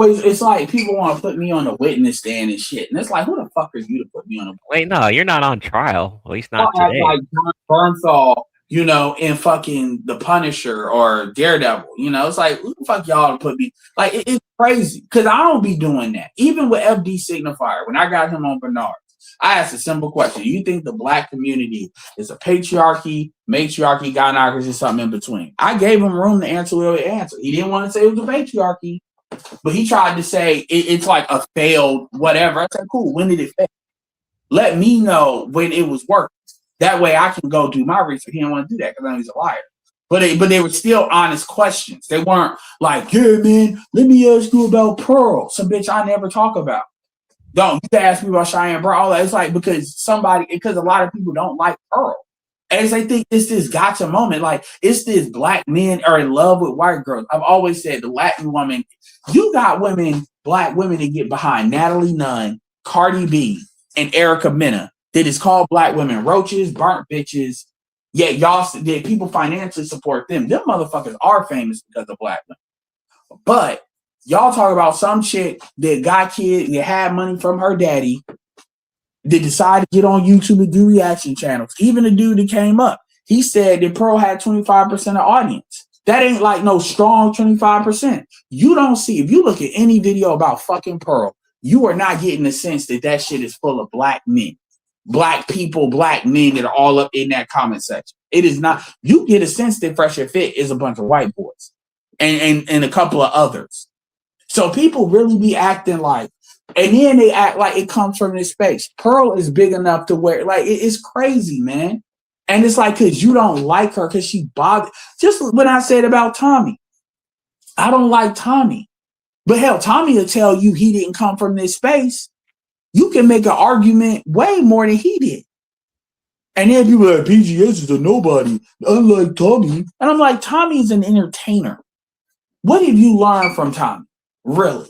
it's like people want to put me on the witness stand and shit, and it's like, who the fuck are you to put me on? Wait, no, you're not on trial. At least not today. Like John Bernthal, in fucking The Punisher or Daredevil. It's like, who the fuck y'all to put me? Like, it's crazy because I don't be doing that. Even with FD Signifier, when I got him on Bernard, I asked a simple question: do you think the black community is a patriarchy, matriarchy, gynocracy, something in between? I gave him room to answer what he answered. He didn't want to say it was a patriarchy, but he tried to say it's like a failed whatever. I said, cool. When did it fail? Let me know when it was working. That way I can go do my research. He didn't want to do that because I know he's a liar. But they were still honest questions. They weren't like, yeah, man, let me ask you about Pearl, some bitch I never talk about. Don't you ask me about Cheyenne Brown, all that. It's like because a lot of people don't like Pearl. And they think it's this gotcha moment. Like, it's this black men are in love with white girls. I've always said the Latin woman, you got black women that get behind Natalie Nunn, Cardi B, and Erica Mena that is called black women roaches, burnt bitches. Yet people financially support them. Them motherfuckers are famous because of black women. But y'all talk about some chick that got kids, that had money from her daddy, that decided to get on YouTube and do reaction channels. Even the dude that came up, he said that Pearl had 25% of audience. That ain't like no strong 25%. You don't see, if you look at any video about fucking Pearl, you are not getting the sense that shit is full of black men, black people, black men that are all up in that comment section. It is not. You get a sense that Fresh and Fit is a bunch of white boys and a couple of others. So people really be acting like, and then they act like it comes from this space. Pearl is big enough to where, like, it's crazy, man. And it's like, because you don't like her, because she bothered. Just when I said about Tommy, I don't like Tommy. But hell, Tommy will tell you he didn't come from this space. You can make an argument way more than he did. And then people are like, BGS is a nobody, unlike Tommy. And I'm like, Tommy is an entertainer. What did you learn from Tommy? Really?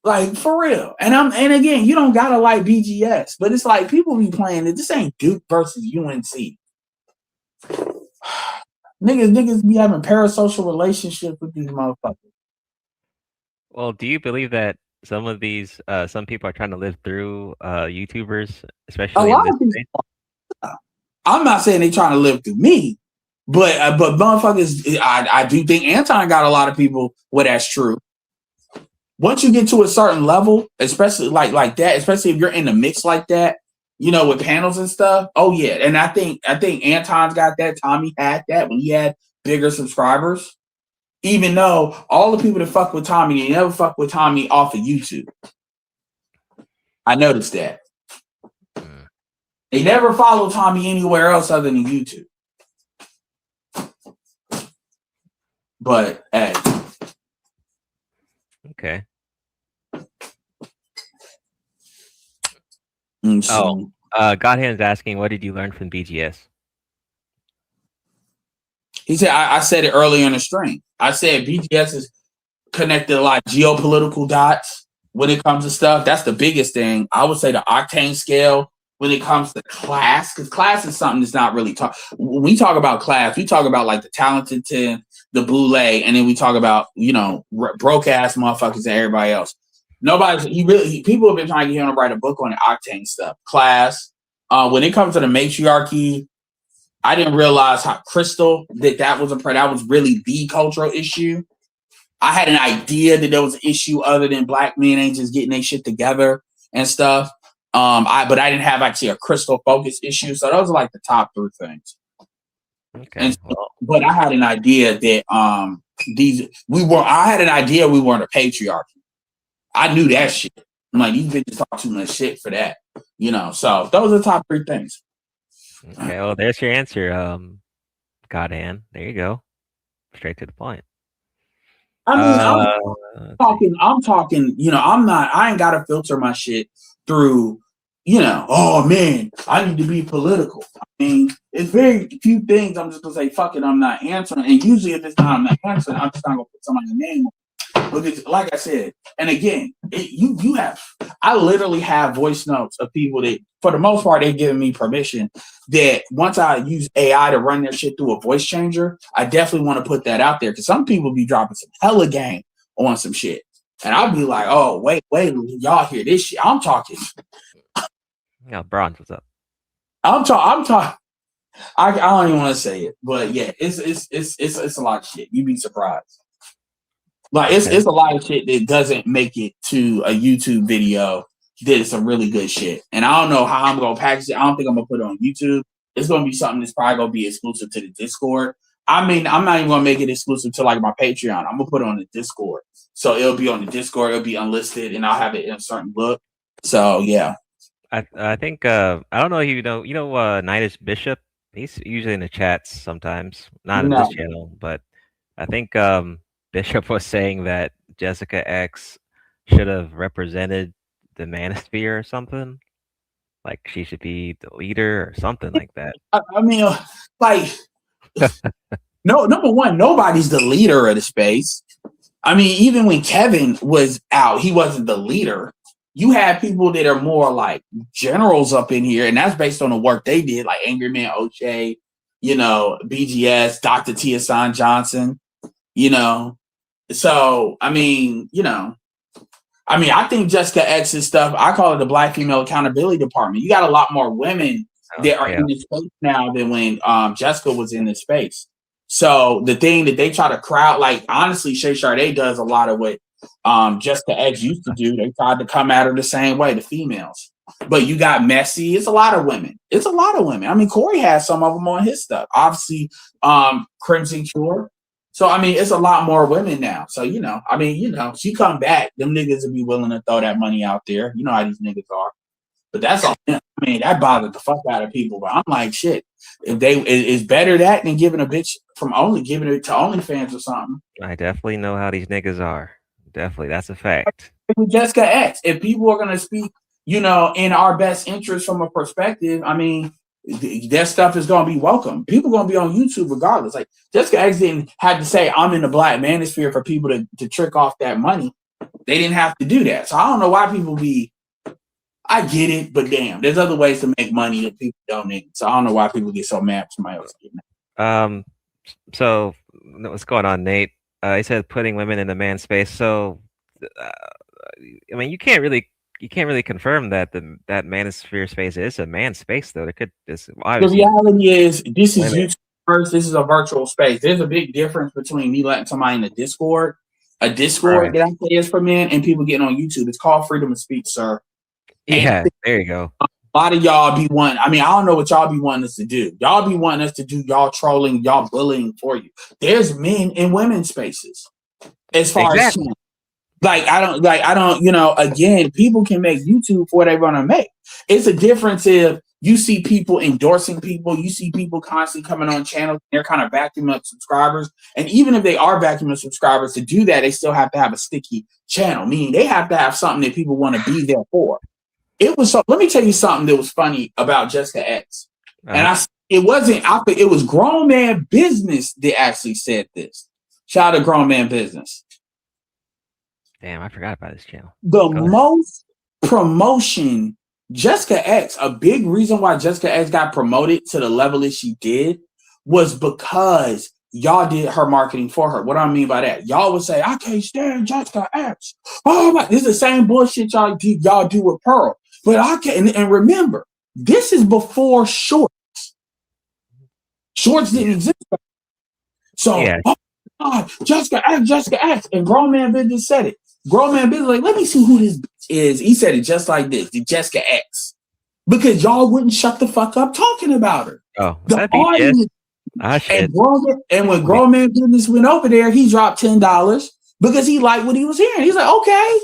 Like for real. And again, you don't gotta like BGS, but it's like people be playing it. This ain't Duke versus UNC. Niggas be having parasocial relationships with these motherfuckers. Well, do you believe that some of these, some people are trying to live through YouTubers, especially in this space? I'm not saying they trying to live through me, but motherfuckers, I do think Anton got a lot of people where that's true. Once you get to a certain level, especially like that, especially if you're in the mix like that, with panels and stuff. Oh yeah, and I think Anton's got that. Tommy had that when he had bigger subscribers. Even though all the people that fuck with Tommy, they never fuck with Tommy off of YouTube. I noticed that. They never follow Tommy anywhere else other than YouTube. But hey. Okay. Godhand's asking, what did you learn from BGS? He said, I said it earlier in the stream. I said BGS is connected a lot of geopolitical dots when it comes to stuff. That's the biggest thing. I would say the octane scale when it comes to class, because class is something that's not really talk. When we talk about class, we talk about like the talented 10, the boule, and then we talk about, broke ass motherfuckers and everybody else. People have been trying to get him to write a book on the octane stuff. Class. When it comes to the matriarchy, I didn't realize how Crystal that was really the cultural issue. I had an idea that there was an issue other than black men ain't just getting their shit together and stuff. But I didn't have actually a Crystal focus issue. So those are like the top 3 things. Okay. But I had an idea that I had an idea we weren't a patriarchy. I knew that shit. I'm like, these bitches talk too much shit for that. So those are the top 3 things. Okay, well, there's your answer, Godhand. There you go. Straight to the point. I mean, I'm talking, I ain't got to filter my shit through, oh man, I need to be political. I mean, it's very few things I'm just going to say, fuck it, I'm not answering. And usually if it's not, I'm not answering, I'm just not going to put somebody's name on. Because, like I said, and again, I literally have voice notes of people that, for the most part, they've given me permission that once I use AI to run their shit through a voice changer, I definitely want to put that out there because some people be dropping some hella game on some shit. And I'll be like, oh, wait, y'all hear this shit. I'm talking. Yeah, Bronze, what's up? I'm talking. I don't even want to say it, but yeah, it's a lot of shit. You'd be surprised. Like it's a lot of shit that doesn't make it to a YouTube video that is some really good shit. And I don't know how I'm gonna package it. I don't think I'm gonna put it on YouTube. It's gonna be something that's probably gonna be exclusive to the Discord. I mean, I'm not even gonna make it exclusive to like my Patreon. I'm gonna put it on the Discord. So it'll be on the Discord, it'll be unlisted, and I'll have it in a certain look. So yeah. I think I don't know if you know Nidus Bishop. He's usually in the chats sometimes. Not in this channel, but I think Bishop was saying that Jessica X should have represented the manosphere or something. Like she should be the leader or something like that. I mean, like, no, number one, nobody's the leader of the space. I mean, even when Kevin was out, he wasn't the leader. You have people that are more like generals up in here, and that's based on the work they did, like Angry Man O'Shea, BGS, Dr. Tiasan Johnson, So, I mean, I think Jessica X's stuff, I call it the Black Female Accountability Department. You got a lot more women that are in this space now than when Jessica was in this space. So the thing that they try to crowd, like, honestly, Shay Sade does a lot of what Jessica X used to do. They tried to come at her the same way, the females. But you got Messy. It's a lot of women. I mean, Corey has some of them on his stuff. Obviously, Crimson Cure. So, I mean, it's a lot more women now. So, she come back, them niggas will be willing to throw that money out there. You know how these niggas are. But that's all. I mean, that bothered the fuck out of people. But I'm like, shit, it's better that than giving a bitch giving it to OnlyFans or something. I definitely know how these niggas are. Definitely, that's a fact. Jessica X, if people are going to speak, in our best interest from a perspective, I mean, their stuff is going to be welcome. People going to be on YouTube regardless. Like Jessica X didn't have to say I'm in the black manosphere for people to trick off that money. They didn't have to do that. So I don't know why people I get it, but damn, there's other ways to make money that people don't need. So I don't know why people get so mad for somebody else getting it. So what's going on, Nate? He said putting women in the man space. So I mean, you can't really confirm that that manosphere space is a man space, though. The reality is, this is YouTube first. This is a virtual space. There's a big difference between me letting somebody in the Discord, that I say is for men, and people getting on YouTube. It's called freedom of speech, sir. Yeah, there you go. A lot of y'all be wanting. I mean, I don't know what y'all be wanting us to do. Y'all be wanting us to do y'all trolling, y'all bullying for you. There's men and women spaces. As far as I don't, again, people can make YouTube for what they want to make. It's a difference if you see people endorsing people, you see people constantly coming on channels, they're kind of vacuuming up subscribers. And even if they are vacuuming subscribers, to do that, they still have to have a sticky channel, meaning they have to have something that people want to be there for. Let me tell you something that was funny about Jessica X. And it was Grown Man Business that actually said this. Shout out to Grown Man Business. Damn, I forgot about this channel. The most promotion, Jessica X, a big reason why Jessica X got promoted to the level that she did was because y'all did her marketing for her. What do I mean by that? Y'all would say, I can't stand Jessica X. Oh my, this is the same bullshit y'all do with Pearl. But I can't, and remember, this is before shorts. Shorts didn't exist. So, oh God, Jessica X, and Grown Man Business said it. Grown Man Business like, let me see who this bitch is. He said it just like this, the Jessica X. Because y'all wouldn't shut the fuck up talking about her. Oh, the audience. And when Grown Man Business went over there, he dropped $10 because he liked what he was hearing. He's like, okay,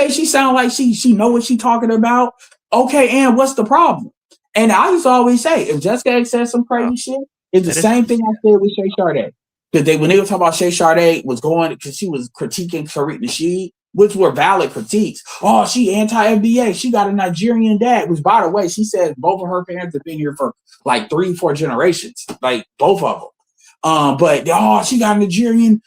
she sound like she know what she talking about. Okay, and what's the problem? And I used to always say, if Jessica X said some crazy shit, it's the same thing I said with Shay Sade. Because when they were talking about Shay Sade was going because she was critiquing Tariq Nasheed, which were valid critiques. Oh, she anti-FBA. She got a Nigerian dad, which, by the way, she says both of her parents have been here for like 3-4 generations, like both of them. But she got a Nigerian.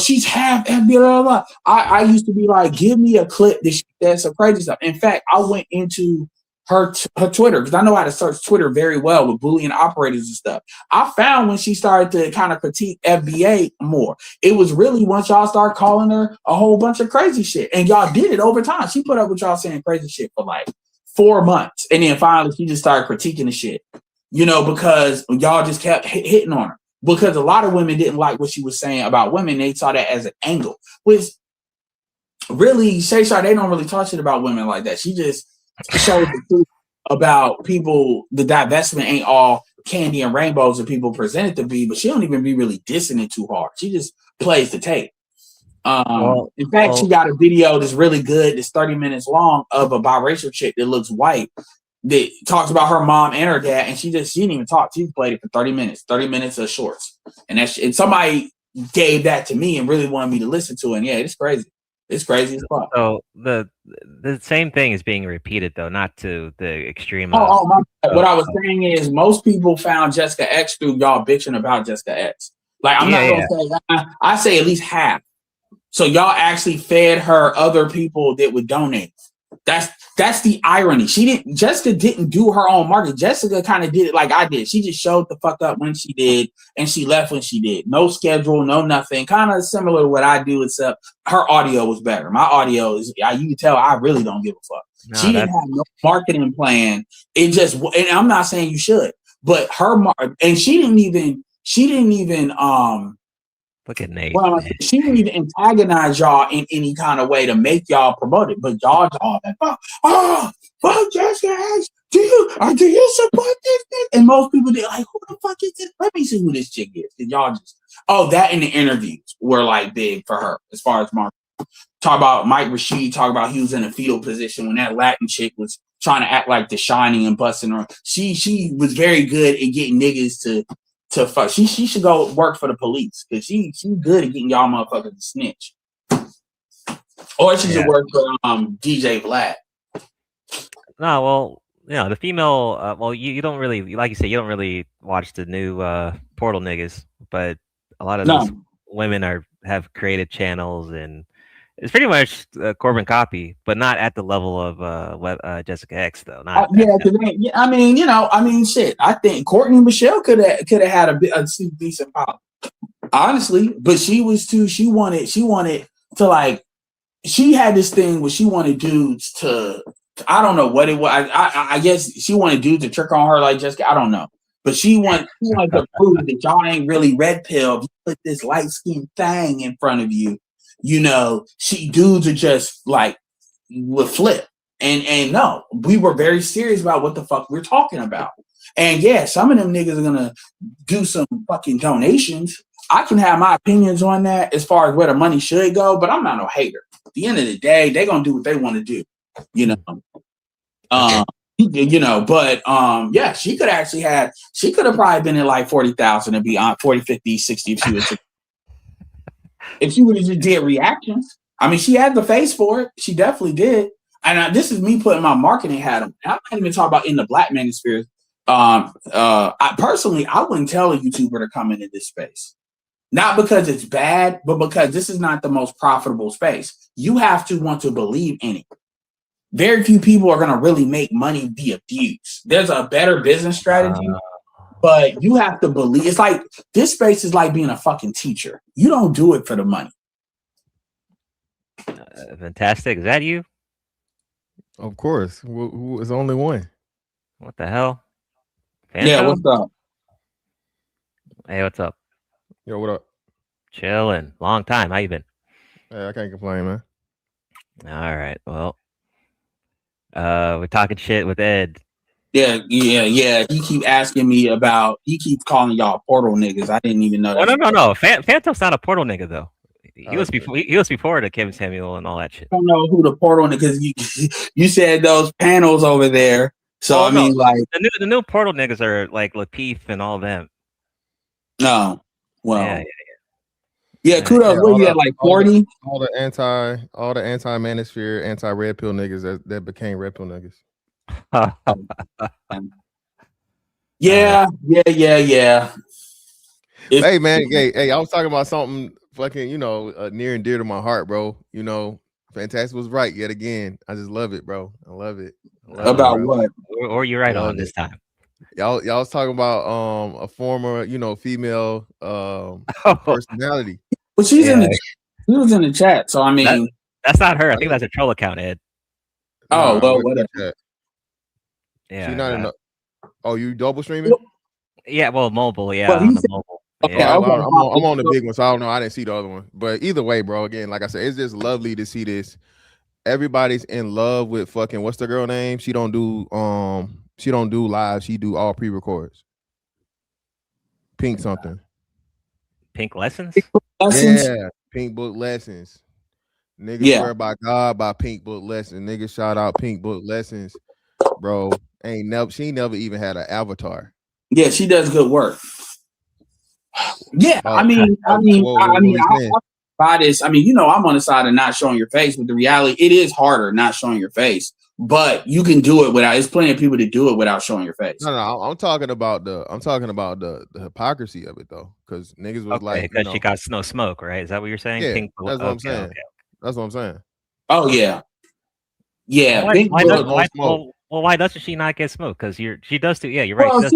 She's half FBA. Blah, blah, blah. I used to be like, give me a clip that she said some crazy stuff. In fact, I went into her Twitter because I know how to search Twitter very well with Boolean operators and stuff. I found when she started to kind of critique FBA more, it was really once y'all start calling her a whole bunch of crazy shit, and y'all did it over time. She put up with y'all saying crazy shit for like 4 months, and then finally she just started critiquing the shit, because y'all just kept hitting on her. Because a lot of women didn't like what she was saying about women. They saw that as an angle, which really Shay Sade don't really talk shit about women like that. She just shows the truth about people. The divestment ain't all candy and rainbows that people present it to be, but she don't even be really dissing it too hard. She just plays the tape. In fact, she got a video that's really good, that's 30 minutes long, of a biracial chick that looks white that talks about her mom and her dad, and she didn't even talk. She played it for 30 minutes of shorts. And somebody gave that to me and really wanted me to listen to it. And yeah, it's crazy. It's crazy as fuck. So the same thing is being repeated, though, not to the extreme. What I was saying is most people found Jessica X through y'all bitching about Jessica X. Like, I'm not going to say, I say at least half. So y'all actually fed her other people that would donate. That's the irony. Jessica didn't do her own marketing. Jessica kind of did it like I did. She just showed the fuck up when she did, and she left when she did. No schedule, no nothing. Kind of similar to what I do, except her audio was better. My audio is, you can tell I really don't give a fuck. No, she didn't have no marketing plan. It just, and I'm not saying you should, but and she didn't even look at Nate. Well, she didn't even antagonize y'all in any kind of way to make y'all promote it. But y'all, fuck Jessica X. Do you support this? And most people did like, who the fuck is this? Let me see who this chick is. And y'all just, that in the interviews were like big for her as far as marketing. Talk about Mike Rashid, talk about he was in a fetal position when that Latin chick was trying to act like The Shining and busting her. She was very good at getting niggas to fuck. She should go work for the police because she good at getting y'all motherfuckers to snitch. Or she should work for DJ Vlad. No, well, the female. You don't really, like you said, you don't really watch the new Portal niggas, but a lot of those women have created channels, and it's pretty much Corbin copy, but not at the level of Jessica X though. Shit. I think Courtney Michelle could have had a decent pop, honestly. But she was too. She wanted to like. She had this thing where she wanted dudes to. I don't know what it was. I guess she wanted dudes to trick on her like Jessica. I don't know. But she wanted to prove that y'all ain't really red pill. You put this light skinned thing in front of you. Dudes are just like would flip. And no, we were very serious about what the fuck we're talking about. And yeah, some of them niggas are gonna do some fucking donations. I can have my opinions on that as far as where the money should go, but I'm not no hater. At the end of the day, they're gonna do what they want to do, you know. You know, but yeah, she could have probably been at like 40,000 and be on 40, 50, 60 if she would have just did reactions. I mean, she had the face for it. She definitely did. And this is me putting my marketing hat on. I'm not even talking about in the black manosphere. I personally, I wouldn't tell a YouTuber to come into this space. Not because it's bad, but because this is not the most profitable space. You have to want to believe in it. Very few people are going to really make money via views. There's a better business strategy, but you have to believe. It's like this space is like being a fucking teacher. You don't do it for the money. Fantastic. Is that you? Of course. Who is only one? What the hell? Phantom? Yeah, what's up? Hey, what's up? Yo, what up? Chilling. Long time. How you been? Hey, I can't complain, man. All right. Well, we're talking shit with Ed. Yeah. He keep asking me about. He keeps calling y'all portal niggas. I didn't even know that. No. Phantom's not a portal nigga though. He was before. He was before the Kevin Samuel and all that shit. I don't know who the portal because you said those panels over there. So I mean, like the new portal niggas are like Lapeef and all them. No, well, yeah. Kudos. What you at, like 40? All the anti-manosphere, anti-red pill niggas that became red pill niggas. Yeah. Hey man, hey, I was talking about something fucking, near and dear to my heart, bro. Fantastic was right yet again. I just love it, bro. I love it. About what? Or you're right on this time. Y'all was talking about a former, female personality. Well, she was in the chat, so I mean that's not her. I think that's a troll account, Ed. Oh, well, whatever. Yeah. She's not in the. Oh, you double streaming? Yeah, well, mobile, yeah. Well, on the mobile. Okay, Yeah. I'm on the big one, so I don't know. I didn't see the other one. But either way, bro, again, like I said, it's just lovely to see this. Everybody's in love with fucking what's the girl name? She don't do live, she do all pre-records. Pink something. Pink Lessons? Yeah, Pink Book Lessons. Niggas swear by God by Pink Book Lessons. Niggas shout out Pink Book Lessons. Bro, she never even had an avatar. Yeah, she does good work. Yeah, I mean, by this, I mean, I'm on the side of not showing your face, but the reality, it is harder not showing your face. But you can do it without. There's plenty of people to do it without showing your face. No, I'm talking about the hypocrisy of it though, because niggas was like, because she got no smoke, right? Is that what you're saying? Yeah, Pink, that's what I'm saying. Okay. That's what I'm saying. Oh yeah. Why doesn't she not get smoke? Because she does too. Yeah, you're right. Well,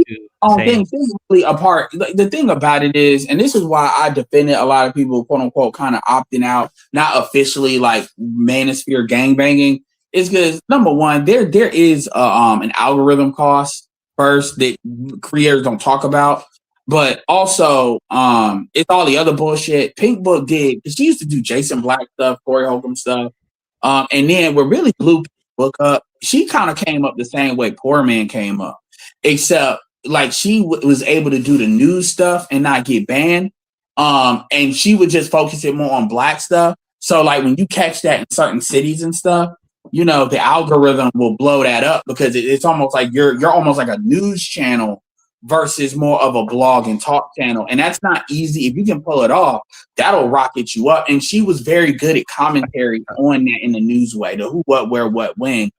really apart. The thing about it is, and this is why I defended a lot of people, quote unquote, kind of opting out, not officially like manosphere gangbanging. Is because number one, there is an algorithm cost first that creators don't talk about, but also it's all the other bullshit. Pink Book did. She used to do Jason Black stuff, Corey Holcomb stuff, and then what really blew Book up, she kind of came up the same way Poor Man came up, except like she was able to do the news stuff and not get banned, and she would just focus it more on Black stuff. So like when you catch that in certain cities and stuff, the algorithm will blow that up because it's almost like you're almost like a news channel versus more of a blog and talk channel. And that's not easy. If you can pull it off, that'll rocket you up. And she was very good at commentary on that in the news way, the who, what, where, what, when,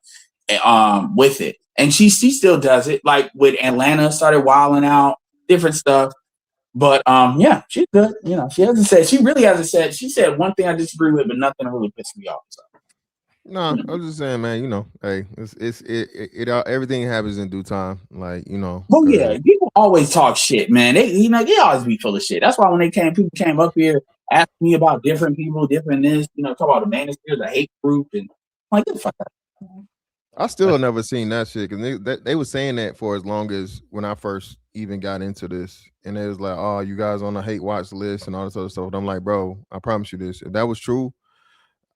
with it. And she still does it. Like with Atlanta, started wilding out, different stuff. But yeah, she's good. She really hasn't said. She said one thing I disagree with, but nothing really pissed me off. So. No, I'm just saying, man. Hey, it everything happens in due time. Like, Well, yeah, people always talk shit, man. They always be full of shit. That's why when people came up here, asked me about different people, different this, talk about the manosphere, the hate group, and I'm like, get the fuck out. I still never seen that shit because they were saying that for as long as when I first even got into this, and it was like, oh, you guys on the hate watch list and all this other stuff. And I'm like, bro, I promise you this. If that was true,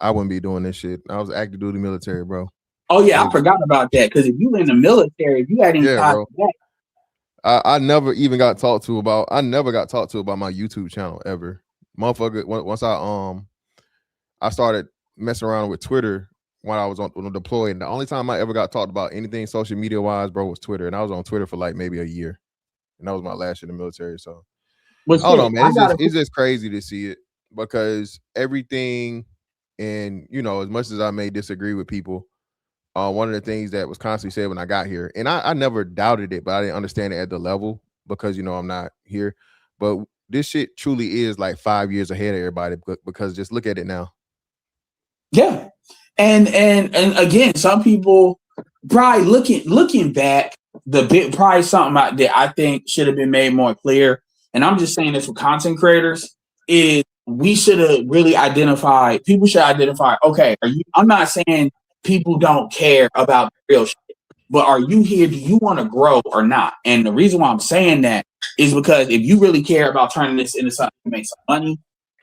I wouldn't be doing this shit. I was active duty military, bro. Oh yeah, I forgot about that. Because if you in the military, if you had any ties to that. I never even got talked to about. I never got talked to about my YouTube channel ever, motherfucker. Once I started messing around with Twitter when I was on deployed. And the only time I ever got talked about anything social media wise, bro, was Twitter. And I was on Twitter for like maybe a year, and that was my last year in the military. So I don't know, man. It's just crazy to see it because everything, and you know, as much as I may disagree with people. One of the things that was constantly said when I got here, and I never doubted it, but I didn't understand it at the level because, you know, I'm not here. But this shit truly is like 5 years ahead of everybody because just look at it now. Yeah. And again, some people probably looking back, probably something out there I think should have been made more clear. And I'm just saying this for content creators is we should have really identified, people should identify, okay, I'm not saying people don't care about the real shit, but are you here? Do you want to grow or not? And the reason why I'm saying that is because if you really care about turning this into something to make some money,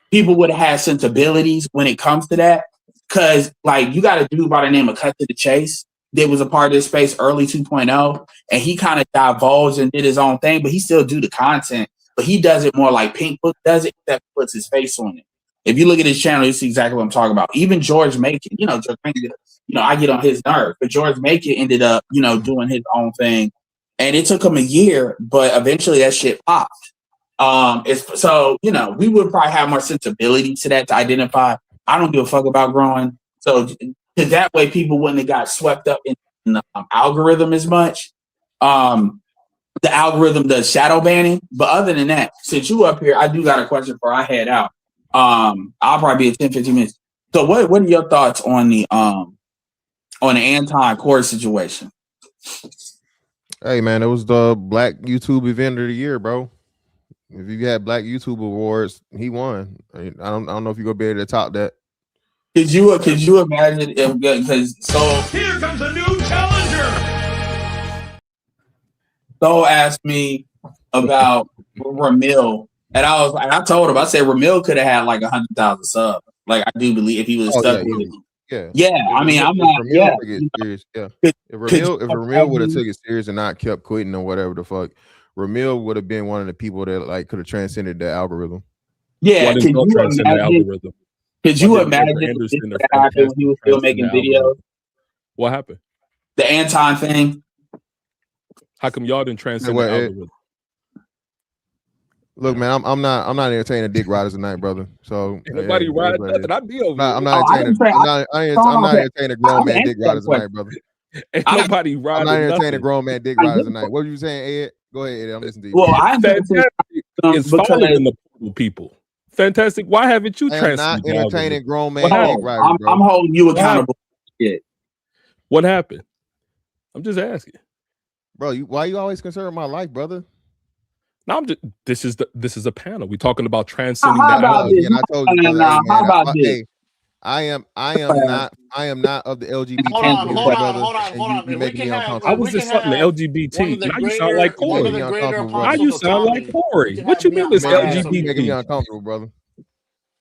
people would have had sensibilities when it comes to that. Because like you got a dude by the name of Cut to the Chase that was a part of this space early 2.0, and he kind of divulged and did his own thing, but he still do the content, but he does it more like Pink Book does it, that puts his face on it. If you look at his channel, you see exactly what I'm talking about. Even George Macon, George Macon, I get on his nerve, but George Macon ended up, doing his own thing, and it took him a year, but eventually that shit popped. We would probably have more sensibility to that to identify. I don't give a fuck about growing, so that way people wouldn't have got swept up in the algorithm as much. The algorithm does shadow banning, but other than that, since you up here, I do got a question for I head out. I'll probably be at 10-15 minutes. So what are your thoughts on the anti-core situation? Hey man, it was the Black YouTube event of the year, bro. If you had Black YouTube Awards, he won. I don't know if you're gonna be able to top that. Could you imagine if here comes a new challenger. So asked me about Ramil, and I told him, I said Ramil could have had like 100,000 subs. Like I do believe if he was stuck with it. Yeah. I mean, I'm not. Yeah. Serious, yeah. If Ramil would have took it serious and not kept quitting or whatever the fuck, Ramil would have been one of the people that like could have transcended the algorithm. Yeah. Could you imagine if he was still making videos? What happened? The Anton thing. How come y'all didn't transcend the algorithm? Look, man, I'm not entertaining dick riders tonight, brother. So nobody ride nothing. I'd be over. I'm not entertaining grown man dick riders tonight, brother. Ain't nobody riding. I'm not entertaining grown man dick riders tonight. What were you saying, Ed? Go ahead, Ed. I'm listening to you. Well, I'm Fantastic is following the people. Fantastic. Why haven't you transcended? I'm not entertaining grown man dick riders, bro. I'm holding you accountable. What happened? I'm just asking, bro. Why you always concerned with my life, brother? No, I'm just. This is a panel. We're talking about transcending the algorithm. And I told you, how about this? Hey, I am not of the LGBT. Hold on. I was just something the LGBT. Now you sound like Corey. Now you sound like Corey. What you mean it's LGBT? Making me uncomfortable, brother.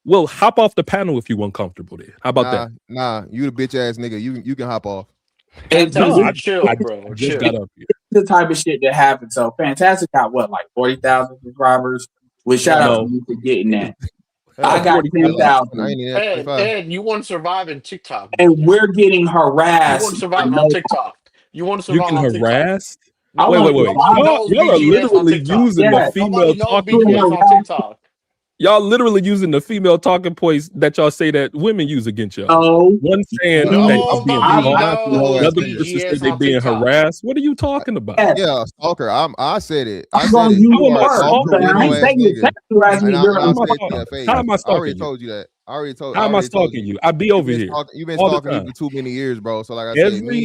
Well, hop off the panel if you uncomfortable. Then how about that? Nah, you the bitch ass nigga. You can hop off. And chill, I bro. just got up here. The type of shit that happens. So Fantastic got what, like 40,000 subscribers? With shout out to you for getting that. I got 10,000. Ed, you want to survive in TikTok, and we're getting harassed. You want to survive on TikTok. You want to survive on TikTok. You can harass. No, wait. Y'all are literally using the female talking points. Y'all literally using the female talking points that y'all say that women use against y'all. Oh, one saying that y'all being the other person said they being harassed. What are you talking about? Yeah, stalker. I said it. I said it. How am I stalking? I already told you that. How am I stalking you? I be over here. You've been stalking me for too many years, bro. So like I said, me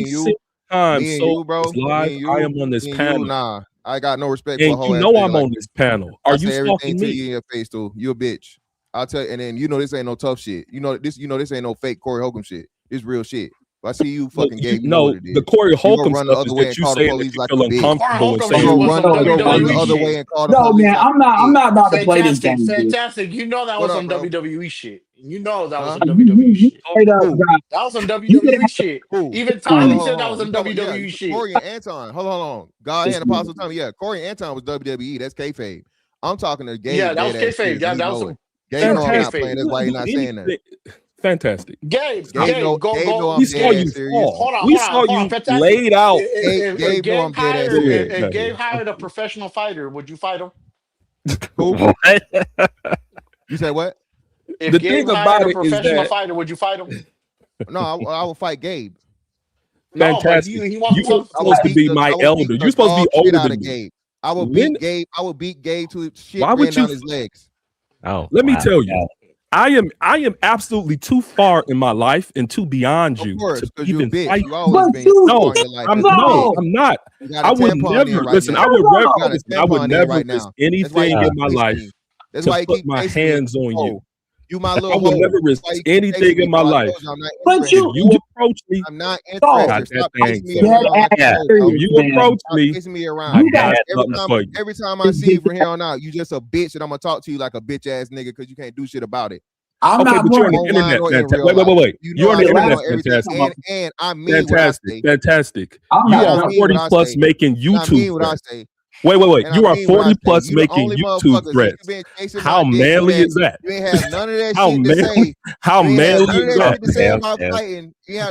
and you, bro. I am on this panel. Nah. I got no respect and for a whole you know I'm on this panel. Are you stalking me? You in your face, too. You a bitch. I'll tell you, and then this ain't no tough shit. This ain't no fake Corey Holcomb shit. This real shit. If I see you fucking gay, you know what it is. The Corey Holcomb stuff is that you say that you feel uncomfortable and say run the other way and call the police. No, man, I'm not about to play this game. Fantastic. You know that was some WWE shit. You know that was some WWE shit. That was some WWE shit. Even Tommy said that was some WWE shit. Corey and Anton. Hold on. God and Apostle Tommy. Yeah, Corey and Anton was WWE. That's kayfabe. I'm talking to Gabe. Yeah, that was kayfabe. Yeah, that was some. Gabe know I'm not playing. That's why he's not saying that. Fantastic. Gabe, go. We saw you fall. We saw you laid out. If Gabe hired a professional fighter, would you fight him? Who? You said what? If The Gabe thing hired about a it is professional that fighter, would you fight him? No, I will fight Gabe. Fantastic. No, you were supposed to be my elder. You're supposed to be older than me. Gabe. I will beat Gabe. I will beat Gabe to shit Why would down you? his legs. Oh, let me tell you. I am absolutely too far in my life and too beyond you to even fight. No, I'm not. I would never listen. I would never risk anything in my life to put my hands on you. You my little I would never risk anything in my life. But you approach me. I'm not interested. Stop chasing me around. You approach me. Every time I see you from here on out, you just a bitch, and I'm gonna talk to you like a bitch ass nigga because you can't do shit about it. I'm not but you're on the internet. Wait. You're on the internet. Fantastic. And I mean fantastic. You are 40 plus making YouTube threats. Wait. You are 40 plus making YouTube threats. How manly is that? You ain't have none of that shit to say. How manly is that?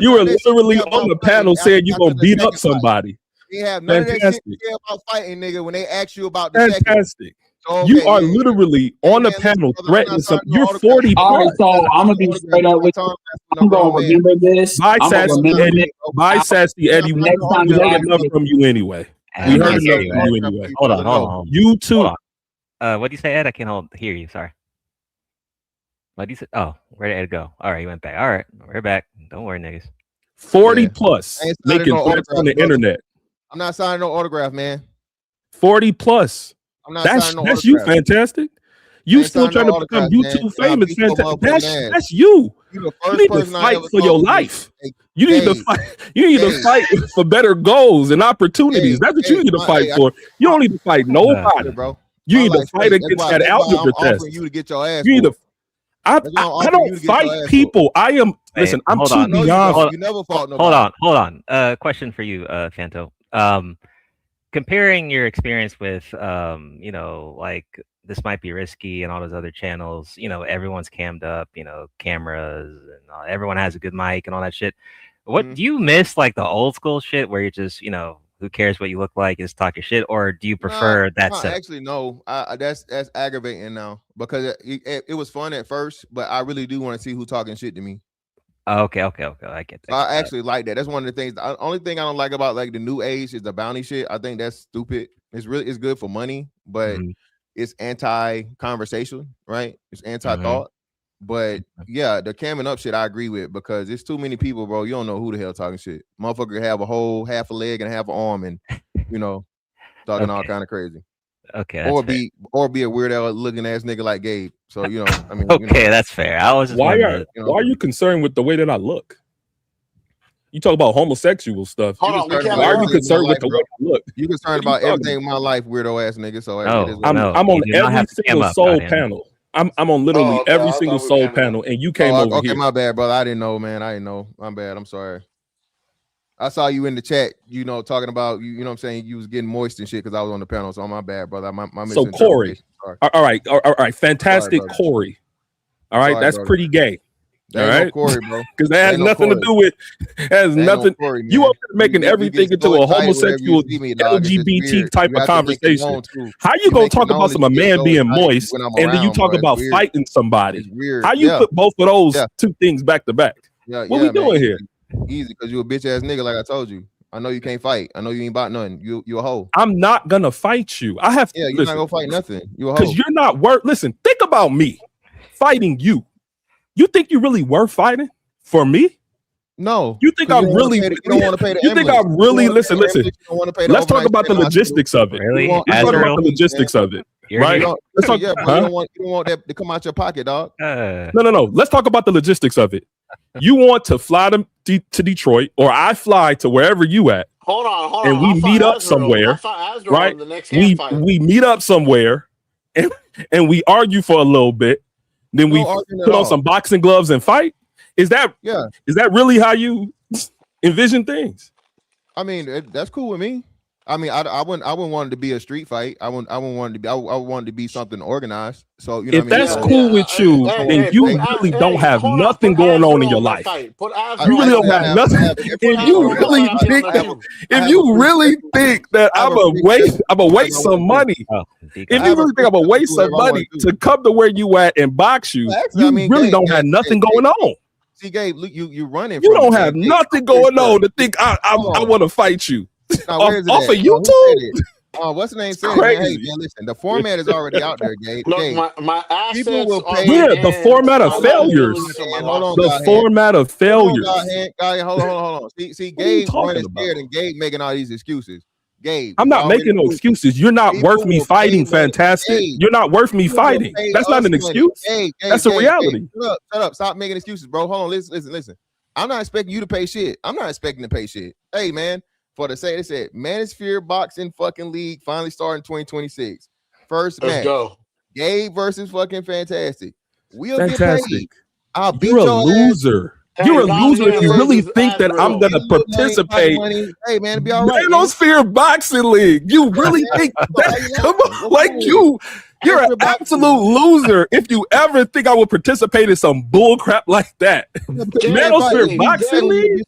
You were literally on the panel saying you're gonna beat up somebody. You have none of that shit to say about fighting, nigga. When they ask you about the fantastic. You are literally on the panel threatening something. You're 40. All right, so I'm gonna be straight up with you. I'm gonna remember this. Bye, Sassy Eddie. We heard enough from you anyway. We heard enough from you anyway. Hold on. You too. What do you say, Ed? I can't hear you. Sorry. What do you say? Oh, where did Ed go? All right, he went back. All right, we're back. Don't worry, niggas. 40 plus making threats on the internet. I'm not signing no autograph, man. 40 plus. I'm not that's you, fantastic. You still trying to become YouTube famous, fantastic. That's you. You need to fight for your life. You need to fight. You need to fight for better goals and opportunities. That's what you need to fight for. You don't need to fight nobody, bro. You need to fight against that algebra test. You to get your ass. You need to. I don't fight people. I am. Listen, I'm too beyond. You never fought nobody. Hold on. Question for you, Fanto. Comparing your experience with, like This Might Be Risky and all those other channels, everyone's cammed up, cameras, and everyone has a good mic and all that shit. What do you miss, like the old school shit where you're just, who cares what you look like, just talk your shit, or do you prefer that set? Actually, no. That's aggravating now because it was fun at first, but I really do want to see who talking shit to me. Okay. I get that. I actually like that. That's one of the things. The only thing I don't like about like the new age is the bounty shit. I think that's stupid. It's good for money, but it's anti-conversation, right? It's anti-thought. But yeah, the camming up shit I agree with because it's too many people, bro. You don't know who the hell talking shit. Motherfucker have a whole half a leg and half an arm and talking all kind of crazy. Okay, or be a weirdo looking ass nigga like Gabe. So I mean, that's fair. I was just why are you concerned with the way that I look? You talk about homosexual stuff. Why are you concerned with the way I look? You concerned about everything in my life, weirdo ass nigga. So I'm on every single soul panel. I'm on literally every single soul panel, and you came over here. Okay, my bad, brother. I didn't know, man. I didn't know. I'm bad. I'm sorry. I saw you in the chat, talking about you know what I'm saying, you was getting moist and shit because I was on the panel. So my bad, brother. My so Corey. All right. Fantastic, sorry, Corey. All right, that's brother. Pretty gay. All right, no Corey, bro. Because that has nothing to do with nothing. No Corey, you are making everything into a homosexual LGBT type of conversation. How you gonna talk about a man being moist and then you talk about fighting somebody? How you put both of those two things back to back? What we doing here? Easy, because you a bitch ass nigga, like I told you. I know you can't fight. I know you ain't about nothing. You a hoe. I'm not gonna fight you. I have to. Yeah, you're not gonna fight nothing. You a hoe. Because you're not worth. Listen, think about me fighting you. You think you really worth fighting for me? No. You think I'm really? You don't want to pay the. You think I'm really? Listen. Let's talk about the logistics of it. Really? Let's talk about the logistics of it. Right? Let's talk. Yeah, you don't want that to come out your pocket, dog. No. Let's talk about the logistics of it. You want to fly to Detroit, or I fly to wherever you at. Hold on. And we meet up somewhere, right? We meet up somewhere, and we argue for a little bit. then we put on some boxing gloves and fight. Is that really how you envision things? I mean, that's cool with me. I mean, I wouldn't want it to be a street fight. I wouldn't want it to be. I want it to be something organized. So you know, if that's cool with you, then you really don't have nothing going on in your life. You really don't have nothing. If you really think that I'm a waste some money. If you really think I'm a waste some money to come to where you at and box you, you really don't have nothing going on. See, Gabe, look, you running. You don't have nothing going on to think I want to fight you. Now, where is it off at? of YouTube? What's the name? Said, hey, man, listen, the format is already out there, Gabe. Look, my assets people will pay. The format of failures. The format of failures. Hold on. See, Gabe running scared, and Gabe making all these excuses. Gabe, I'm not making no excuses. You're not worth me fighting. Fantastic. You're not worth me fighting. That's not an excuse. That's a reality. Shut up. Stop making excuses, bro. Hold on. Listen. I'm not expecting you to pay shit. I'm not expecting to pay shit. Hey, man. For the say, they said Manosphere Boxing fucking League finally starting 2026. First match. Let's go. Gabe versus fucking Fantastic. We'll Fantastic. get paid. I'll beat You're a your loser. Ass. You're a loser if you really think that I'm gonna participate. Hey man, be all right. Manosphere Boxing League. You really think that? Come on, like you're an absolute loser if you ever think I will participate in some bull crap like that. Manosphere Boxing League.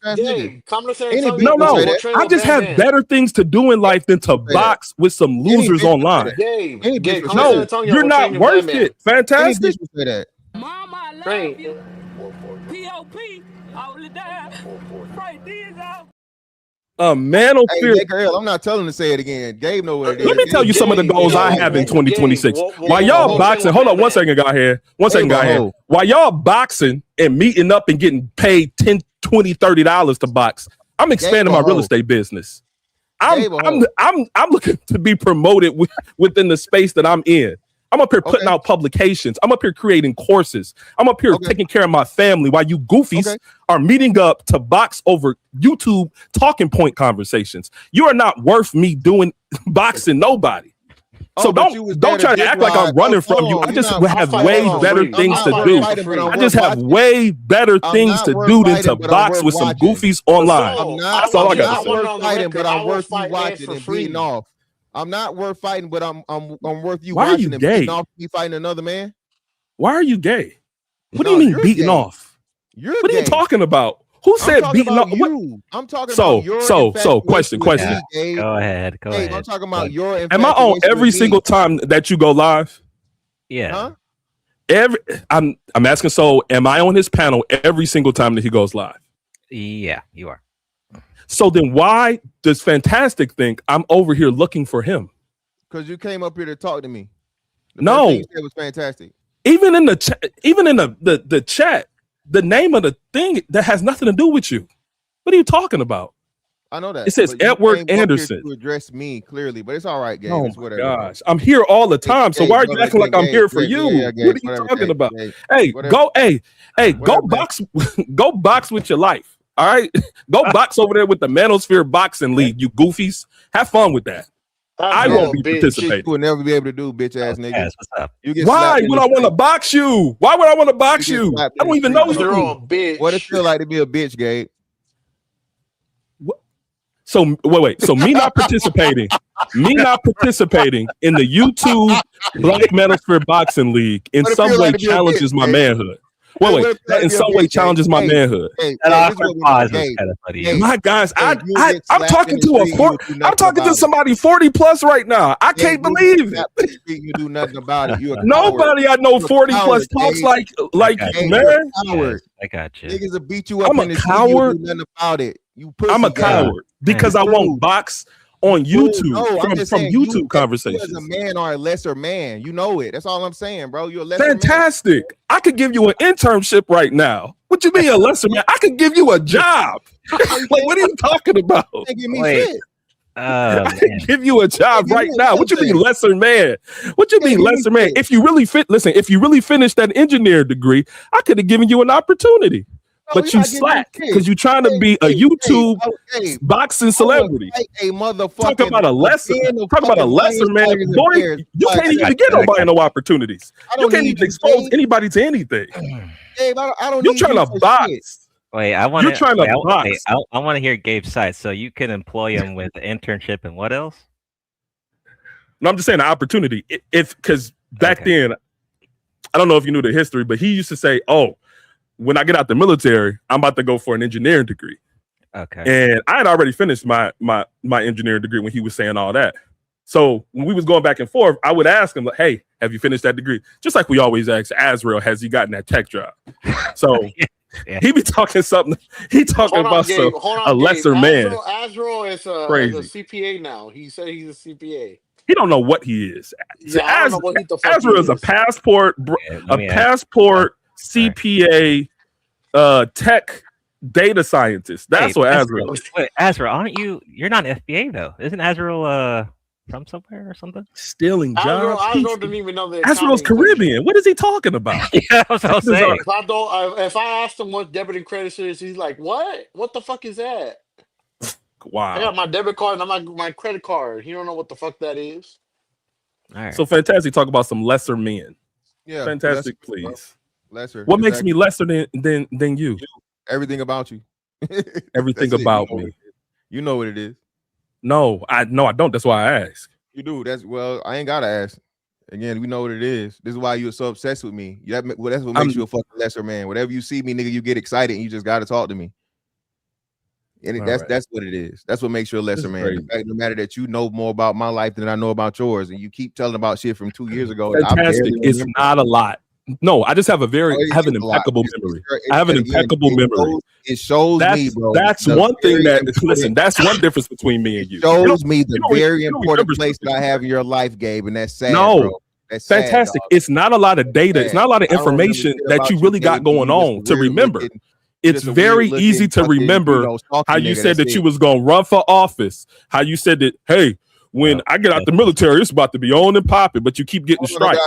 No. I just have better things to do in life than to box with some losers online. No, you're not worth it. Fantastic. Mama, I love you. P.O.P. all the time. Right, these out. Manosphere. Hey, I'm not telling him to say it again. Gabe know what it is. Let me tell you some of the goals I have in 2026. While y'all boxing, hold on one second, guy here. While y'all boxing and meeting up and getting paid $10, $20, $30 to box, I'm expanding my real estate business. I'm looking to be promoted within the space that I'm in. I'm up here putting out publications. I'm up here creating courses. I'm up here taking care of my family while you goofies are meeting up to box over YouTube talking point conversations. You are not worth me doing boxing nobody. So don't try to act like I'm running from you. I just have way better things to do. I just have way better things to do than to box with some goofies online. That's all I got to say. But I'm worth you watching and beating off. I'm not worth fighting, but I'm worth you Why watching are you and gay? beating off me fighting another man. Why are you gay? What do you mean beating gay. off? What are you talking about? Who said beating off? I'm talking about your question. Yeah, go ahead. I'm talking about your Am I on every single time that you go live? Yeah. Huh? I'm asking. So, am I on his panel every single time that he goes live? Yeah, you are. So then why does Fantastic think I'm over here looking for him? Because you came up here to talk to me. No, it was Fantastic. Even in the chat, the name of the thing that has nothing to do with you. What are you talking about? I know that. It says Edward Anderson. To address me clearly, but it's all right, Gabe. Oh it's whatever. Gosh, I'm here all the time. So why are you acting like I'm here for you? What are you talking about? Hey, go box. Go box with your life. All right, go box over there with the Manosphere Boxing League, you goofies. Have fun with that. I won't be participating. You will never be able to do, bitch ass nigga. Why would I want to box you? Why would I want to box you? I don't even know you. What it feel like to be a bitch, Gabe? So wait. So me not participating in the YouTube Black Manosphere Boxing League in some way challenges my manhood. Wait. That in some way challenges my manhood. My guys, I'm talking to somebody 40 plus right now. I can't believe it. You do nothing about it. Nobody I know 40 plus talks like you, man. I got you. Niggas will beat you up. I'm a coward. You do nothing about it. I'm a coward because I won't box on YouTube from YouTube conversations. You as a man or a lesser man, you know it. That's all I'm saying, bro. You're a lesser Fantastic. Man. I could give you an internship right now. What you mean a lesser man? I could give you a job. Like, what are you talking about? I can give you a job right now. What you mean lesser man? What you mean lesser man? If you really finish that engineer degree, I could have given you an opportunity. but you slack because you're trying to be a YouTube boxing celebrity. A motherfucker. Talk about a lesser. Talk about a lesser man. Boy, you can't even get nobody no opportunities. You can't even expose anybody to anything. Gabe, I don't. You're trying to box. Wait, I want. You're trying to box. I want to hear Gabe's side. So you can employ him with internship and what else? No, I'm just saying the opportunity. If because back then, I don't know if you knew the history, but he used to say, "Oh, when I get out the military, I'm about to go for an engineering degree." Okay. And I had already finished my engineering degree when he was saying all that. So when we was going back and forth, I would ask him, like, "Hey, have you finished that degree?" Just like we always ask Azrael, "Has he gotten that tech job?" So he be talking something. He talking about a lesser man. Azrael is a CPA now. He said he's a CPA. He don't know what he is. Yeah, Azrael is a passport, CPA, tech data scientist. That's what Azrael is. Wait, Azrael, aren't you? You're not FBA though. Isn't Azrael from somewhere or something? Stealing jobs. Azrael didn't even know that. Azrael's Caribbean. What is he talking about? Yeah, that's what I was saying. If I asked him what debit and credit is, he's like, "What? What the fuck is that?" Wow. I got my debit card and my credit card. He don't know what the fuck that is. All right. So Fantastic talk about some lesser men. Yeah, Fantastic, lesser, please. Lesser. What makes me lesser than you? Everything about you. Everything about me. You know what it is. No, I don't. That's why I ask. You do. I ain't gotta ask. Again, we know what it is. This is why you're so obsessed with me. That's what makes you a fucking lesser man. Whatever you see me, nigga, you get excited and you just gotta talk to me. And that's what it is. That's what makes you a lesser man. The fact, no matter that you know more about my life than I know about yours, and you keep telling about shit from 2 years ago. Fantastic. It's not a lot. No, I just have an impeccable memory. I have an impeccable memory. It shows me, bro. That's one thing listen, that's one difference between me and you. It shows me the very important place that I have in your life, Gabe, and that's sad, bro. That's fantastic. Sad, it's not a lot of data. It's not a lot of information that you really got going on to remember. It's very easy to remember how you said that you was going to run for office, how you said that, hey, when I get out the military, it's about to be on and popping, but you keep getting strikes.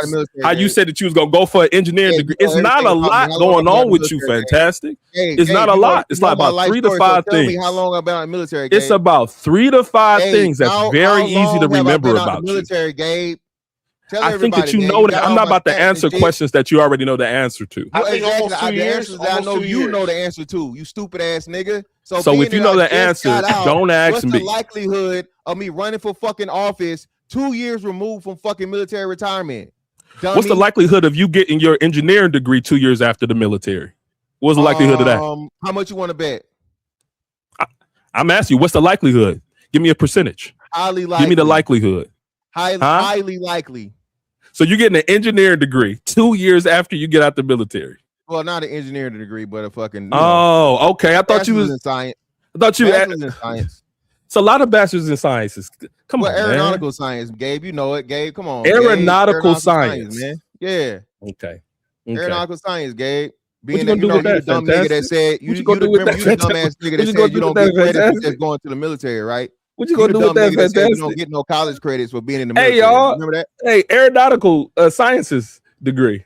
How you said that you was going to go for an engineering degree. It's not a lot going on with you, Fantastic. It's not a lot. It's like about 3 to 5 things. How long I've been in the military, Gabe? It's about 3 to 5 things that's very easy to remember about you. Military, Gabe. I think that you know that I'm not about to answer questions that you already know the answer to. I think almost 2 years. I know you know the answer to. You stupid ass nigga. So if you know the answer, don't ask me. What's the likelihood of me running for fucking office 2 years removed from fucking military retirement? Dummy. What's the likelihood of you getting your engineering degree 2 years after the military? What's the likelihood of that? How much you want to bet? I'm asking you, what's the likelihood? Give me a percentage. Highly likely. Give me the likelihood. Highly likely. So you're getting an engineering degree 2 years after you get out the military. Well, not an engineering degree, but a fucking. Okay. I thought you was in science. I thought you had in science. It's a lot of bachelors in sciences. Come on, aeronautical man. science, Gabe. You know it, Gabe. Come on. Aeronautical science, man. Yeah. Okay. Aeronautical science, Gabe. Being that, you know, the dumb nigga that said you the dumbass nigga that said you don't get credit for going to the military, right? What you gonna do with that, Fantastic? You don't get no college credits for being in the military. Hey, y'all. Remember that? Hey, aeronautical sciences degree.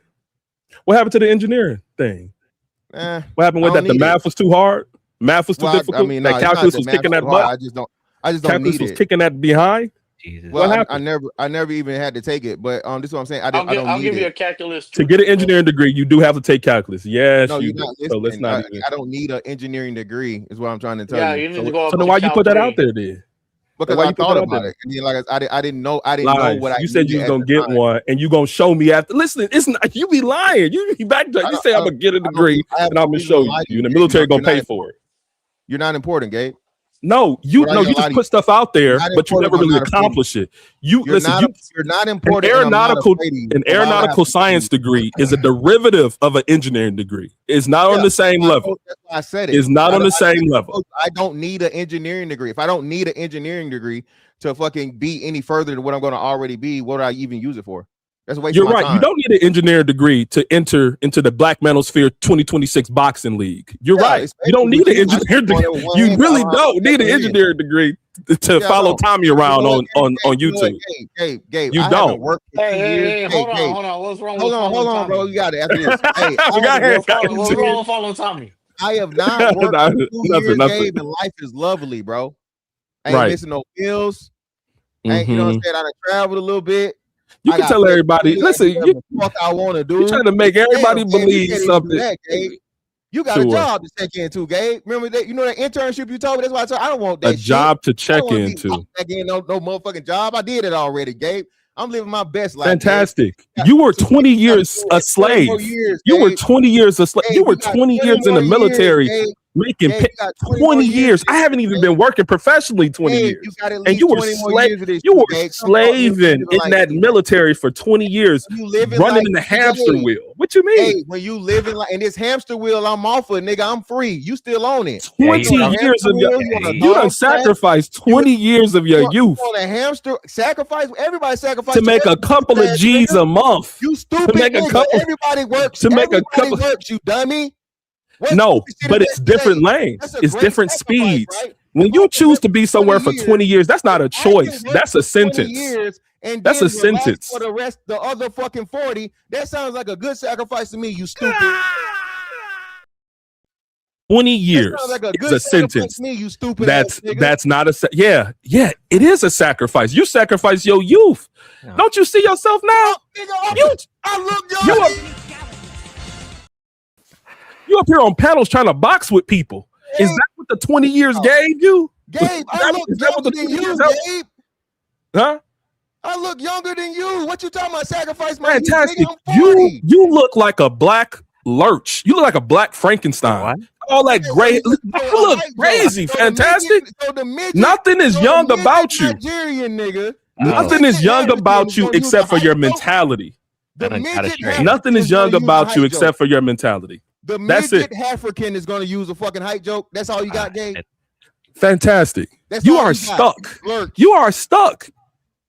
What happened to the engineering thing? What happened with that? The math was too hard. Math was too difficult. I mean, that calculus was kicking that butt. I just don't calculus need was it. kicking that behind. Jesus. Well, I never even had to take it. But this is what I'm saying. I'll give you a calculus to get an engineering degree. You do have to take calculus. Yes, no, you do. So let's not. I don't need an engineering degree. Is what I'm trying to tell you. You need to go. So then why you put that out there then? Because I thought about it. And then, like I didn't know. I didn't know what I. You said you was gonna get one, and you gonna show me after. Listen, it's not. You be lying. You be back there. You say I'm gonna get a degree, and I'm gonna show you. And the military gonna pay for it. You're not important, Gabe. No, you just put stuff out there, but you never really accomplish it. You're not important. An aeronautical science degree is a derivative of an engineering degree. It's not on the same level. That's why I said it. It's not on the same level. I don't need an engineering degree. If I don't need an engineering degree to fucking be any further than what I'm going to already be, what would I even use it for? That's a waste You're of my right. time. You don't need an engineering degree to enter into the Black Manosphere 2026 boxing league. You're right. You don't need an engineering degree. You really don't need an engineering degree to follow Tommy around on YouTube. Gabe, you don't. Hey, hold on. What's wrong? Hold on, bro. You got it after this. Hey, what's wrong with following Tommy? I have not worked for 2 years, Gabe, and life is lovely, bro. I ain't missing no bills. Ain't, you know what I'm saying? I done traveled a little bit. You can tell everybody, listen, fuck I want to do. You're trying to make everybody believe something. You got a job to check into, Gabe. Remember that? You know that internship you told me? That's why I told you, I don't want that a job to check into. No motherfucking job. I did it already, Gabe. I'm living my best life. Fantastic. You were 20 years a slave. You were 20 years a slave. You were 20 years in the military. Making 20 years. I haven't even been working professionally 20 years. And you were slaving in that military for 20 years, running in the hamster wheel. What you mean? Hey, when you living like in this hamster wheel, I'm off of, nigga. I'm free. You still on it. 20 years of your you done sacrificed 20 years of your youth. On a hamster sacrifice. Everybody sacrifice to make a couple of G's a month. You stupid. To make a couple. Everybody works. To make a couple. Works, you dummy. No, but it's different lanes. It's different speeds. Right? When you choose to be somewhere for 20 years, that's not a choice. That's a sentence. That's a sentence. For the rest, the other fucking 40, that sounds like a good sacrifice to me, you stupid. 20 years is a sentence. Me, you stupid that's not a yeah, it is a sacrifice. You sacrifice your youth. No. Don't you see yourself now? I look young. You up here on panels trying to box with people. Is that what the 20 years gave you? Gabe, I look younger than you, Gabe. Huh? I look younger than you. What you talking about? Sacrifice my fantastic. You look like a black lurch. You look like a black Frankenstein. All that gray. You look crazy. Fantastic. Nothing is young about you. Nigerian nigga. Nothing is young about you except for your mentality. Nothing is young about you except for your mentality. The midget African is going to use a fucking hype joke. That's all you got, Gabe? Fantastic. You are stuck. You are stuck.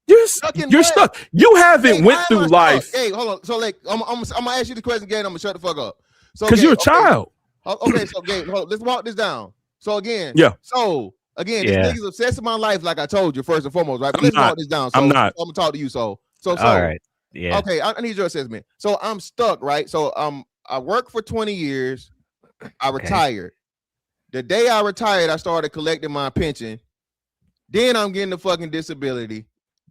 You're stuck. You haven't went through life. Hey, hold on. So, like, I'm going to ask you the question again. I'm going to shut the fuck up. So, because you're a child. Okay, so, Gabe, let's walk this down. So, again. Yeah. So, again, this nigga's obsessed with my life, like I told you, first and foremost, right? But let's walk this down. So, I'm not. I'm going to talk to you, So, all right. Yeah. Okay, I need your assessment. So, I'm stuck, right? So, I worked for 20 years. I retired. The day I retired, I started collecting my pension. Then I'm getting the fucking disability.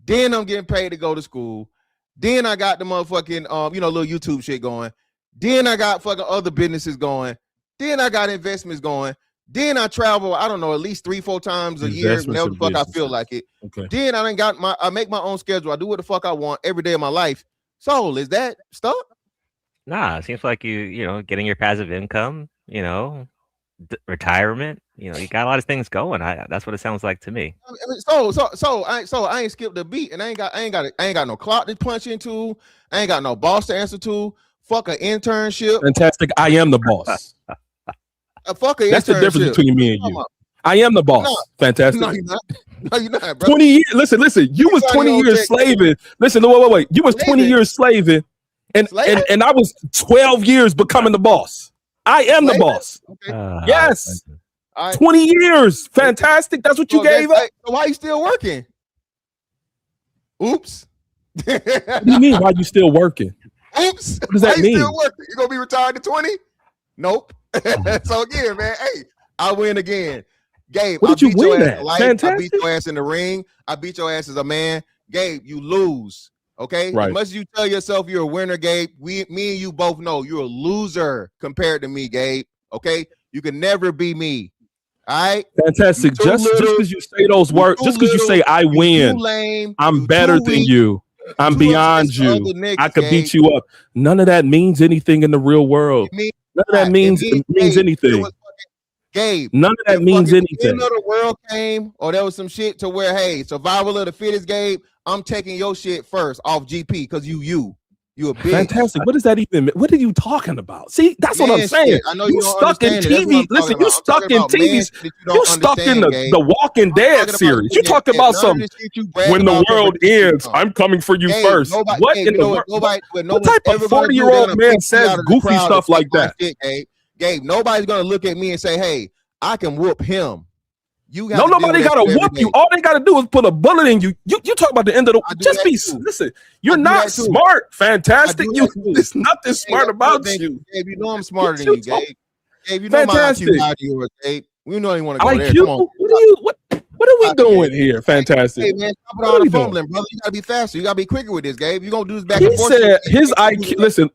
Then I'm getting paid to go to school. Then I got the motherfucking, little YouTube shit going. Then I got fucking other businesses going. Then I got investments going. Then I travel, I don't know, at least 3-4 times a year, whenever the fuck I feel like it. Okay. Then I make my own schedule. I do what the fuck I want every day of my life. So is that stuck? Nah, it seems like you getting your passive income, retirement, you got a lot of things going. That's what it sounds like to me. So I ain't skipped a beat, and I ain't got no clock to punch into. I ain't got no boss to answer to. Fuck an internship. Fantastic. I am the boss. That's the difference between me and you. I am the boss. No. Fantastic. No, you're not. No, you're not, bro. 20 years. Listen. You was 20 years slaving. Listen, wait. You was 20 years slaving. And I was 12 years becoming the boss. I am the boss. Okay. Yes. 20 years. Fantastic. That's what you gave up. So why are you still working? Oops. What do you mean? Why are you still working? Oops. What does that mean? Still working? You gonna be retired at 20? Nope. So again, man. Hey, I win again. Gabe, what did you win at? I beat your ass in the ring. I beat your ass as a man. Gabe, you lose. Okay, right. As much as you tell yourself you're a winner, Gabe, me and you both know you're a loser compared to me, Gabe. Okay, you can never be me. All right, fantastic. Just because you say those words, just because you say I win, I'm better than you. I'm beyond you. I could beat you up. None of that means anything in the real world. None of that means anything. Gabe, none of that means anything. The end of the world came, or there was some shit to where, hey, survival of the fittest, Gabe. I'm taking your shit first off GP because you a bitch. Fantastic. What does that even mean? What are you talking about? See, that's what I'm saying. I know you stuck in TV. Listen, you stuck in TV. You stuck in the Walking Dead series. You talking about something when the world ends. I'm coming for you first. What in the world? What type of 40-year-old man says goofy stuff like that? Gabe, nobody's gonna look at me and say, "Hey, I can whoop him." Nobody gotta whoop you. All they gotta do is put a bullet in you. You talk about the end of the. Just be listen. You're not smart. Fantastic. There's nothing smart about you. Gabe, you know I'm smarter than you, Gabe. Gabe, you know Fantastic. my IQ higher than yours, Gabe. We don't even want to go there. IQ? Come on. What are we doing here? Fantastic. Hey man, stop it all the fumbling, brother. You gotta be faster. You gotta be quicker with this, Gabe. You gonna do this back He and forth. said his IQ. Listen,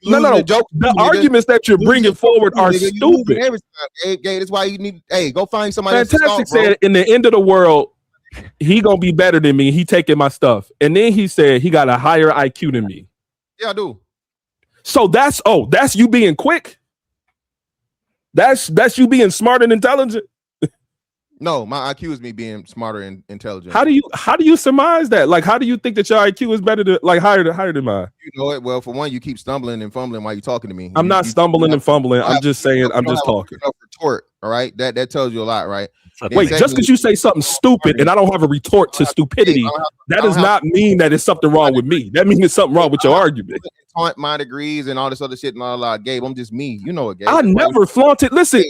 no. The arguments that you're bringing forward are stupid. Every time, Gabe, that's why you need. Hey, go find somebody. Fantastic said, in the end of the world, he gonna be better than me. He taking my stuff, and then he said he got a higher IQ than me. Yeah, I do. So that's you being quick. That's you being smart and intelligent. No, my IQ is me being smarter and intelligent. How do you surmise that? Like, how do you think that your IQ is better to higher than mine? You know it. Well, for one, you keep stumbling and fumbling while you're talking to me. I'm not stumbling and fumbling. I'm just saying. I'm just talking. Retort. All right, that tells you a lot, right? Wait, just because you say something stupid and I don't have a retort to stupidity, that does not mean that it's something wrong with me. That means it's something wrong with your argument. Taunt my degrees and all this other shit and all that. Gabe, I'm just me. You know it, Gabe. I never flaunted. Listen.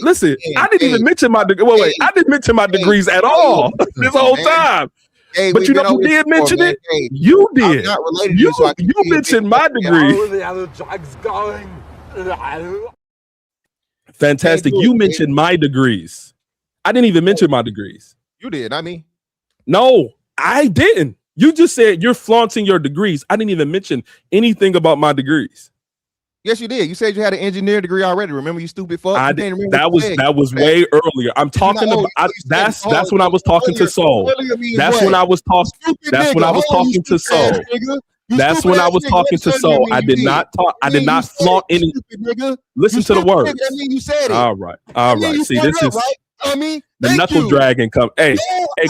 I didn't even mention my degree. Wait. I didn't mention my degrees at all this whole time. Hey, but you know who did mention it? You did. You mentioned my degree. Fantastic. You mentioned my degrees. I didn't even mention my degrees. You did, not me. No, I didn't. You just said you're flaunting your degrees. I didn't even mention anything about my degrees. Yes, you did. You said you had an engineering degree already. Remember, you stupid fuck. That was way earlier. I'm talking about that's when I was talking to Soul. That's when I was talking. That's when I was talking to Soul. That's when I was talking to Soul. I did not talk. I did not flaunt any. Listen to the words. You said it. All right. See, this is. I mean, the knuckle dragon come. Hey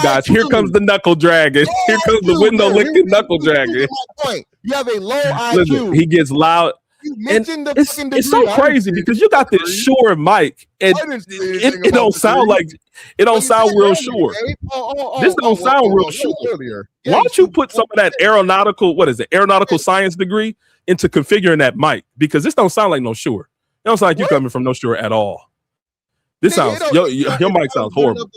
guys, here comes the knuckle dragon. Here comes the window licking knuckle dragon. You have a low IQ. Listen, he gets loud. And it's so crazy because you got this Shure mic and it don't sound like it don't sound real sure. This don't sound real sure. Why don't you put some of that aeronautical science degree into configuring that mic? Because this don't sound like no Shure. It don't sound like you coming from no Shure at all. This sounds your mic sounds horrible.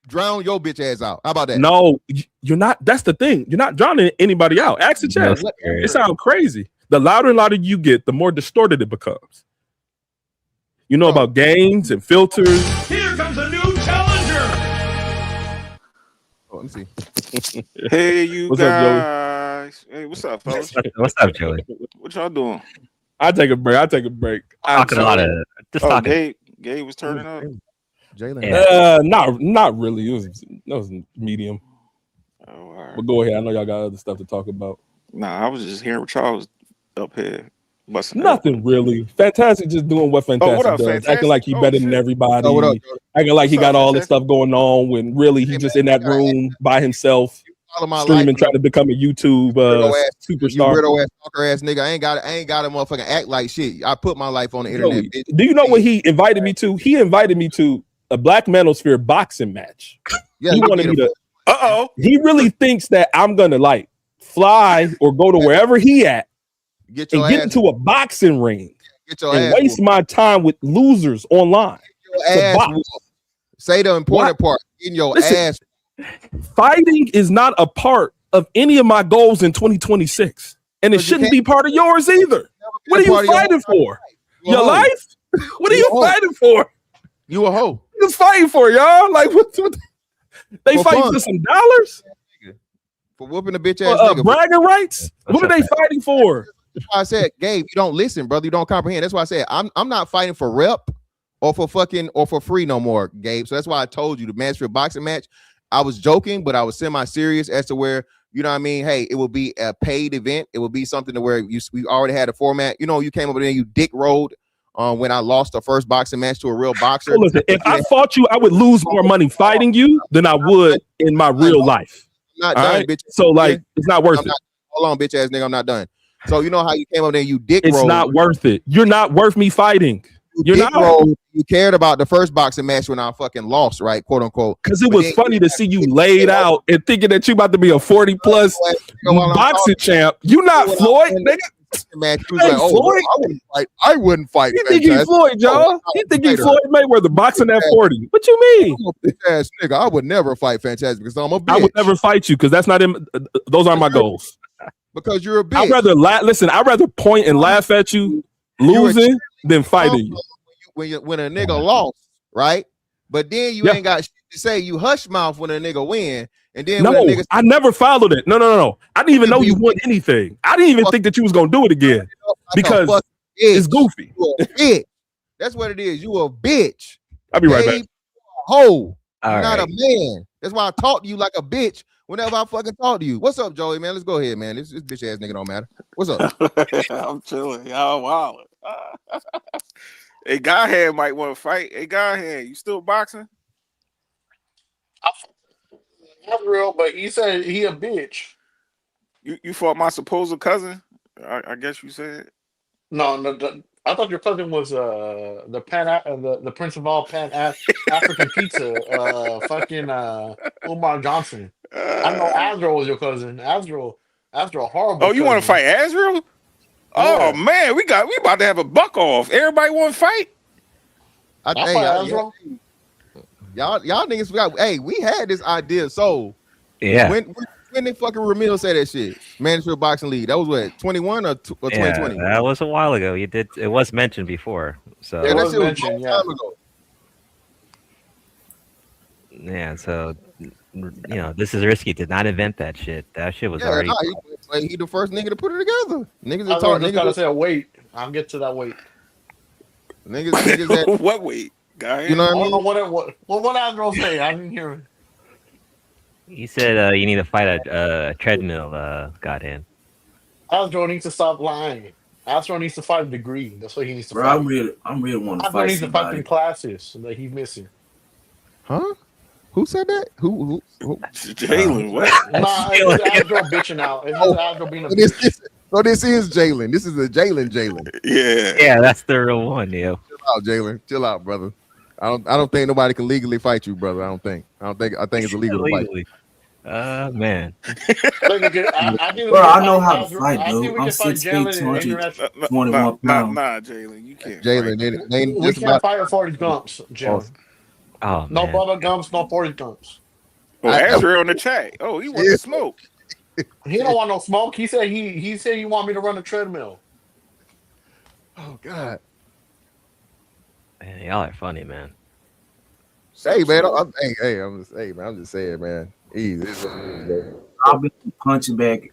Drown your bitch ass out. How about that? No, you're not. That's the thing. You're not drowning anybody out. Ask the chat. It sounds crazy. The louder and louder you get, the more distorted it becomes. You know about gains and filters. Here comes a new challenger. Let me see. Hey, you What's guys. Hey, what's up, fellas? What's up, Joey? What y'all doing? I take a break. Talking a lot of talking. Gabe was turning up. Jalen. Not really. It was medium. Oh, all right. But go ahead. I know y'all got other stuff to talk about. Nah, I was just hearing what y'all was up here. Nothing really. Fantastic, just doing what Fantastic does. Fantastic? Acting like he better than everybody. Acting like he got all this stuff going on when really he just in that room by himself, streaming, trying to become a YouTube superstar. Weirdo ass stalker ass nigga. I ain't got to motherfucking act like shit. I put my life on the internet. Bitch. Do you know what he invited me to? He invited me to a Black Manosphere boxing match. Yeah, he wanted me to. He really thinks that I'm gonna like fly or go to wherever he at get into a boxing ring and waste whooped. my time with losers online. Say the important part. In your ass. Fighting is not a part of any of my goals in 2026, and it shouldn't be part of yours either. What are you fighting for? Your life? What are you fighting for? You a hoe. You fighting for, y'all? Like what they fighting for some dollars? For whooping a bitch ass nigga. Bragging rights? What are they fighting for? That's why I said, Gabe, you don't listen, brother. You don't comprehend. That's why I said I'm not fighting for rep or for fucking or for free no more, Gabe. So that's why I told you the Mansfield boxing match. I was joking, but I was semi-serious as to where, you know what I mean? Hey, it will be a paid event. It will be something to where we already had a format. You know, you came over there and you dick rolled when I lost the first boxing match to a real boxer. So listen, if I fought you, I would lose more money fighting you than I would in my real life. I'm not done, bitch. So like, it's not worth it. Hold on, bitch ass nigga, I'm not done. So you know how you came over there and you dick rolled. It's not worth it. You're not worth me fighting. You're not. You cared about the first boxing match when I fucking lost, right? Quote unquote. Because it was funny to see you laid out and thinking that you about to be a 40+ boxing champ. You not Floyd, nigga. Man, he was like, Floyd? I wouldn't fight. He think he Floyd, y'all. He think he Floyd Mayweather boxing at 40. What you mean? Ass nigga, I would never fight Fantastic because I'm a bitch. I would never fight you because that's not in. Those aren't my goals. Because you're a bitch. I'd rather point and laugh at you losing than fighting you. when a nigga lost, right? But then you ain't got shit to say. You hush mouth when a nigga win, and then when a nigga I never followed it. No. I didn't even know you won anything. I didn't even think that you was gonna do it again because it's goofy. You a bitch. That's what it is. You a bitch. I'll be right back. Ho, All you're not right. a man. That's why I talk to you like a bitch whenever I fucking talk to you. What's up, Joey, man? Let's go ahead, man. This bitch ass nigga don't matter. What's up? I'm chilling. Y'all wild. Hey, Godhead might want to fight. Hey, Godhead, you still boxing? Not real, but he said he a bitch. You fought my supposed cousin? I guess you said. No, I thought your cousin was the Prince of all African pizza, fucking Umar Johnson. I know Azrael was your cousin. Azrael horrible. Oh, you want to fight Azrael? Oh man, we about to have a buck off. Everybody want to fight? Y'all niggas forgot. Hey, we had this idea. So yeah, when did fucking Ramil say that shit? Mansfield Boxing League. That was what, 21 or 2020? That was a while ago. It was mentioned before. So yeah, that shit was a long time ago. Yeah, so this is risky. Did not invent that shit. That shit was already. He the first nigga to put it together. Niggas I just gotta say weight. I'll get to that weight. Niggas that what weight, guy? You know what I mean? What Azrael say? I didn't hear it. He said you need to fight a treadmill. Got him. Azrael needs to stop lying. Azrael needs to fight a degree. That's what he needs to fight. I'm really wanting to fight needs to fight somebody. in classes that he's missing. Huh? Who said that? Who? Jalen, what? Nah, it's Azrael bitching out. It's Azrael being a bitch. So this is Jalen. This is a Jalen. Yeah, that's the real one, yo. Chill out, Jalen. Chill out, brother. I don't think nobody can legally fight you, brother. I think it's illegal to fight. Man. Bro, I know how to fight, dude. I'm 6'8", 221 pounds. Nah, Jalen, you can't. Jalen, we can't fight at 40 gumps, Jalen. Oh, no man. bubble gumps, no 40 gumps. Oh, Azrael in the chat. Oh, he wants to smoke. He don't want no smoke. He said he want me to run a treadmill. Oh God. Man, y'all are funny, man. Hey man, I'm just saying, man. Easy. I'll be on the punching bag.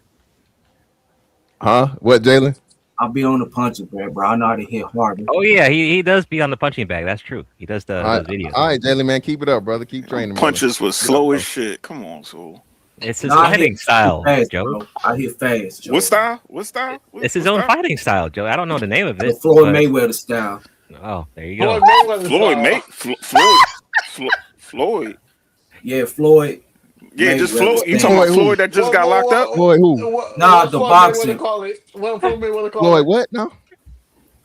Huh? What, Jalen? I'll be on the punching bag, bro. I know how to hit hard. Oh yeah, he does be on the punching bag. That's true. He does those videos. All right, Jalen, man, keep it up, brother. Keep training. Punches was slow as shit. Come on, Soul. It's his fighting style, Joe. Bro. I hit fast. Joe. What style? It's his own fighting style, Joe. I don't know the name of it. Floyd Mayweather style. Oh, there you go. Floyd. Yeah, Floyd. Yeah, just Floyd. You talking about Floyd that just got locked up? Floyd who? Nah, the boxing. Floyd what now?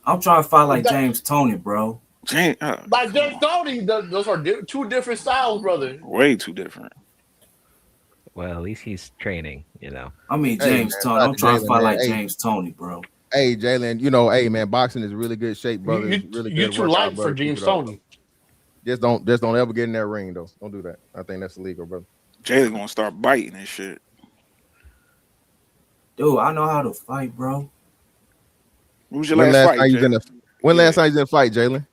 I'm trying to fight like James Toney, bro. Like James Toney, those are two different styles, brother. Way too different. Well, at least he's training, I mean, James Toney. I'm trying to fight like James Toney, bro. Hey, Jalen, hey, man, boxing is really good shape, brother. You're too light for James Toney. Just don't ever get in that ring, though. Don't do that. I think that's illegal, brother. Jalen gonna start biting and shit. Dude, I know how to fight, bro. When was your last fight? When last time you did a fight, Jalen?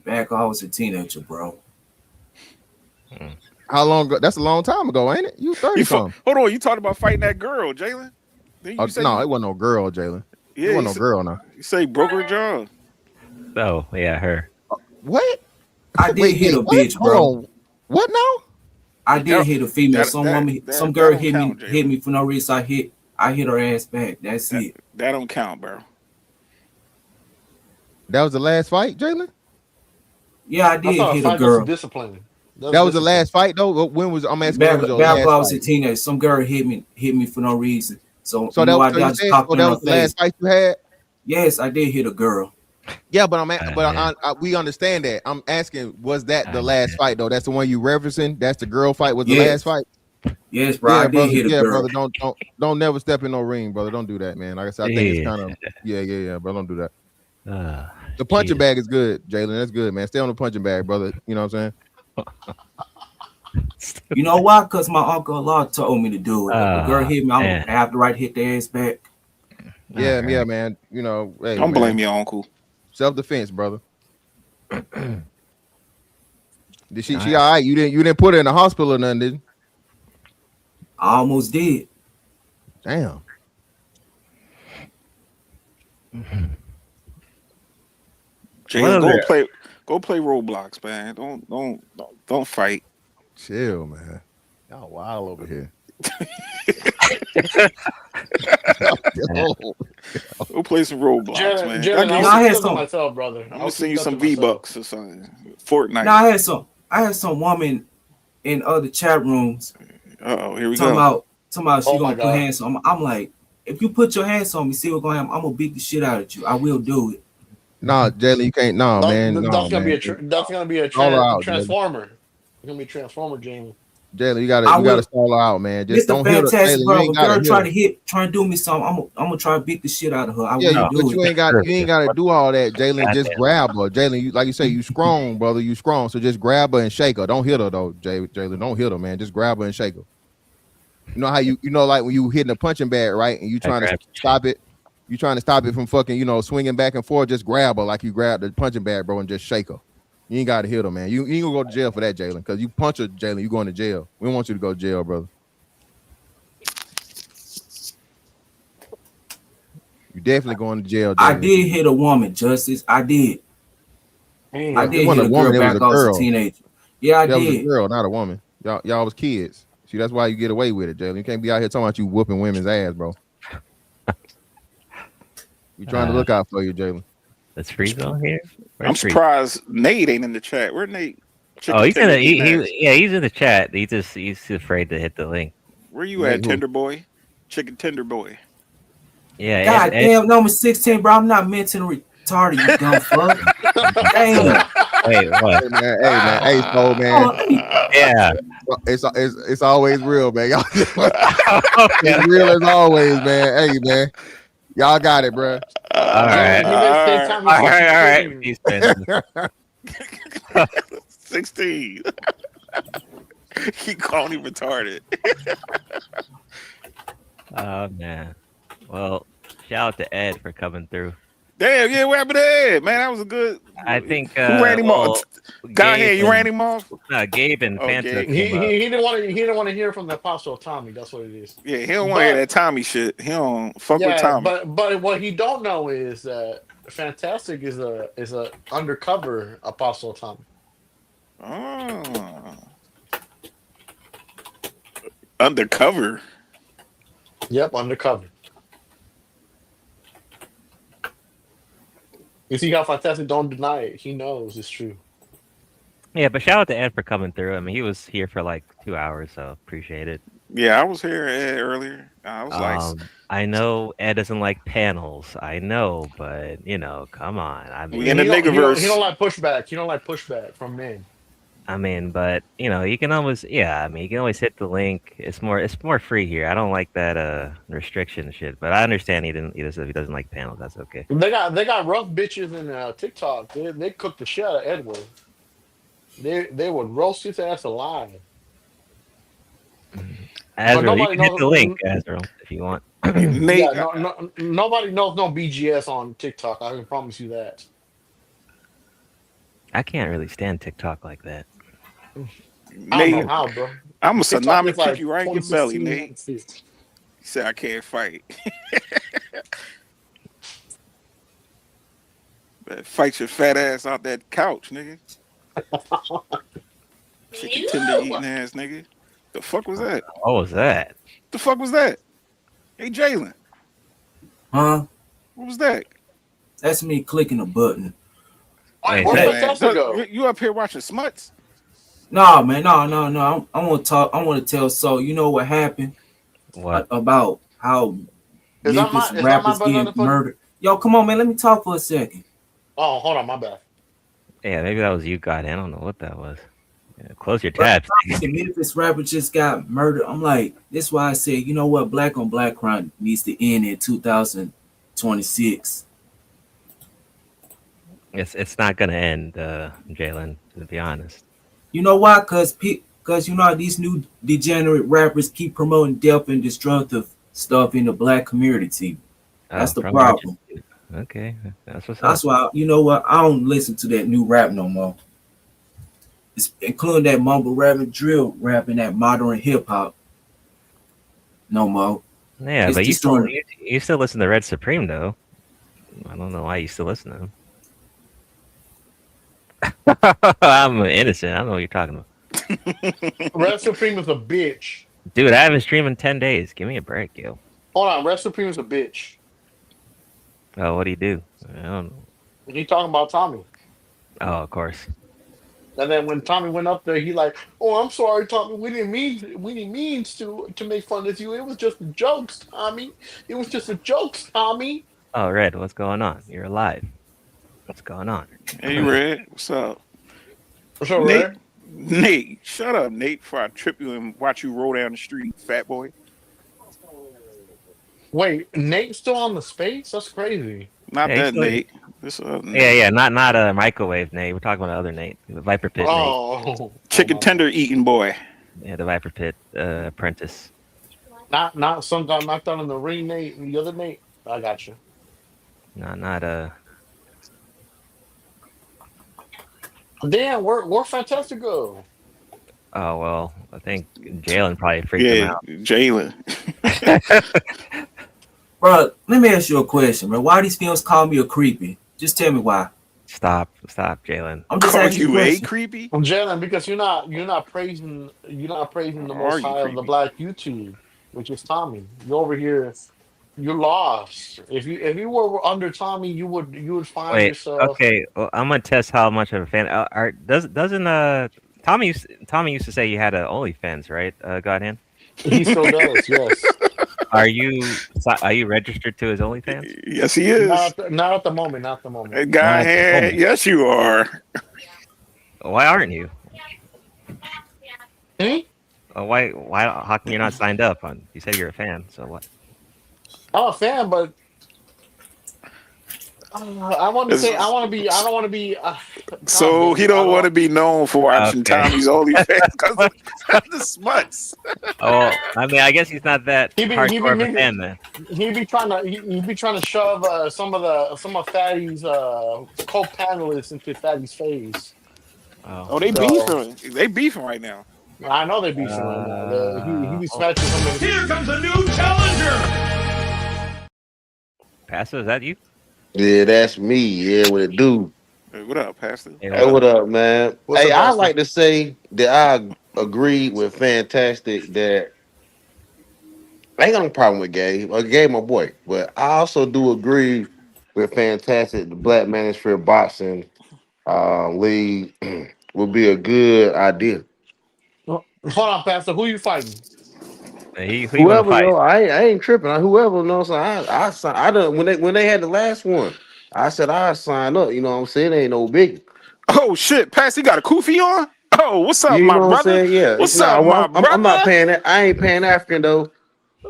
Back when I was a teenager, bro. How long ago? That's a long time ago, ain't it? You 30 something. Hold on, you talking about fighting that girl, Jalen? No, it wasn't no girl, Jalen. Yeah, it wasn't no girl now. You say broke her jaw. Oh, yeah, her. What? I did hit a bitch, bro. What now? I did hit a female. Some girl hit me for no reason. I hit her ass back. That's it. That don't count, bro. That was the last fight, Jalen? Yeah, I did hit a girl. Disciplining. That was the last fight, though. When was I'm asking? Back when I was a teenager, some girl hit me for no reason. So that was the last fight you had? Yes, I did hit a girl. Yeah, but we understand that. I'm asking, was that the last fight though? That's the one you referencing? That's the girl fight? Was the last fight? Yes, bro. I did hit a girl. Brother. Don't never step in no ring, brother. Don't do that, man. Like I said, I think it's kind of bro. Don't do that. The punching bag is good, Jalen. That's good, man. Stay on the punching bag, brother. You know what I'm saying? You know why? Because my uncle Law told me to do it. If the girl hit me, I'm gonna have the right hit their ass back. Yeah, man. Hey, don't blame your uncle. Self-defense, brother. Did she all right? You didn't put her in the hospital or nothing, did you? I almost did. Damn. Jalen, go play Roblox, man. Don't fight. Chill, man. Y'all wild over here. Go play some Roblox, man. Jalen, I had some myself, brother. I'm gonna send you some V-Bucks or something. Fortnite. Now I had some woman in other chat rooms. Here we talking go. About she gonna put hands on me. I'm like, if you put your hands on me, see what's gonna happen. I'm gonna beat the shit out of you. I will do it. Nah, Jalen, you can't. Nah, man. That's gonna be a transformer. It's gonna be a transformer, Jamie. Jalen, you gotta stall her out, man. Just don't hit her. Fantastic, bro. If girl trying to do me something, I'm gonna try to beat the shit out of her. You ain't gotta do all that, Jalen. Just grab her, Jalen. Like you say, you strong, brother. You strong. So just grab her and shake her. Don't hit her though, Jalen. Don't hit her, man. Just grab her and shake her. You know how like when you hitting a punching bag, right? And you trying to stop it. You trying to stop it from fucking, swinging back and forth. Just grab her like you grab the punching bag, bro, and just shake her. You ain't got to hit her, man. You ain't gonna go to jail for that, Jalen, because you punch her, Jalen, you going to jail. We don't want you to go to jail, brother. You definitely going to jail, Jalen. I did hit a woman, Justice. I did. I did hit a girl back. I was a teenager. Yeah, I did. That was a girl, not a woman. Y'all was kids. See, that's why you get away with it, Jalen. You can't be out here talking about you whooping women's ass, bro. We trying to look out for you, Jalen. That's free zone here. I'm surprised Nate ain't in the chat. Where Nate? He's in the chat. He's afraid to hit the link. Where you at, Tender Boy? Chicken Tender Boy. Yeah. God damn, number 16, bro. I'm not mentally retarded, you dumb fuck. Damn. Wait, what? Hey man, hey Soul, man. Yeah. It's always real, man. Y'all, it's real as always, man. Hey man. Y'all got it, bro. All right. Peace, man. 16. He called him retarded. Oh man. Well, shout out to Ed for coming through. Damn, yeah, what happened to Ed? Man, that was a good. I think who ran him off? Guy here, you ran him off? No, Gabe and Panther. He didn't want to hear from the Apostle Tommy. That's what it is. Yeah, he don't want to hear that Tommy shit. He don't fuck with Tommy. But what he don't know is that Fantastic is a undercover Apostle Tommy. Oh. Undercover. Yep, undercover. You see how Fantastic don't deny it. He knows it's true. Yeah, but shout out to Ed for coming through. I mean, he was here for like 2 hours, so appreciate it. Yeah, I was here earlier. I was like, I know Ed doesn't like panels. I know, but come on. I mean, in the Negaverse, he don't like pushback. He don't like pushback from men. I mean, but you can always, you can always hit the link. It's more free here. I don't like that restriction shit, but I understand he doesn't like panels. That's okay. They got rough bitches in TikTok. They cook the shit out of Edward. They would roast his ass alive. Azrael, you can hit the link, Azrael, if you want. Nobody knows no BGS on TikTok. I can promise you that. I can't really stand TikTok like that. I don't know how, bro. I'm a tsunami like kick you right in your belly, Nate. He said I can't fight. Fight your fat ass out that couch, nigga. Chicken tender eating ass, nigga. The fuck was that? What was that? The fuck was that? Hey, Jalen. Huh? What was that? That's me clicking a button. Hey, you up here watching Smuts? No, man, no. I want to talk. I want to tell Soul. You know what happened? What about how Memphis rappers getting murdered? Yo, come on, man. Let me talk for a second. Oh, hold on, my bad. Yeah, maybe that was you, God. I don't know what that was. Yeah, close your tabs. The Memphis rapper just got murdered. I'm like, this is why I said, you know what? Black on black crime needs to end in 2026. It's not gonna end, Jalen. To be honest. You know why? Because these new degenerate rappers keep promoting death and destructive stuff in the black community. That's the problem. Okay, that's what's That's up. why, you know what? I don't listen to that new rap no more. It's including that mumble rap and drill rap and that modern hip hop. No more. Yeah, It's but destroying. you still listen to Red Supreme though. I don't know why you still listen to him. I'm innocent. I don't know what you're talking about. Red Supreme is a bitch. Dude, I haven't streamed in 10 days. Give me a break, yo. Hold on, Red Supreme is a bitch. Oh, what do you do? I don't know. He talking about Tommy. Oh, of course. And then when Tommy went up there, he like, "Oh, I'm sorry, Tommy. We didn't mean to make fun of you. It was just jokes, Tommy. It was just a jokes, Tommy." Oh, Red, what's going on? You're alive. What's going on? Hey, Red, what's up? What's up, Nate? Red? Nate, shut up, Nate, before I trip you and watch you roll down the street, fat boy. Wait, Nate's still on the space? That's crazy. Not Yeah, that Nate. This yeah, not a microwave Nate. We're talking about the other Nate, the Viper Pit Oh, chicken tender eating boy. Nate. Yeah, the Viper Pit apprentice. not sometime knocked out in the ring, Nate, and the other Nate. I got you. Not Damn, we're fantastic. Go. Oh well, I think Jalen probably freaked him out. Jalen. Bro, let me ask you a question, bro. Why these films call me a creepy? Just tell me why. Stop, Jalen. I'm just asking you a question. Creepy? Jalen, because you're not praising the most high of the black YouTube, which is Tommy. You're over here. You're lost. If you were under Tommy, you would find Wait, yourself. okay. Well, I'm gonna test how much of a fan. Doesn't Tommy used to say you had a OnlyFans, right? Godhand. He still does. Yes. Are you registered to his OnlyFans? Yes, he is. Not at the moment. Not at the moment. Hey, Godhand, yes, you are. Why aren't you? Hmm? Why? How come you're not signed up? You said you're a fan, so what? I'm a fan, but I want to say I want to be. I don't want to be. So he don't want to be known for watching Tommy's OnlyFans because of the smuts. Oh, I mean, I guess he's not that hardcore of a fan then. He'd be trying to shove some of Fatty's co-panelists into Fatty's face. Oh, they beefing. They beefing right now. I know they're beefing right now. He be smashing somebody. Here comes a new challenger. Pastor, is that you? Yeah, that's me. Yeah, what it do? Uh, Hey, what up, Pastor? Hey, what up, man? What's Hey, up, I Pastor? like to say that I agree with Fantastic that I ain't got no problem with Gabe. Gabe, my boy. But I also do agree with Fantastic. The Black Manosphere Boxing League would be a good idea. Hold on, Pastor. Who you fighting? Who you Whoever, wanna fight? yo, I ain't tripping. Whoever knows, I done when they had the last one. I said I sign up. You know what I'm saying? It ain't no big. Oh shit, Pastor, you got a kufi on? Oh, what's up, You my know what I'm brother? saying? Yeah. What's Nah, up, well, my I'm not brother? paying that. I ain't paying African though.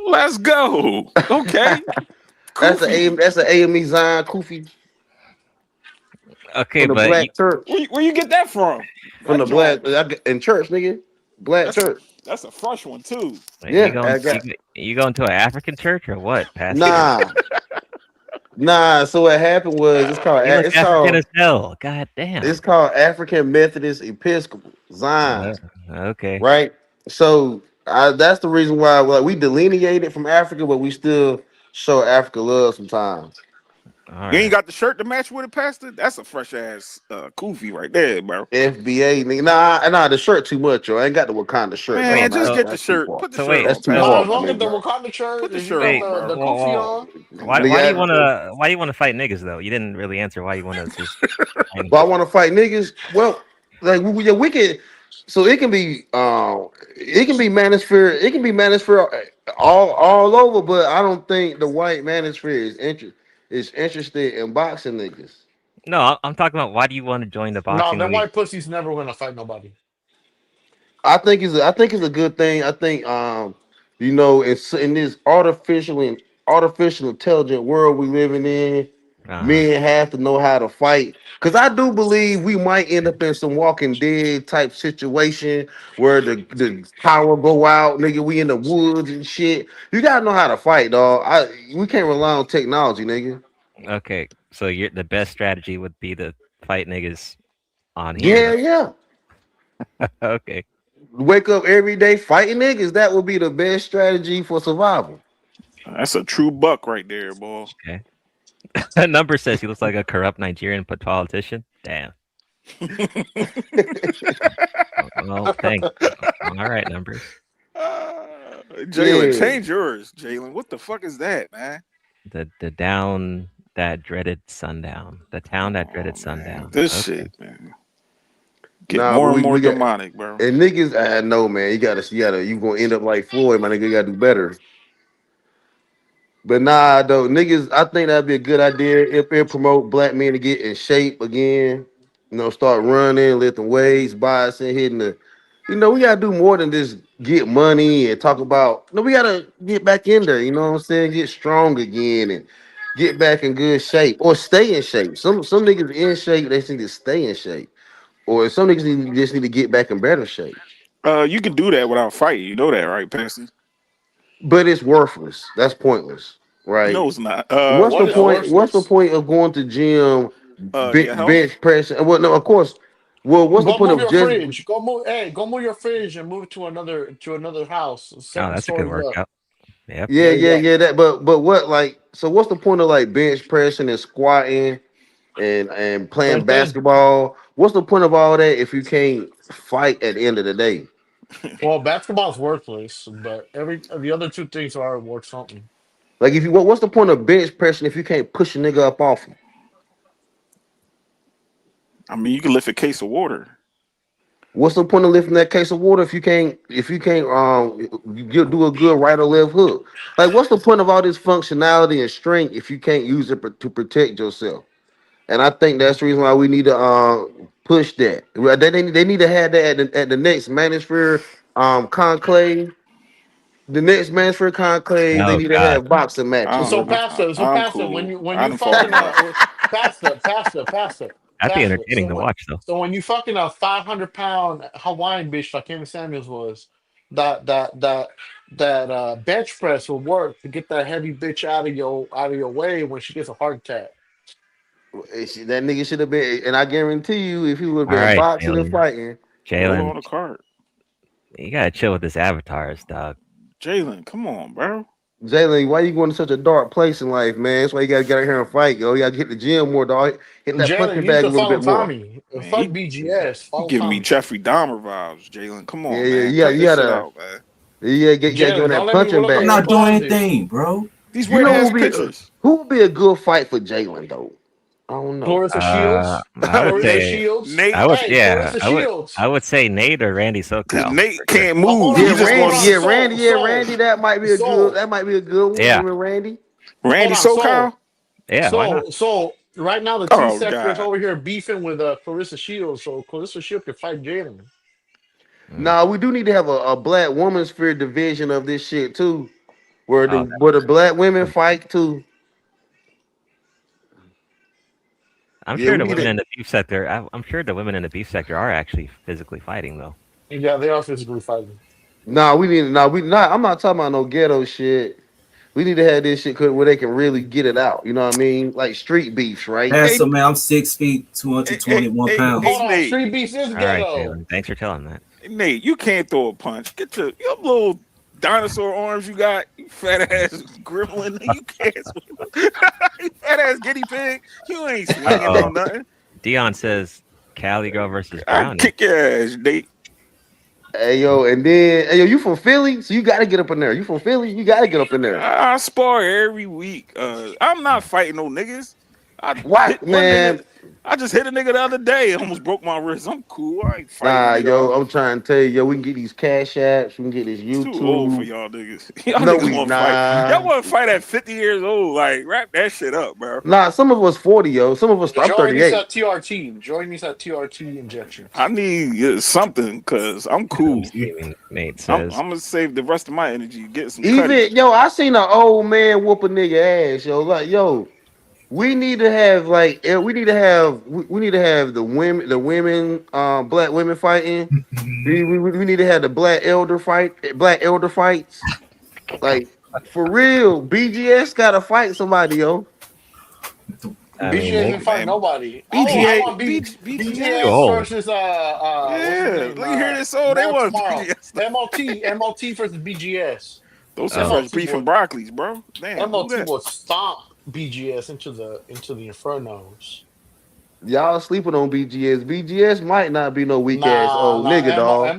Let's go. Okay. That's an AME Zion Kufi Okay, from the but Black Church. Where you get that from? From the That Black in church, nigga. Black church. That's a fresh one too. Yeah, I got. you going to an African church or what, Pastor? Nah. So what happened was You look African as hell. God damn. It's called African Methodist Episcopal Zion. Okay. Right. So that's the reason why we delineate from Africa, but we still show Africa love sometimes. You ain't got the shirt to match with it, Pastor? That's a fresh ass kufi right there, bro. FBA, nigga. Nah, the shirt too much, yo. I ain't got the Wakanda shirt. Man, bro. just get the That's too shirt. far. Put the shirt That's on, too Pastor. far. As long for as me, the bro. Wakanda shirt, Put the if you shirt got on, the bro. kufi on. Why do you want to fight niggas though? You didn't really answer why you want to just. Well, I want to fight niggas. Well, like we can. So it can be manosphere. It can be manosphere all over. But I don't think the white manosphere is interested in boxing niggas. No, I'm talking about why do you want to join the No, boxing them league? white pussies never gonna fight nobody. I think it's a good thing. I think it's in this artificial intelligent world we living in. Men have to know how to fight. Cause I do believe we might end up in some Walking Dead type situation where the power go out, nigga. We in the woods and shit. You gotta know how to fight, dog. We can't rely on technology, nigga. Okay, so the best strategy would be to fight niggas on here. Yeah. Okay. Wake up every day fighting niggas. That would be the best strategy for survival. That's a true buck right there, boy. Okay. That number says he looks like a corrupt Nigerian politician. Damn. Well, thanks. All right, numbers. Jalen, change yours, Jalen. What the fuck is that, man? The down that dreaded sundown. The town that dreaded sundown. This shit, man. Get Nah, more but and more we got, demonic, bro. and niggas, I know, man. You gonna end up like Floyd, my nigga. You gotta do better. But nah, though, niggas, I think that'd be a good idea if it promote black men to get in shape again. You know, start running, lifting weights, boxing, hitting the. You know, we gotta do more than just get money and talk about. No, we gotta get back in there. You know what I'm saying? Get strong again and get back in good shape or stay in shape. Some niggas in shape, they just need to stay in shape, or some niggas just need to get back in better shape. You can do that without fighting. You know that, right, Pastor? But it's worthless. That's pointless, right? No, it's not. What's the point? What's the point of going to gym, bench pressing? Well, no, of course. Well, what's the point move of your just? fridge. Go move your fridge and move it to another house. Oh, 7 that's a good stories up. workout. Yep. Yeah. That, but what like? So what's the point of like bench pressing and squatting and playing Same thing. basketball? What's the point of all that if you can't fight at the end of the day? Well, basketball's worthless, but the other two things are worth something. Like if you what's the point of bench pressing if you can't push a nigga up off him? I mean, you can lift a case of water. What's the point of lifting that case of water if you can't you do a good right or left hook? Like what's the point of all this functionality and strength if you can't use it to protect yourself? And I think that's the reason why we need to push that. They need to have that at the next Manosphere conclave. The next Manosphere conclave, they Oh, need to God. have boxing matches. So Pastor, cool. when you fucking Pastor. That'd be entertaining to watch, though. So when you fucking a 500-pound Hawaiian bitch like Kevin Samuels was, that bench press will work to get that heavy bitch out of your way when she gets a heart attack. That nigga should have been, and I guarantee you, if he would have All been right, boxing and fighting, Jalen, on the card. You gotta chill with this avatars, dog. Jalen, come on, bro. Jalen, why you going to such a dark place in life, man? That's why you gotta get out here and fight, yo. You gotta hit the gym more, dog. Hit that Jalen, punching you bag a need to little follow bit more. Tommy. Fuck BGS. Follow Giving me Tommy. Jeffrey Dahmer vibes, Jalen. Come on, Yeah, man. you Cut this gotta, shit out, man. you gotta get on that punching bag. I'm not doing anything, bro. These You weird know ass who pictures. would be a good fight for Jalen though? I don't know. Clarissa Shields. I would Clarissa say Shields. Nate. I would, Hey, yeah, Clarissa I would, Shields. I would say Nate or Randy Cause SoCal. Nate can't move. hold He on, just hold wants on. Randy. That might be a good one. Yeah. Randy. Randy Hold on, SoCal. Yeah, why not? So right now the T Oh, sector is God. over here beefing with Clarissa Shields, so Clarissa Shields can fight Jalen. Nah, we do need to have a black woman's sphere division of this shit too, where Oh, the black women fight too. I'm Yeah, sure we the need women it. in the beef sector. I'm sure the women in the beef sector are actually physically fighting, though. Yeah, they are physically fighting. Nah, I'm not talking about no ghetto shit. We need to have this shit where they can really get it out. You know what I mean? Like street beefs, right? Pastor, man, I'm 6 feet, 221 pounds. Hold on, Nate. street beefs is All right, ghetto. Jalen. Thanks for telling that. Nate, you can't throw a punch. Get your little dinosaur arms you got, you fat ass gremlin. You can't swing. You fat ass guinea pig. You ain't swinging on nothing. Dion says Cali girl versus I Brownie. kick your ass, Nate. Hey yo, you from Philly, so you gotta get up in there. You from Philly, you gotta get up in there. I spar every week. I'm not fighting no niggas. What, man? I just hit a nigga the other day. Almost broke my wrist. I'm cool. I ain't Nah, fighting. yo, I'm trying to tell you, yo, we can get these cash apps, we can get this YouTube. It's too old for y'all niggas. Y'all No, niggas we want to not. fight. Y'all want to fight at 50 years old. Like, wrap that shit up, bro. Nah, some of us 40, yo. Some of us, I'm Join us 38. at TRT. Join us at TRT injections. I need something because I'm cool. Nate I'm says. gonna save the rest of my energy. Get some Even cutty. yo, I seen an old man whoop a nigga ass, yo. Like, yo, we need to have we need to have the women, black women fighting. We need to have the black elder fights. Like for real, BGS gotta fight somebody, yo. I BGS mean, didn't fight nobody. Oh, I BGA, want BGS. BGS versus what's his name? Look, you hear this? Oh, they Man want tomorrow. BGS. MLT versus BGS. Those some fresh beef and broccolis, bro. Damn, who MLT that? will stomp BGS into the Infernos. Y'all sleeping on BGS. BGS might not be no weak ass Nah, old nigga, dog.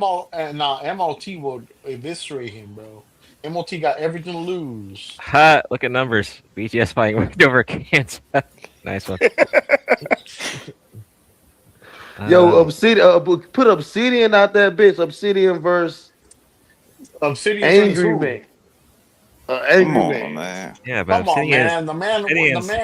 MLT will eviscerate him, bro. MLT got everything to lose. Ha! Look at numbers. BGS fighting worked over cancer. Nice one. Yo, Obsidian, put Obsidian out that bitch. Obsidian versus Obsidian versus Angry who? Man. Angry Come on, Man. man. Yeah, but Come on, Obsidian's, man. The man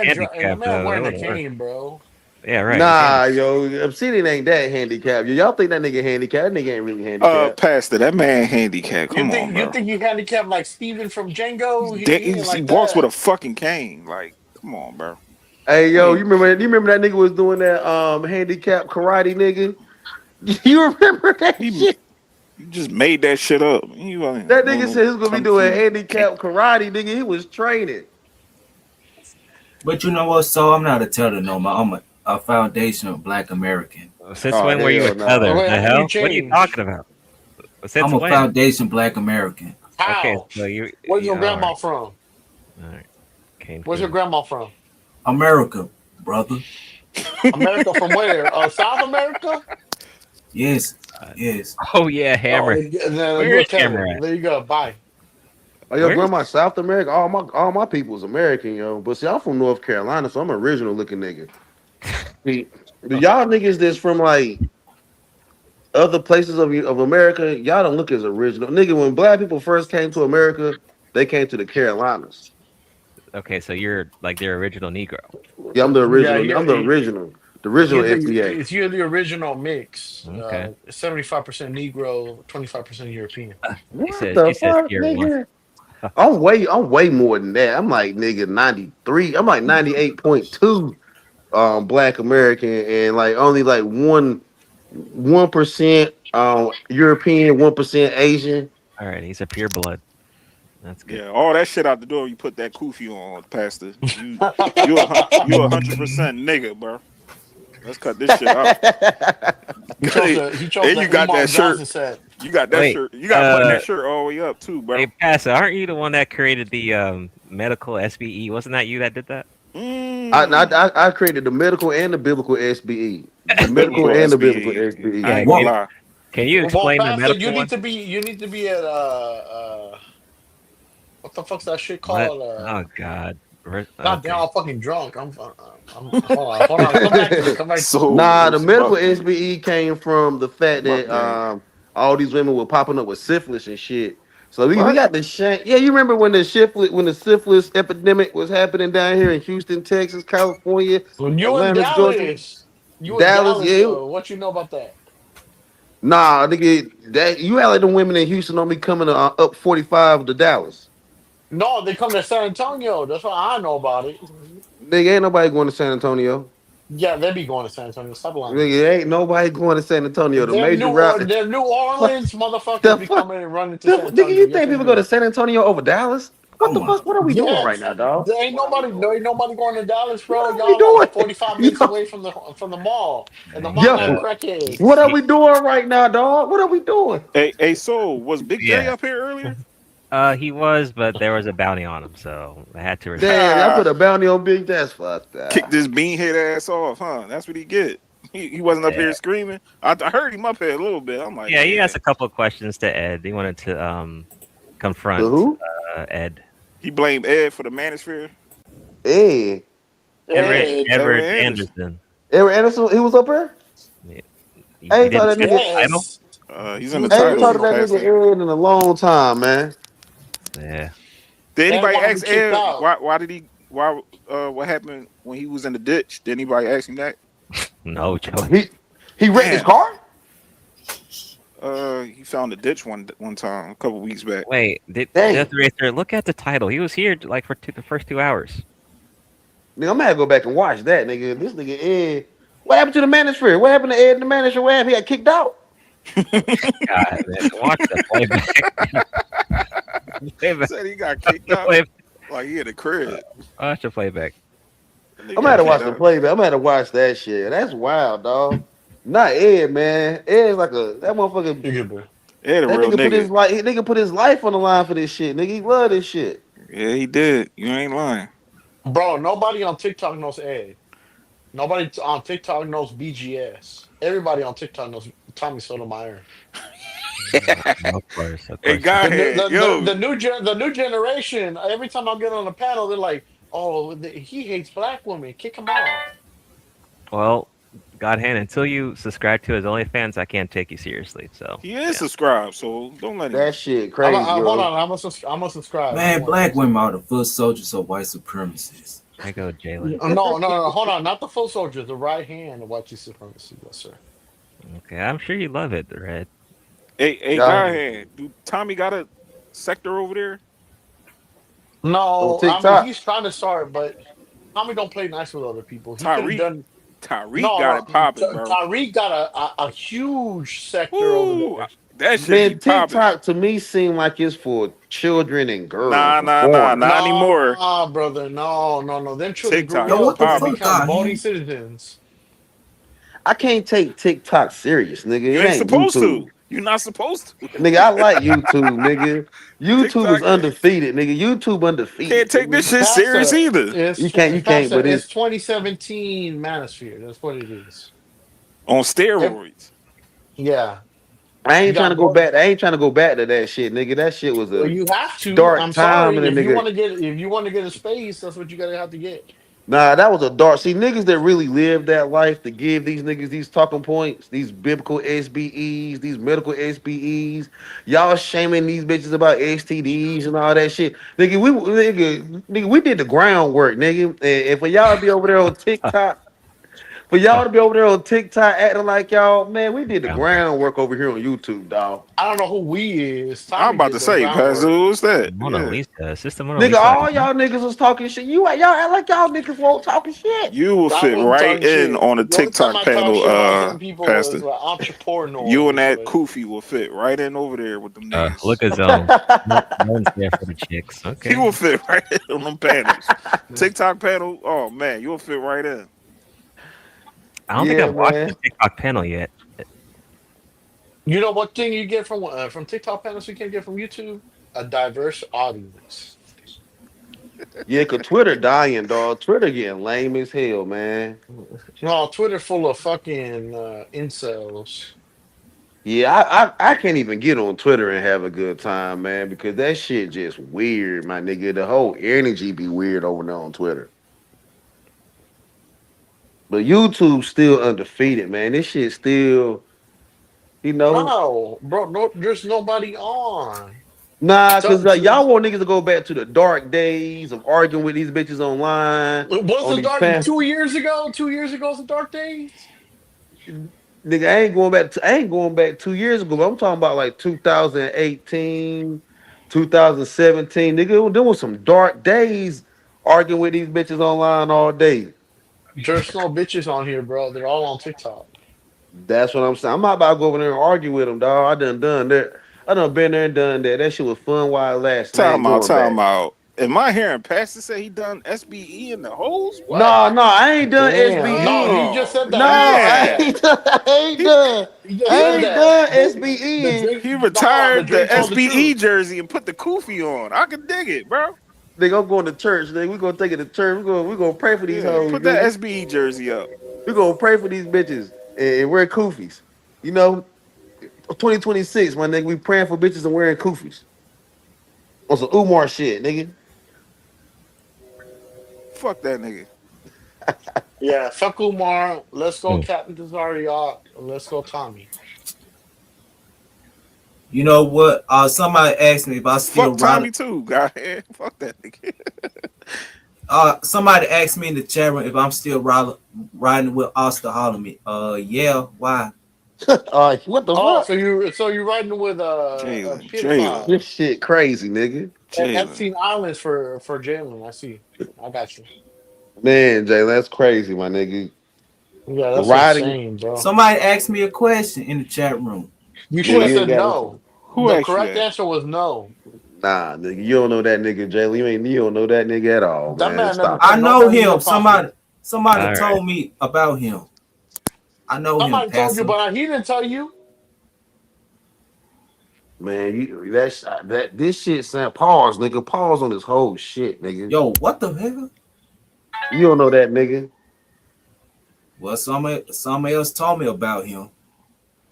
handicapped, wearing though. the cane, bro. Yeah, right. Nah, yo, Obsidian ain't that handicapped. Y'all think that nigga handicapped? That nigga ain't really handicapped. Pastor, that man handicapped. Come on, bro. You think you handicapped like Steven from Django? He He ain't like walks that. with a fucking cane. Like, come on, bro. Hey, yo, you remember that nigga was doing that handicap karate nigga? You remember that shit? You just made that shit up. That nigga said he was gonna be doing handicap karate, nigga. He was training. But you know what? So I'm not a teller no more. I'm a foundational Black American. Since when were you a tether? The hell? What are you talking about? Since I'm a when? foundation Black American. How? Okay, so you. Where's your grandma alright. from? All right. Where's your grandma from? America, brother. America from where? South America? Yes. Yes. Oh yeah, hammer. You're a tether. There you go. Bye. Oh, yo, grandma, South America. All my people's American, yo. But see, I'm from North Carolina, so I'm an original looking nigga. See, the y'all niggas that's from like other places of America, y'all don't look as original. Nigga, when black people first came to America, they came to the Carolinas. Okay, so you're like the original Negro. Yeah, I'm the original. Yeah, I'm the original. The original FBA. You're the original mix. Okay. 75% Negro, 25% European. What the fuck, nigga? I'm way more than that. I'm like nigga 93. I'm like 98.2 black American and like only like 1% European, 1% Asian. All right, he's a pure blood. That's good. Yeah, all that shit out the door. You put that kufi on, Pastor. You 100% nigga, bro. Let's cut this shit out. He chose And you got that shirt. Set. You got that shirt. You got to button that shirt all the way up too, bro. Hey, Pastor, aren't you the one that created the medical SBE? Wasn't that you that did that? I created the medical and the biblical SBE. The medical and the biblical SBE. Yeah, can you explain the medical you one? need to be at what the fuck's that shit called? Oh God. God damn, I'm fucking drunk. Hold on. Come back to me. Come back. Nah, the medical SBE came from the fact that all these women were popping up with syphilis and shit. So we got the shame. Yeah, you remember when the syphilis epidemic was happening down here in Houston, Texas, California, Atlanta, Georgia. You in Dallas, though. What you know about that? Nah, nigga, that you had like the women in Houston on me coming up 45 to Dallas. No, they come to San Antonio. That's what I know about it. Nigga, ain't nobody going to San Antonio. Yeah, they be going to San Antonio. Stop lying. Nigga, ain't nobody going to San Antonio. The major route. They're New Orleans motherfuckers be coming and running to San Antonio. Nigga, you think people go to San Antonio over Dallas? What the fuck? What are we doing right now, dog? There ain't nobody going to Dallas, bro. Y'all like 45 minutes away from the mall. And the mall have crackheads. What are we doing right now, dog? What are we doing? Hey, Soul, was Big J up here earlier? He was, but there was a bounty on him, so I had to. Damn, I put a bounty on Big. That's fucked up. Kick this beanhead ass off, huh? That's what he get. He wasn't up here screaming. I heard him up here a little bit. I'm like, yeah, he asked a couple of questions to Ed. He wanted to confront Ed. He blamed Ed for the manosphere. Ed. Edward Anderson. Edward Anderson, he was up here? Yeah. I ain't thought that nigga. He's in the title. I ain't thought that nigga Ed in a long time, man. Yeah. Did anybody ask Ed what happened when he was in the ditch? Did anybody ask him that? No, Joe. He wrecked his car? He found a ditch one time a couple weeks back. Wait, Death Racer, look at the title. He was here like for the first 2 hours. Nigga, I'm gonna have to go back and watch that, nigga. This nigga Ed. What happened to the manosphere? What happened to Ed and the manosphere? What happened? He got kicked out. God, man, watch the playback. Said he got kicked out. Like he had a crib. Watch the playback. I'm gonna have to watch the playback. I'm gonna have to watch that shit. That's wild, dog. Not Ed, man. Ed's like that motherfucker. Ed a That real nigga nigga. nigga Put his life on the line for this shit. Nigga, he love this shit. Yeah, he did. You ain't lying. Bro, nobody on TikTok knows Ed. Nobody on TikTok knows BGS. Everybody on TikTok knows Tommy Sotomayor. Of course. Hey, Godhead, The new generation. Every time I get on a panel, they're like, "Oh, he hates black women. Kick him off." Well, Godhand, until you subscribe to his OnlyFans, I can't take you seriously. So he is subscribed, so don't let him. That shit crazy. Hold on, I'm gonna subscribe. Man, black women are the foot soldiers of white supremacists. I go, Jalen. No, hold on, not the full soldier, the right hand of white supremacy, yes, sir. Okay, I'm sure you love it, Red. Hey, Godhead, do Tommy got a sector over there? No, I TikTok. mean he's trying to start, but Tommy don't play nice with other people. He Tyreek got it popping, bro. Tyreek got a huge sector over there. That shit Man, be popping. TikTok to me seem like it's for children and girls. Nah, not anymore. Nah, brother, no. Them children TikTok. grow up and Popping. become voting citizens. I can't take TikTok serious, nigga. You It ain't supposed YouTube. to. You're not supposed to. Nigga, I like YouTube, nigga. YouTube is undefeated, nigga. YouTube undefeated. Can't take this shit serious either. You can't, but it's 2017 Manosphere. That's what it is. On steroids. Yeah. I ain't trying to go back. I ain't trying to go back to that shit, nigga. That shit was Well, you have to. dark I'm time sorry. in a If nigga. you want to get a space, that's what you gotta have to get. Nah, that was a dark. See, niggas that really live that life to give these niggas these talking points, these biblical SBEs, these medical SBEs, y'all shaming these bitches about STDs and all that shit. Nigga, we did the groundwork, nigga. And for y'all to be over there on TikTok, acting like y'all, man, we did the groundwork over here on YouTube, dog. I don't know who we is. I'm about to say, Pastor, who's that? Mona Lisa, Sister Mona Lisa. Nigga, all y'all niggas was talking shit. Y'all act like y'all niggas won't talking shit. You will fit right in on the TikTok panel, Pastor. You and that Koofy will fit right in over there with them niggas. Look at Zone. No one's there for the chicks. Okay. He will fit right in on them panels. TikTok panel, oh man, you'll fit right in. I don't think I've watched the TikTok panel yet. You know what thing you get from TikTok panels you can't get from YouTube? A diverse audience. Yeah, cause Twitter dying, dog. Twitter getting lame as hell, man. No, Twitter full of fucking incels. Yeah, I can't even get on Twitter and have a good time, man, because that shit just weird, my nigga. The whole energy be weird over there on Twitter. But YouTube still undefeated, man. This shit still, No, bro, there's nobody on. Nah, because y'all want niggas to go back to the dark days of arguing with these bitches online. Was the dark 2 years ago? 2 years ago was the dark days? Nigga, I ain't going back 2 years ago. I'm talking about like 2018, 2017. Nigga, there was some dark days arguing with these bitches online all day. There's no bitches on here, bro. They're all on TikTok. That's what I'm saying. I'm not about to go over there and argue with them, dog. I done that. I done been there and done that. That shit was fun while it lasted. Time out. Am I hearing Pastor say he done SBE in the holes? No, I ain't done SBE. No, he just said that. No, I ain't done SBE. He retired the SBE jersey and put the Koofy on. I can dig it, bro. Nigga, I'm going to church. Nigga, we gonna take it to church. We're gonna pray for these hoes. Put that SBE jersey up. We're gonna pray for these bitches and wear koofies. 2026, my nigga, we praying for bitches and wearing koofies. On some Umar shit, nigga. Fuck that nigga. Yeah, fuck Umar. Let's go Captain Tazariot. Let's go Tommy. You know what? Somebody asked me if I still fuck Tommy too, guy. Fuck that nigga. Somebody asked me in the chat room if I'm still riding with Oscar Holloman. Yeah, why? What the fuck? So you riding with Jalen. This shit crazy, nigga. Epstein Islands for Jalen. I see. I got you. Man, Jalen, that's crazy, my nigga. Yeah, that's insane, bro. Somebody asked me a question in the chat room. You should have said no. Who the correct answer was no. Nah, nigga, you don't know that nigga, Jalen. You don't know that nigga at all. That man. Stop. I know him. Somebody Somebody All told me about him. I know him. Somebody told you, Pastor. but he didn't tell you. Man, that this shit saying pause, nigga. Pause on this whole shit, nigga. Yo, what the hell? You don't know that, nigga. Well, somebody else told me about him.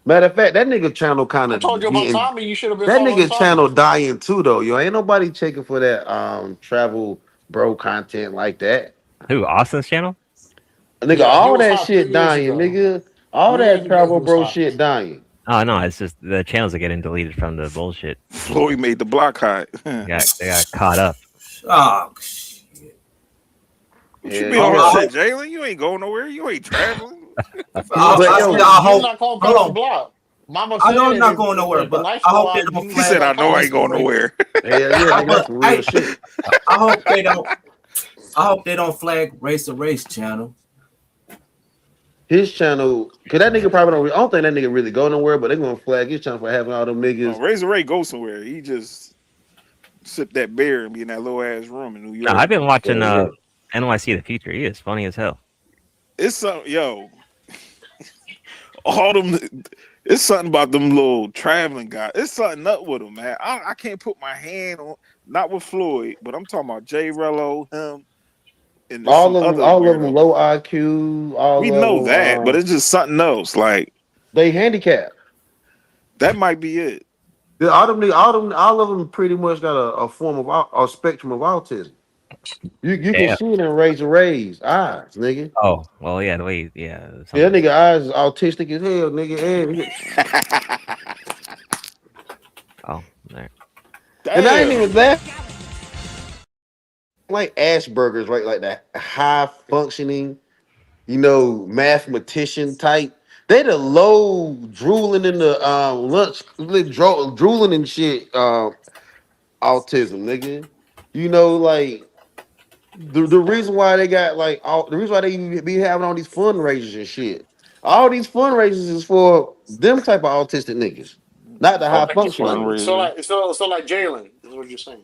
Matter of fact, that nigga channel kind I of told you about getting Tommy. You should have been that following nigga channel Tommy. dying too, though. Yo, ain't nobody checking for that travel bro content like that. Who? Austin's channel? Nigga, Yeah, he all was that hot 3 shit years dying, ago. nigga. All 3 years that ago, he travel was bro hot. shit dying. Oh no, it's just the channels are getting deleted from the bullshit. Floyd made the block hot. They got caught up. Oh, What you Yeah, been on yeah. shit, Jalen? You ain't going nowhere. You ain't traveling. But yo, You're not calling back the block. Mama said I know I'm not if- going nowhere, if the but lights I go hope they out, don't you He flag said, my "I know I ain't going Race. nowhere." yeah, that's some real shit. I hope they don't. I hope they don't flag Race to Race channel. His channel, cause that nigga probably don't. I don't think that nigga really go nowhere, but they gonna flag his channel for having all them niggas. Razor Ray go somewhere. He just sip that beer and be in that low ass room in New No, York. I've been watching Yeah. NYC the Future. He is funny as hell. It's something, yo. All them. It's something about them little traveling guys. It's something up with them, man. I can't put my hand on. Not with Floyd, but I'm talking about Jay Rello, him, and All some of them, other all of them weirdos. low IQ. All We of know them, that, but it's just something else. Like they handicapped. that might be it. All of them pretty much got a form of a spectrum of autism. You can Damn. see it in Razor Ray's eyes, nigga. Oh well, yeah. The way, yeah. Yeah, that nigga eyes is autistic as hell, nigga. And, Oh, there. and I ain't even that. Like Asperger's, right? Like that high functioning, mathematician type. They the low drooling in the lunch, drooling and shit. Autism, nigga. Like the reason why they got the reason why they be having all these fundraisers and shit. All these fundraisers is for them type of autistic niggas, not the high functioning niggas. So like Jalen is what you're saying.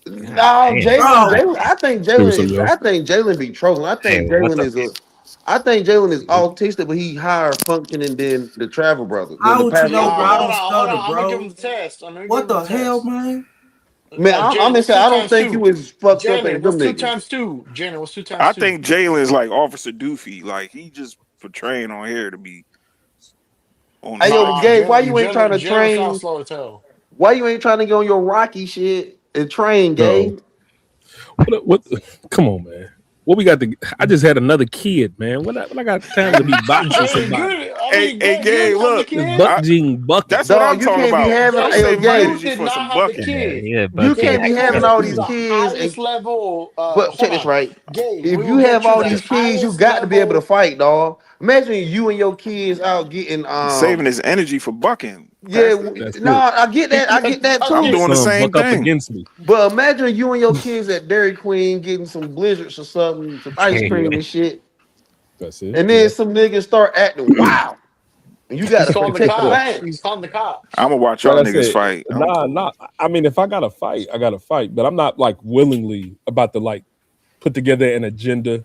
No, Damn. Jalen. I think something else. Jalen be trolling. I think Hey, what's Jalen is autistic, but he higher functioning than the travel brother. How would you know, bro? I Hold don't on. stutter, I'm gonna give him bro. the test. What the hell, man? Man, I'm gonna say I don't think you was fucked up Jalen, as them what's 2 niggas. times 2? Jalen, what's 2 times 2? I think Jalen's like Officer Doofy. Like he just portraying on here to be on. Hey, yo, Gabe, why you ain't trying to Jalen train? sounds slow as hell. Why you ain't trying to get on your Rocky shit and train, Gabe? What? Come on, man. What we got? I just had another kid, man. When I got time to be boxing somebody. Hey, Gabe, look, bucket. That's what I'm you talking can't about. be having I'm hey, saving my Gabe, energy for some bucket. you can't be having all these kids. Highest level. But check this right. Gabe, If we you will get have all that. these kids, you Highest got to be able to level- fight, dog. Imagine you and your kids out getting saving his energy for bucking. Yeah, I get that. I get that too. I'm doing the same thing. against me. But imagine you and your kids at Dairy Queen getting some blizzards or something, some ice cream and shit. That's it. And then some niggas start acting wild. And you got He's to calling the protect the cops. man. He's calling the cops. I'm gonna watch Like y'all I niggas said, fight. nah. I mean, if I gotta fight, I gotta fight. But I'm not like willingly about to like put together an agenda,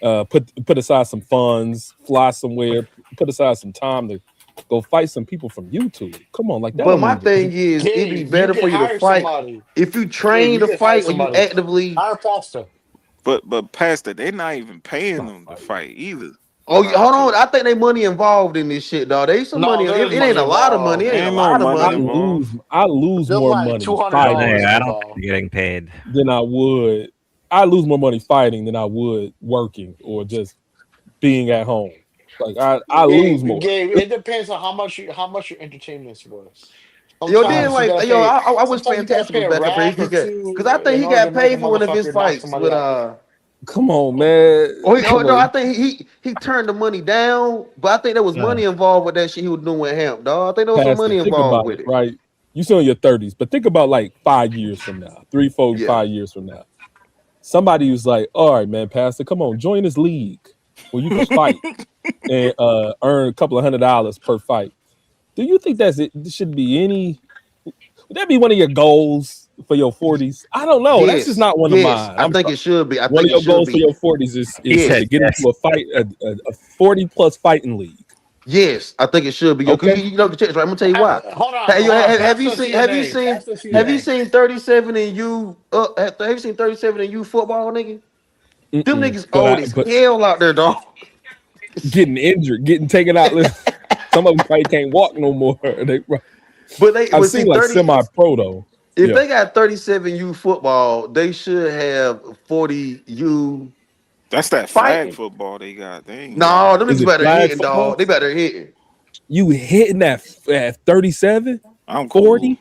put aside some funds, fly somewhere, put aside some time to go fight some people from YouTube. Come on, like that. But my thing is, it'd be better for you to fight if you train to fight or you actively. Hire Pastor. But Pastor, they're not even paying them to fight either. Oh, hold on. I think they money involved in this shit, dog. They some money. It ain't a lot of money. It ain't a lot of money. I lose There's more like money $200 fighting I don't think you're getting paid. than I would. I lose more money fighting than I would working or just being at home. Like I lose more. Gabe, it depends on how much your entertainment's worth. Yo, then Sometimes you gotta pay- I wish sometimes you gotta Fantastic pay was a back up here. rack or two Because I think in he order got to make a paid for one of his motherfucker knock fights somebody with out. Come on, man. no, I think he turned the money down, but I think there was money involved with that shit he was doing with Hemp, dog. I think there was some Pastor, money think involved about with it, it. right? You still in your 30s, but think about like 5 years from now, 3, 4, 5 years from now. Somebody was like, all right, man, Pastor, come on, join this league where you can fight and earn a couple of $100 per fight. Do you think that's it? Should be would that be one of your goals for your 40s? I don't know. That's just not one of mine. I think it should be. One of your goals for your 40s is to get into a fight, a 40+ fighting league. Yes, I think it should be. Yo, Okay. you know, check this right. I'm gonna tell you why. Hold on. Have you seen 37 and you? Have you seen 37 and you football, nigga? Them niggas old as hell out there, dog. Getting injured, getting taken out. Some of them probably can't walk no more. I've seen like semi-pro though. If they got 37U football, they should have 40U. That's that flag football they got. No, them niggas better hitting, dog. They better hitting. You hitting that at 37? I'm 40?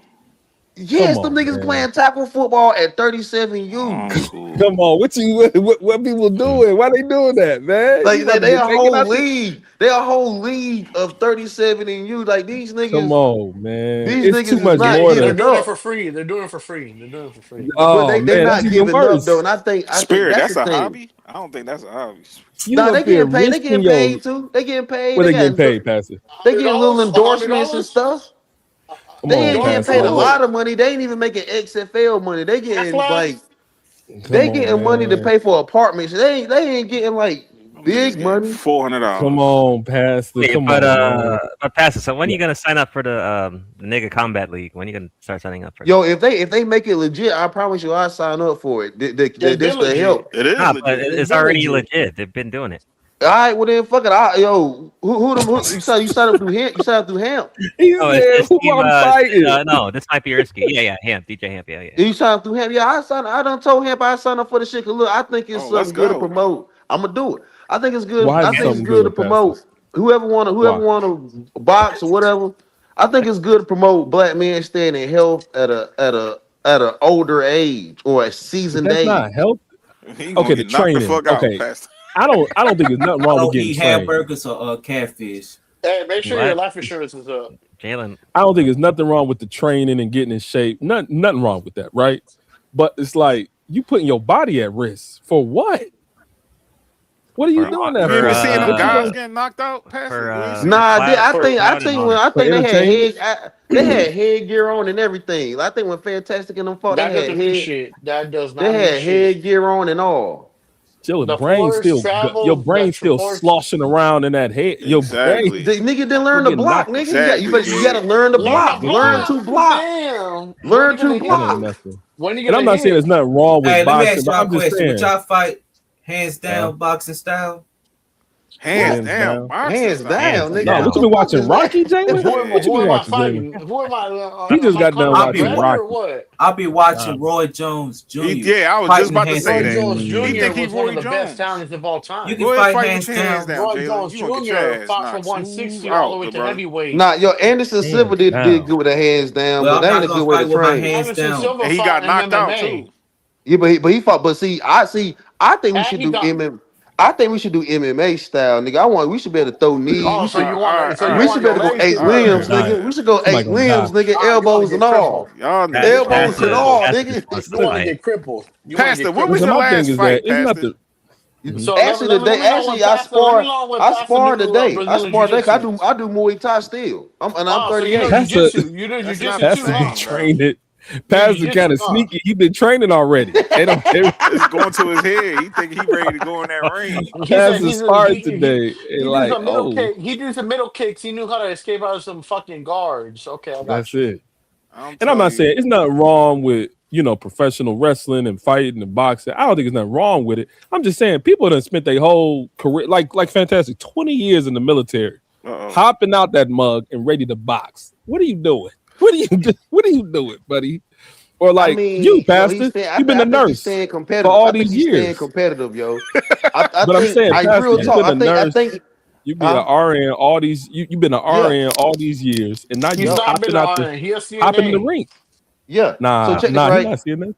Yes, them niggas playing tackle football at 37U. Come on, what people doing? Why they doing that, man? Like they a whole league. They a whole league of 37 and you. Like these niggas. Come on, man. These It's niggas too much more. They're doing it for free. They're doing it for free. But they're not giving up though. And I think Spirit, that's a hobby. I don't think that's a hobby. Nah, they getting paid. They getting paid too. They getting paid. What they getting paid, Pastor? They getting little endorsements and stuff. They ain't getting paid a lot of money. They ain't even making XFL money. They getting money to pay for apartments. They ain't getting like big money. $400. Come on, Pastor. But Pastor, so when are you gonna sign up for the Nigga Combat League? When are you gonna start signing up for it? Yo, if they make it legit, I promise you I'll sign up for it. This the help. It is but it's already legit. They've been doing it. All right, well then, fuck it. Who you sign up through him? You sign up through him. No, this might be risky. Yeah, him, DJ Hemp. Yeah. You sign up through him? Yeah, I done told him I signed up for the shit. Cause look, I think it's something good to promote. I'm gonna do it. I think it's good. I think it's good to promote. Whoever want to box or whatever. I think it's good to promote black men staying in health at a older age or a seasoned age. That's not health. Okay, the training. Okay. I don't think there's nothing wrong with getting eat hamburgers or catfish. Hey, make sure your life insurance is up. Jalen, I don't think there's nothing wrong with the training and getting in shape. Nothing wrong with that, right? But it's like you putting your body at risk for what? What are you doing that for? You ever seen them guys getting knocked out? I think they had headgear on and everything. I think when Fantastic and them fought, That they doesn't mean shit. That does not. had mean shit. headgear on and all. Your The brain force still travels, your brain the still force- sloshing around in that head. Your brain. The nigga didn't learn to Getting block, knocked- nigga. You gotta learn to block. Learn to block. Damn. Learn to That ain't block. nothing. When you And I'm not saying there's nothing wrong with Hey, let me boxing, ask but y'all a I'm just question. Would saying. y'all fight hands down boxing style? Hands down. Hands down, nigga. No, what you been watching, Rocky, Jalen? What you been watching, fighting? Jalen? Who am I? He just got done I'll be watching Rocky. Rocky. What? I'll be watching Roy Jones Jr. Yeah, I was just about to say Roy that. Jones He Jr. think he was one Roy of the best Jones. talents of all time. You can Go ahead, fight fight hands with your hands down. down, Roy Jalen. Jones You gonna get Jr. your ass fought from knocked 160 out, all the way to bro. heavyweight. Nah, Anderson Silva did good with the hands down, Well, but that I'm ain't a not good gonna way to fight with my train. hands Anderson down. Silva And he fought got in knocked out MMA. too. Yeah, but he fought. But see, I think we And should he do got- MMA. I think we should do MMA style, nigga. We should be able to throw knees. Oh, so you want to? We should be able to go 8 limbs, nigga. We should go 8 limbs, nigga. Elbows and all. Y'all Elbows and all, nigga. You want to get crippled? You wanna Pastor, get what was crippled? your My thing last is fight, that it's not Pastor? the. So Actually, let me today, know when actually, Pastor- let me know when I Pastor sparred do, today. I Brazilian sparred today. jiu-jitsu. I do Muay Thai still. I'm So you know 38. jiu-jitsu. You do That's jiu-jitsu not too, the Pastor same. huh? trained it. Pastor jiu-jitsu, kind of huh? sneaky. He been training already. It's going to his head. He think he ready to go in that ring. Pastor sparred today. He And do like, some middle oh, kick. He do some middle kicks. He knew how to escape out of some fucking guards. Okay, I got that's you. it. And I'm not saying it's nothing wrong with, professional wrestling and fighting and boxing. I don't think there's nothing wrong with it. I'm just saying people done spent their whole career, like Fantastic, 20 years in the military, hopping out that mug and ready to box. What are you doing? What are you doing, buddy? Or like you, Pastor, you've been a nurse for all these years. Staying competitive, yo. But I'm saying, Pastor, real talk. I think you've been an RN all these. You've been an RN all these years, and now you're hopping out hopping in the ring. Yeah. Nah, so check this nah, right. he's not seeing that.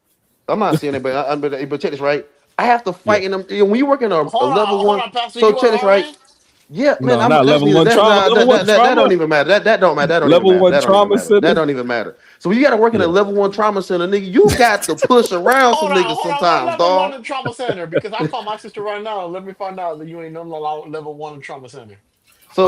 I'm not seeing it, but check this right. I have to fight in them when you work in a level one. Pastor, So you check this right. RN? Yeah, No, man. not level one trauma. Level one That trauma. don't even matter. That don't matter. That don't Level even one matter. trauma center. That don't even matter. So you got to work in a level one trauma center, nigga. You got to push around some niggas sometimes, Level one dog. in trauma center because I call my sister right now. Let me find out that you ain't no level one in trauma center. So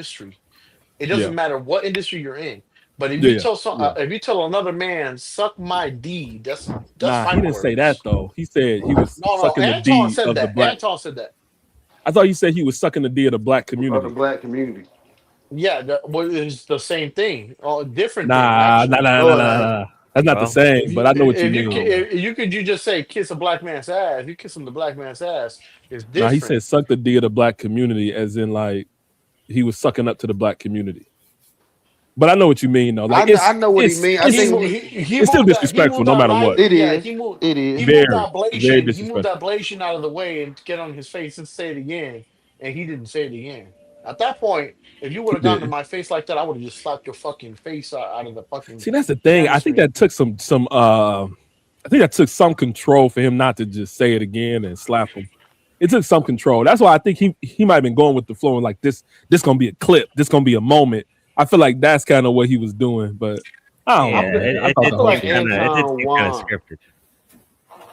industry. It doesn't matter what industry you're in. But if you if you tell another man suck my D, that's Nah, he fighting didn't say words. that though. He said he was No, sucking the Anton D said of the that. black. Anton said that. I thought you said he was sucking the D of the black Of community. the black community. Yeah, it's the same thing. Oh, different thing Nah. actually. That's not the same. But I know what you mean. If you just say kiss a black man's ass, you kiss him the black man's ass. It's different. Nah, he said suck the D of the black community, as in like he was sucking up to the black community. But I know what you mean, though. Like I know what he mean. I think it's still disrespectful, no matter what. It is. He moved very that ablation. disrespectful. He moved that ablation out of the way and get on his face and say it again. And he didn't say it again. At that point, if you would have gotten to my face like that, I would have just slapped your fucking face out of the fucking. See, that's the thing. I think that took some. I think that took some control for him not to just say it again and slap him. It took some control. That's why I think he might have been going with the flow and like this gonna be a clip. This gonna be a moment. I feel like that's kind of what he was doing, but I don't know. I feel like Anton won. Scripted.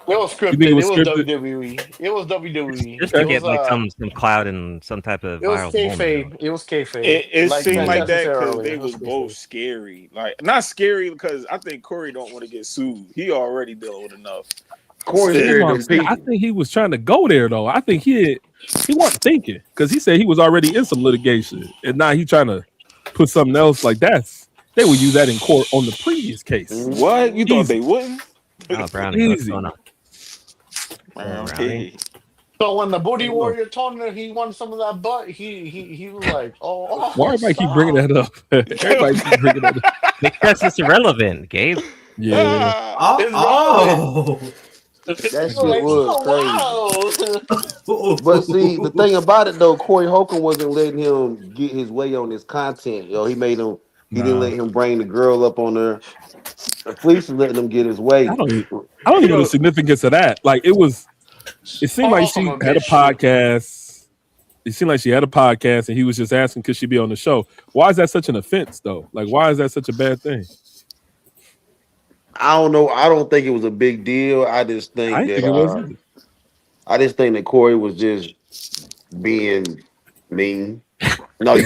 It was scripted. It was WWE. It was WWE. Just to get like some cloud and some type of viral moment. It was kayfabe. It seemed like that because they was both scary. Like not scary because I think Corey don't want to get sued. He already dealt with enough. I think he was trying to go there though. I think he wasn't thinking because he said he was already in some litigation and now he trying to put something else like that. They would use that in court on the previous case. What? You thought they wouldn't? Oh, Brownie, what's going on? Okay. So when the booty warrior told him he wanted some of that butt, he was like, "Oh, why everybody keep bringing that up? Everybody keep bringing that up because it's irrelevant, Gabe. Yeah. That shit was crazy. But see, the thing about it though, Corey Holcomb wasn't letting him get his way on his content. Yo, he made him. He didn't let him bring the girl up on there. Fleece was letting him get his way. I don't even know the significance of that. Like it seemed like she had a podcast. It seemed like she had a podcast, and he was just asking could she be on the show. Why is that such an offense though? Like why is that such a bad thing? I don't know. I don't think it was a big deal. I just think I just think that Corey was just being mean. No,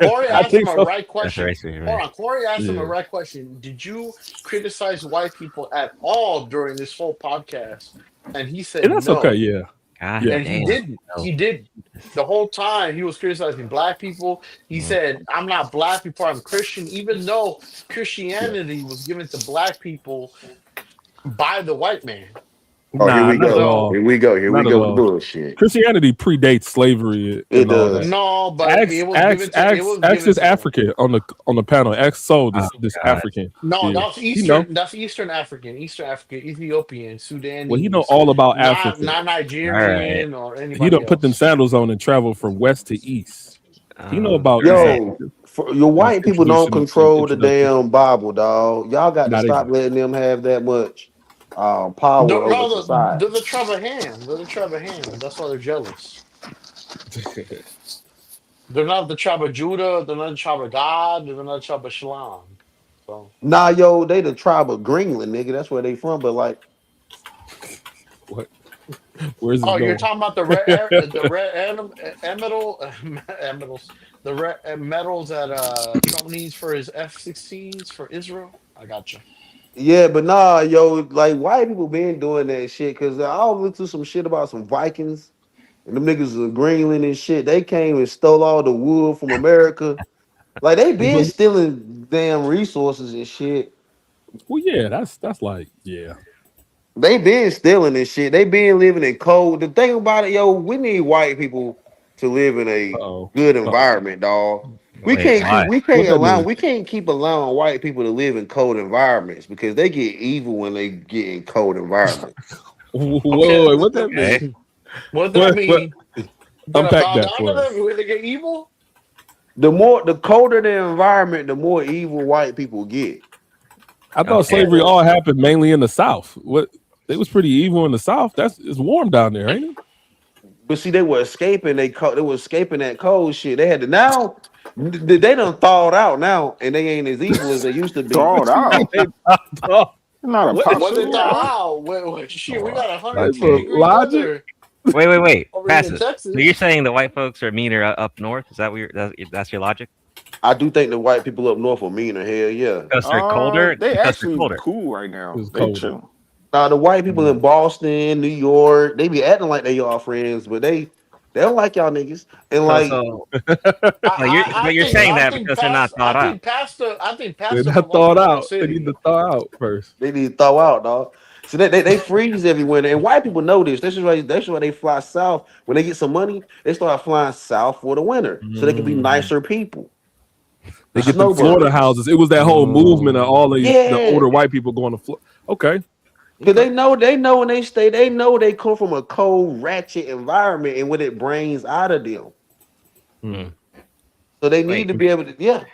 Corey asked him a right question. Right. Hold on, Corey asked him a right question. Did you criticize white people at all during this whole podcast? And he said that's no. Okay, yeah. God, and he didn't. He did. The whole time he was criticizing black people. He said, I'm not black before I'm Christian, even though Christianity was given to black people by the white man. Here we go. Here we go with bullshit. Christianity predates slavery. It does. No, but it was this African on the panel. Ask Soul this African. No, that's Eastern. That's Eastern African, Ethiopian, Sudan. Well, he know all about Africa. Not Nigerian or anybody. He don't put them sandals on and travel from west to east. He know about your white people don't control the damn Bible, dog. Y'all got to stop letting them have that much power over society. They're the tribe of Ham. They're the tribe of Ham. That's why they're jealous. They're not the tribe of Judah. They're not the tribe of God. They're not the tribe of Shalom. So. Nah, yo, they the tribe of Greenland, nigga. That's where they from. But like, what? Where's you're talking about the metals that Trump needs for his F-16s for Israel. I got you. Yeah, but nah, yo, like white people been doing that shit because I looked through some shit about some Vikings and them niggas of Greenland and shit. They came and stole all the wood from America. Like they been stealing damn resources and shit. Well, yeah, that's like, yeah. They been stealing this shit. They been living in cold. The thing about it, yo, we need white people to live in a good environment, dog. We can't keep allowing white people to live in cold environments because they get evil when they get in cold environments. Whoa, what that mean? What that mean? Unpack that for us. When they get evil? The colder the environment, the more evil white people get. I thought slavery all happened mainly in the South. What they was pretty evil in the South. It's warm down there, ain't it? But see, they were escaping. They were escaping that cold shit. They had to now. They done thawed out now, and they ain't as evil as they used to be. Thawed out. Not a what they thawed out? Shit, we got 110 degrees weather. Wait. Pass it. So you're saying the white folks are meaner up north? Is that that's your logic? I do think the white people up north are meaner. Hell yeah. Because they're colder. They Because actually they're colder. cool right now. It's They cold. chill. The white people in Boston, New York, they be acting like they y'all friends, but they don't like y'all niggas. And like, But you're saying that because they're not thought out. I think They're pasta not from thawed Oklahoma out. They City. need to thaw out first. they need to thaw out, dog. So they freeze every winter, and white people know this. That's why they fly south when they get some money. They start flying south for the winter, so they can be nicer people. They get the Florida houses. It was that whole movement of all these the older white people going to Florida. Okay. Because they know when they stay, they know they come from a cold, ratchet environment and what it brings out of them. So they need to be able to,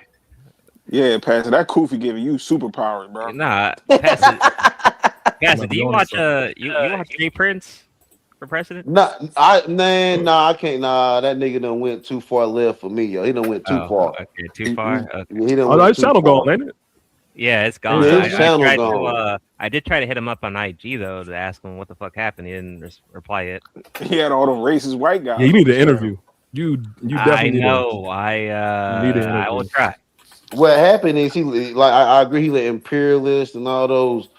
Yeah, Pastor, that Kofi giving you superpowers, bro. Nah, Pastor, do you watch you watch Jay Prince for president? Nah, I can't. Nah, that nigga done went too far left for me, yo. He done went too far. Okay, too far. Okay. He done Oh, went his too channel far. gone, ain't it? Yeah, it's gone. Yeah, his channel gone. I did try to hit him up on IG though to ask him what the fuck happened. He didn't reply yet. He had all them racist white guys. Yeah, you need an interview. You definitely know. I will try. What happened is I agree he let imperialists and all those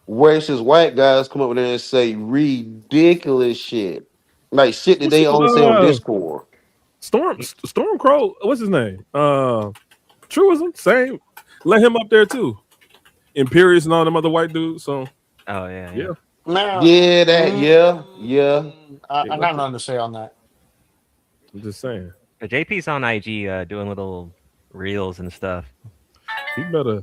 racist white guys come up there and say ridiculous shit. Like shit that they only say on Discord. Stormcrow, what's his name? Truism, same. Let him up there too. Imperious and all them other white dudes. So yeah. Now, I got nothing to say on that. I'm just saying. But JP's on IG doing little reels and stuff. He better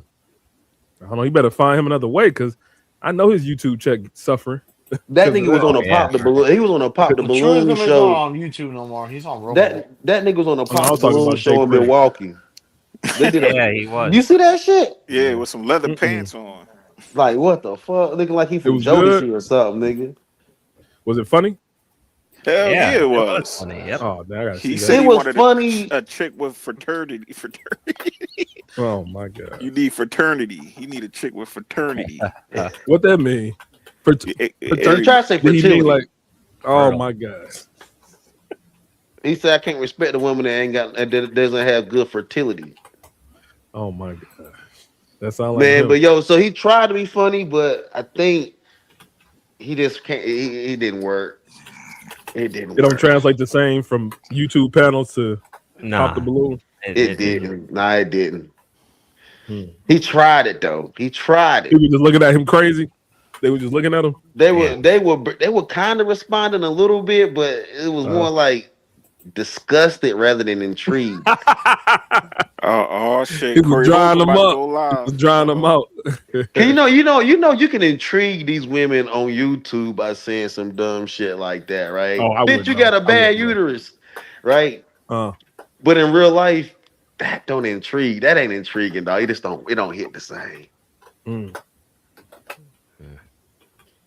find him another way because I know his YouTube check suffering. That nigga was on a pop the balloon. He was on a pop the balloon Truism show. isn't on YouTube no more. He's on Rumble. That nigga was on a pop the talking balloon about show Jake in Craig. Milwaukee. They did he was. You see that shit? Yeah, with some leather pants on. Like what the fuck? Looking like he from was good? Jodeci or something, nigga. Was it funny? Hell yeah, it was. Funny. Yep. Oh, man, I gotta He see said that. he was wanted funny. a chick with fraternity. Oh my god. You need fraternity. You need a chick with fraternity. What that mean? He tried to say Did he fertility. mean like, oh my god. He said I can't respect a woman that doesn't have good fertility. Oh my god. That sounds like Man, him. but yo, so he tried to be funny, but I think he just can't. He didn't work. It didn't. It don't translate the same from YouTube panels to pop the balloon. It didn't. Nah, it didn't. He tried it though. He tried it. People just looking at him crazy. They were just looking at him. They were kind of responding a little bit, but it was more like disgusted rather than intrigued. Oh shit! It was Corey drying Holcomb them about to up. go live. It was drying them out. You can intrigue these women on YouTube by saying some dumb shit like that, right? Oh, I Bitch, wouldn't you know. got a I bad wouldn't know. uterus, right? But in real life, that don't intrigue. That ain't intriguing, dog. It don't hit the same.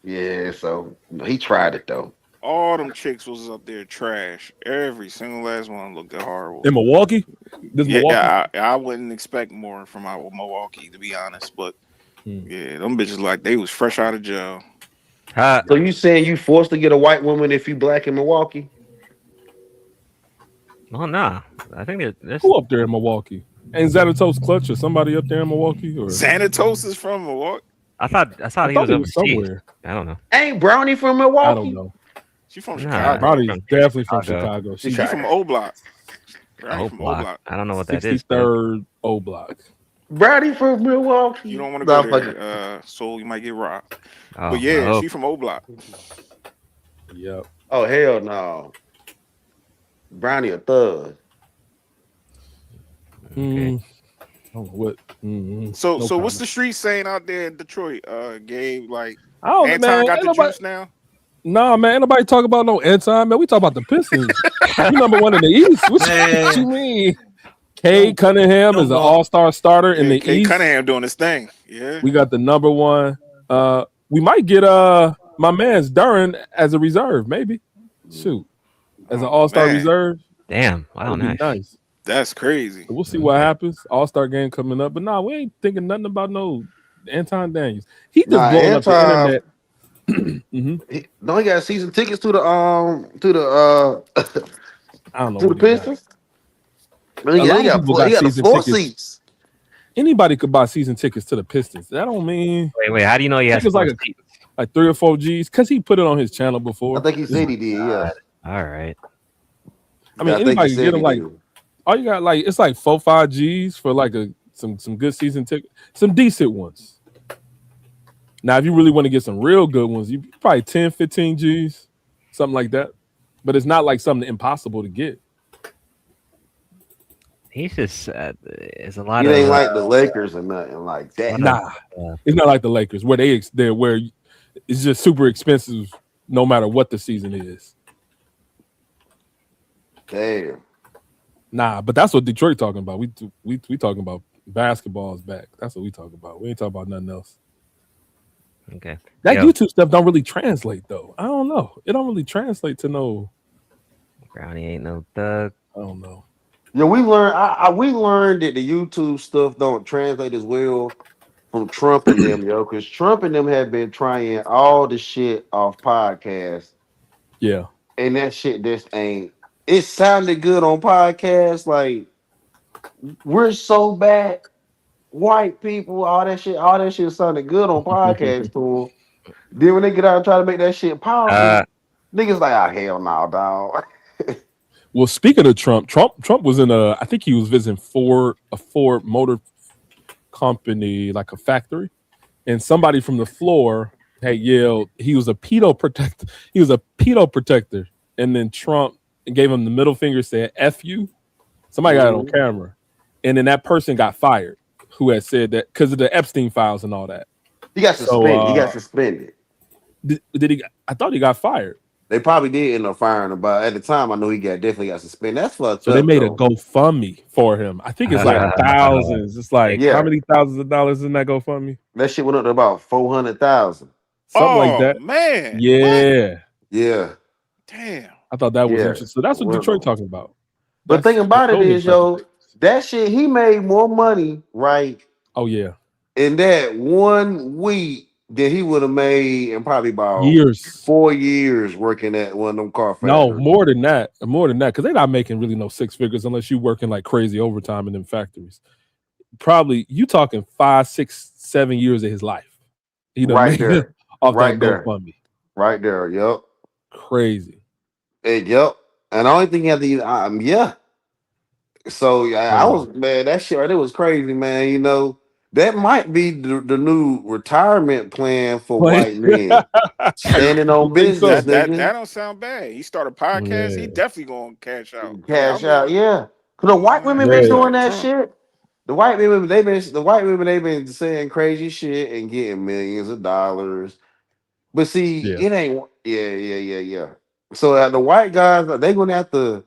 Yeah, so he tried it though. All them chicks was up there trash. Every single last one looked horrible. In Milwaukee? Yeah, I wouldn't expect more from our Milwaukee, to be honest. But yeah, them bitches like they was fresh out of jail. So you saying you forced to get a white woman if you black in Milwaukee? Well, nah. I think there's Who up there in Milwaukee? Ain't Xanatos Clutch or somebody up there in Milwaukee? Or Xanatos is from Milwaukee. I thought he was overseas. somewhere. I don't know. Ain't Brownie from Milwaukee? I don't know. She from Nah, Chicago. Brownie's definitely from Chicago. She from O Block. O Block. I don't know what that is. 63rd O Block. Brownie from Milwaukee. You don't want to go there, Soul. You might get robbed. Oh, but yeah, oh. she from O Block. Yep. Oh hell no. Brownie a thug. Okay. Oh, what? So No what's the street saying out there in Detroit? Gabe, like Oh Anton man, got ain't the nobody- juice now. Nah, man, ain't nobody talk about no Anton, man. We talk about the Pistons. You number one in the East. What you mean? Cade Cunningham is an all-star starter in the Cade East. Cunningham doing his thing. Yeah. We got the number one. We might get my man's Duran as a reserve, maybe. Shoot, as an all-star man. reserve. Damn, wow, That'd be nice. That's crazy. So we'll see what happens. All-star game coming up, but nah, we ain't thinking nothing about no Anton Daniels. He just blowing up the internet. Don't he got season tickets to the I don't know to the what he got. Pistons? A lot of people got the season floor tickets. seats. Anybody could buy season tickets to the Pistons. That don't mean. Wait. How do you know he has It's like 3 or 4 G's? Because he put it on his channel before. I think he said he did. Yeah. All right. I mean, anybody can get them. Like, all you got, like, it's like 4, 5 G's for like some good season tickets, some decent ones. Now, if you really want to get some real good ones, you probably 10, 15 G's, something like that. But it's not like something impossible to get. He's just it's a lot It of. ain't like the Lakers or nothing like that. Nah, it's not like the Lakers where they're where it's just super expensive no matter what the season is. Damn. Nah, but that's what Detroit talking about. We talking about basketball's back. That's what we talking about. We ain't talking about nothing else. Okay. That YouTube stuff don't really translate though. I don't know. It don't really translate to no. Brownie ain't no thug. I don't know. Yeah, we learned. We learned that the YouTube stuff don't translate as well from Trump and them, yo, because Trump and them have been trying all the shit off podcasts. Yeah, and that shit just ain't. It sounded good on podcasts. Like we're so bad, white people, all that shit sounded good on podcasts. To them. Then when they get out and try to make that shit powerful, niggas like, oh hell no, dog. Well, speaking of Trump was in I think he was visiting a Ford Motor Company, like a factory, and somebody from the floor had yelled he was a pedo protector. He was a pedo protector, and then Trump gave him the middle finger, said "F you." Somebody got it on camera, and then that person got fired who had said that because of the Epstein files and all that. He got suspended. He got suspended. Did he? I thought he got fired. They probably did end up firing him, but at the time, I know he definitely got suspended. That's fucked So up. they made a GoFundMe for him. I think it's like thousands. It's like how many thousands of dollars in that GoFundMe? That shit went up to about 400,000. Something like that. Man. Yeah. What? Yeah. Damn. I thought that was interesting. So that's what Detroit talking about. But the thing about it is, yo, that shit, he made more money, right? Oh, yeah. In that 1 week than he would have made in probably about 4 years working at one of them car factories. No, more than that. Because they're not making really no 6 figures unless you working like crazy overtime in them factories. Probably you talking 5, 6, 7 years of his life. He done Right made there. it off Right that there. GoFundMe. Right there. Yep. Crazy. Yep. And the only thing you have to, yeah. So I was, man, that shit right there was crazy, man. You know, that might be the new retirement plan for white men. Standing on business, That nigga. don't sound bad. He started a podcast. He definitely gonna cash out. Cash out, yeah. Cause the white women been doing that shit. The white women, they've been saying crazy shit and getting millions of dollars. But see, it ain't. Yeah. So the white guys, they gonna have to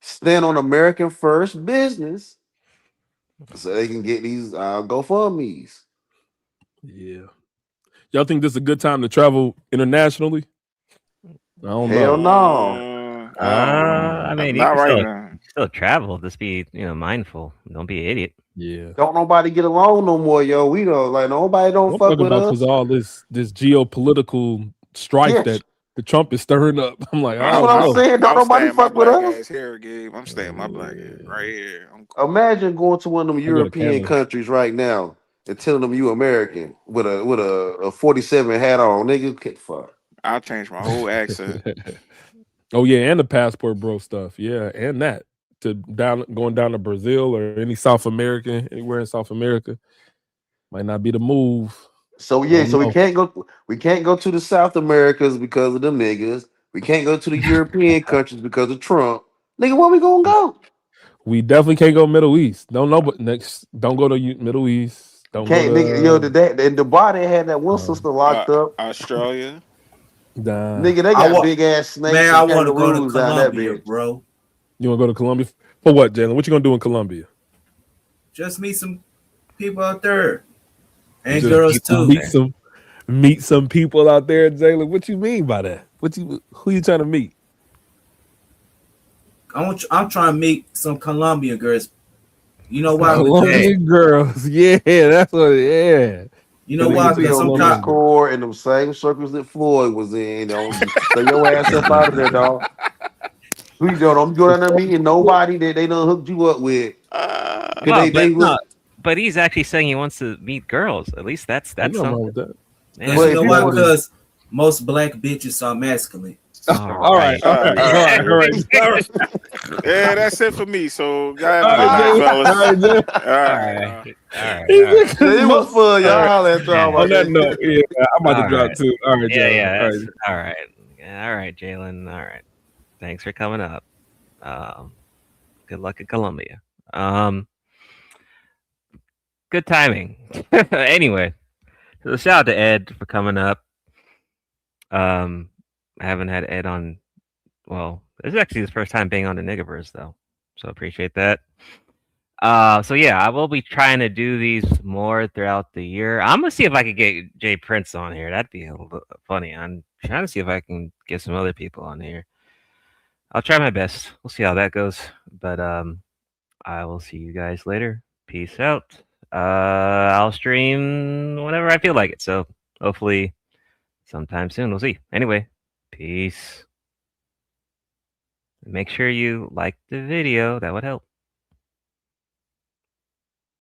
stand on American first business so they can get these GoFundMes. Yeah. Y'all think this is a good time to travel internationally? I don't know. Hell no. I mean, you not can right still, now. still travel. Just be, mindful. Don't be an idiot. Yeah. Don't nobody get along no more, yo. We don't like nobody don't I'm fuck talking with about us. because all this geopolitical strife that the Trump is stirring up. I'm like, That's what I'm saying. Don't nobody fuck with us. Here, Gabe. I'm staying my black ass right here. Imagine going to one of them go to European Canada. countries right now and telling them you American with a 47 hat on, nigga. Get fuck. I'll change my whole accent. Oh yeah, and the passport bro stuff. Yeah, and that going down to Brazil or any South American, anywhere in South America might not be the move. So yeah, so we can't go to the South Americas because of them niggas. We can't go to the European countries because of Trump. Nigga, where we gonna go? We definitely can't go Middle East. Don't know, but next, don't go to Middle East. Don't Can't go to, nigga, yo, in Dubai they had that one sister locked up. Australia. Nah. Nigga, they got big ass snakes. Man, I and want to go to kangaroos down that Colombia, bitch. bro. You want to go to Colombia for what, Jalen? What you gonna do in Colombia? Just meet some people out there, and Just girls too. Meet some people out there, Jalen. What you mean by that? Who you trying to meet? I'm trying to meet some Colombian girls. You know why? Colombian girls. Yeah, that's what. Yeah. You know why? Because sometimes Core in them same circles that Floyd was in. Don't stay your ass up out of there, dog. Please don't go down there meeting nobody that they done hooked you up with. But he's actually saying he wants to meet girls. At least that's something. Because you know why? Because most black bitches are masculine. All right. Yeah, that's it for me. So, fellas. All right. It was fun, y'all. On that note, yeah, I'm about to drop too. All right, Jalen. All right, Jalen. All right. Thanks for coming up. Good luck in Colombia. Good timing. Anyway, so shout out to Ed for coming up. I haven't had Ed on. Well, this is actually his first time being on the Negaverse, though, so appreciate that. So yeah, I will be trying to do these more throughout the year. I'm gonna see if I can get Jay Prince on here. That'd be a little funny. I'm trying to see if I can get some other people on here. I'll try my best. We'll see how that goes. But I will see you guys later. Peace out. I'll stream whenever I feel like it. So hopefully sometime soon. We'll see. Anyway, peace. Make sure you like the video. That would help.